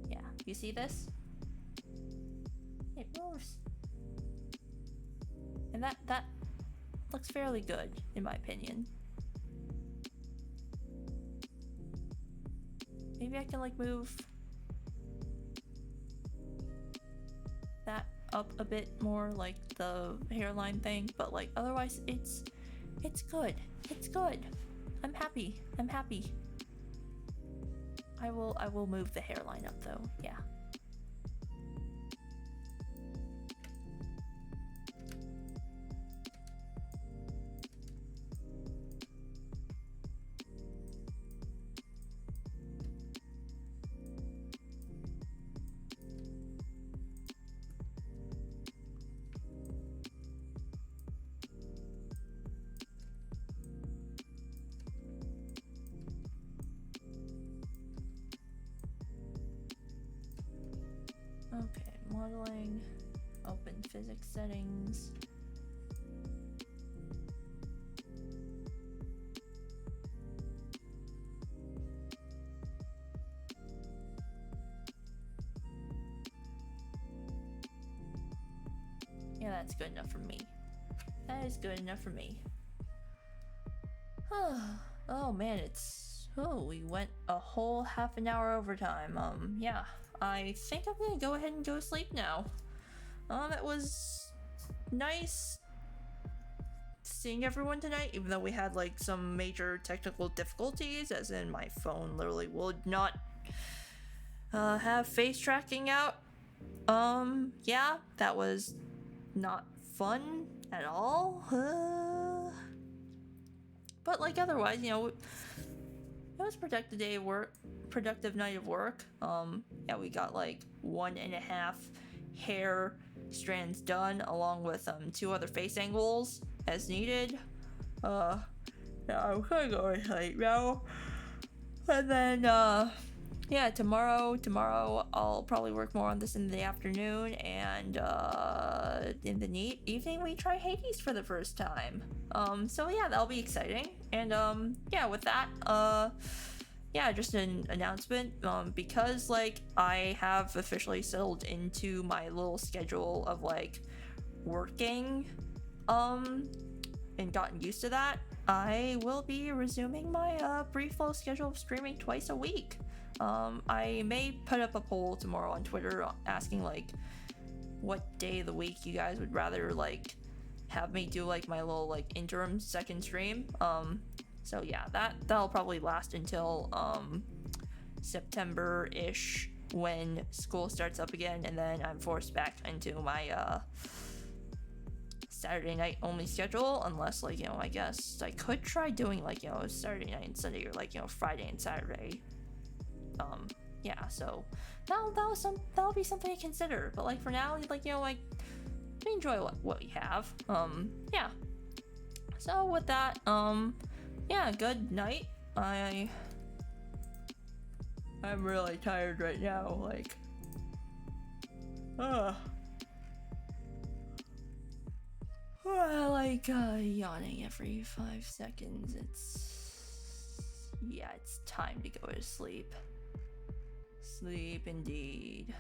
yeah. You see this? It moves, and that looks fairly good in my opinion. Maybe I can like move that up a bit more, like the hairline thing, but like otherwise it's good. It's good. I'm happy. I will move the hairline up though. Yeah. Okay, modeling, open physics settings. Yeah, that's good enough for me. That is good enough for me. Oh man, we went a whole half an hour overtime. Yeah. I think I'm gonna go ahead and go to sleep now. It was nice seeing everyone tonight, even though we had like some major technical difficulties, as in my phone literally would not have face tracking out. Yeah, that was not fun at all. But like otherwise, you know, it was a productive night of work. Yeah, we got like 1.5 hair strands done, along with 2 other face angles as needed. Yeah, I'm gonna go to sleep now. And then yeah, tomorrow I'll probably work more on this in the afternoon, and in the evening we try Hades for the first time. So yeah, that'll be exciting. And yeah, with that, yeah, just an announcement, because like I have officially settled into my little schedule of like working and gotten used to that, I will be resuming my brief flow schedule of streaming twice a week. I may put up a poll tomorrow on Twitter asking like what day of the week you guys would rather like have me do like my little like interim second stream. So yeah, that'll probably last until September-ish, when school starts up again, and then I'm forced back into my Saturday night only schedule, unless, like, you know, I guess I could try doing, like, you know, Saturday night and Sunday, or, like, you know, Friday and Saturday. Yeah, so that'll be something to consider. But, like, for now, like, you know, like, we enjoy what we have. Yeah. So with that, yeah, good night. I'm really tired right now, like, yawning every 5 seconds. It's time to go to sleep. Sleep indeed.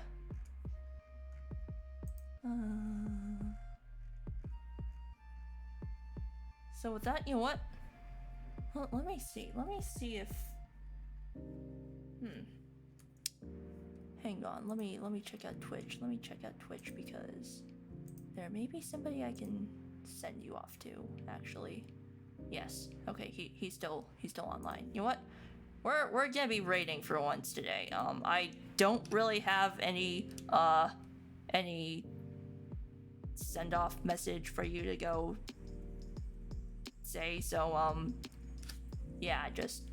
So with that, you know what? Well, let me see if hang on, let me check out Twitch. Because there may be somebody I can send you off to, actually. Yes. Okay, he's still online. You know what? We're gonna be raiding for once today. I don't really have any send off message for you to go say, so yeah, just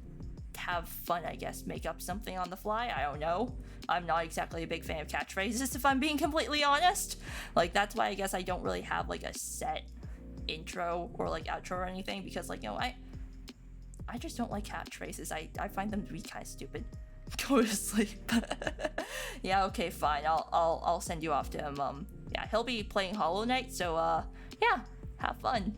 have fun, I guess. Make up something on the fly. I don't know. I'm not exactly a big fan of catchphrases, if I'm being completely honest. Like, that's why I guess I don't really have, like, a set intro or, like, outro or anything, because, like, you know, I just don't like catchphrases. I find them to be kind of stupid. Go to sleep. Yeah, okay, fine. I'll send you off to him. Yeah, he'll be playing Hollow Knight, so yeah, have fun.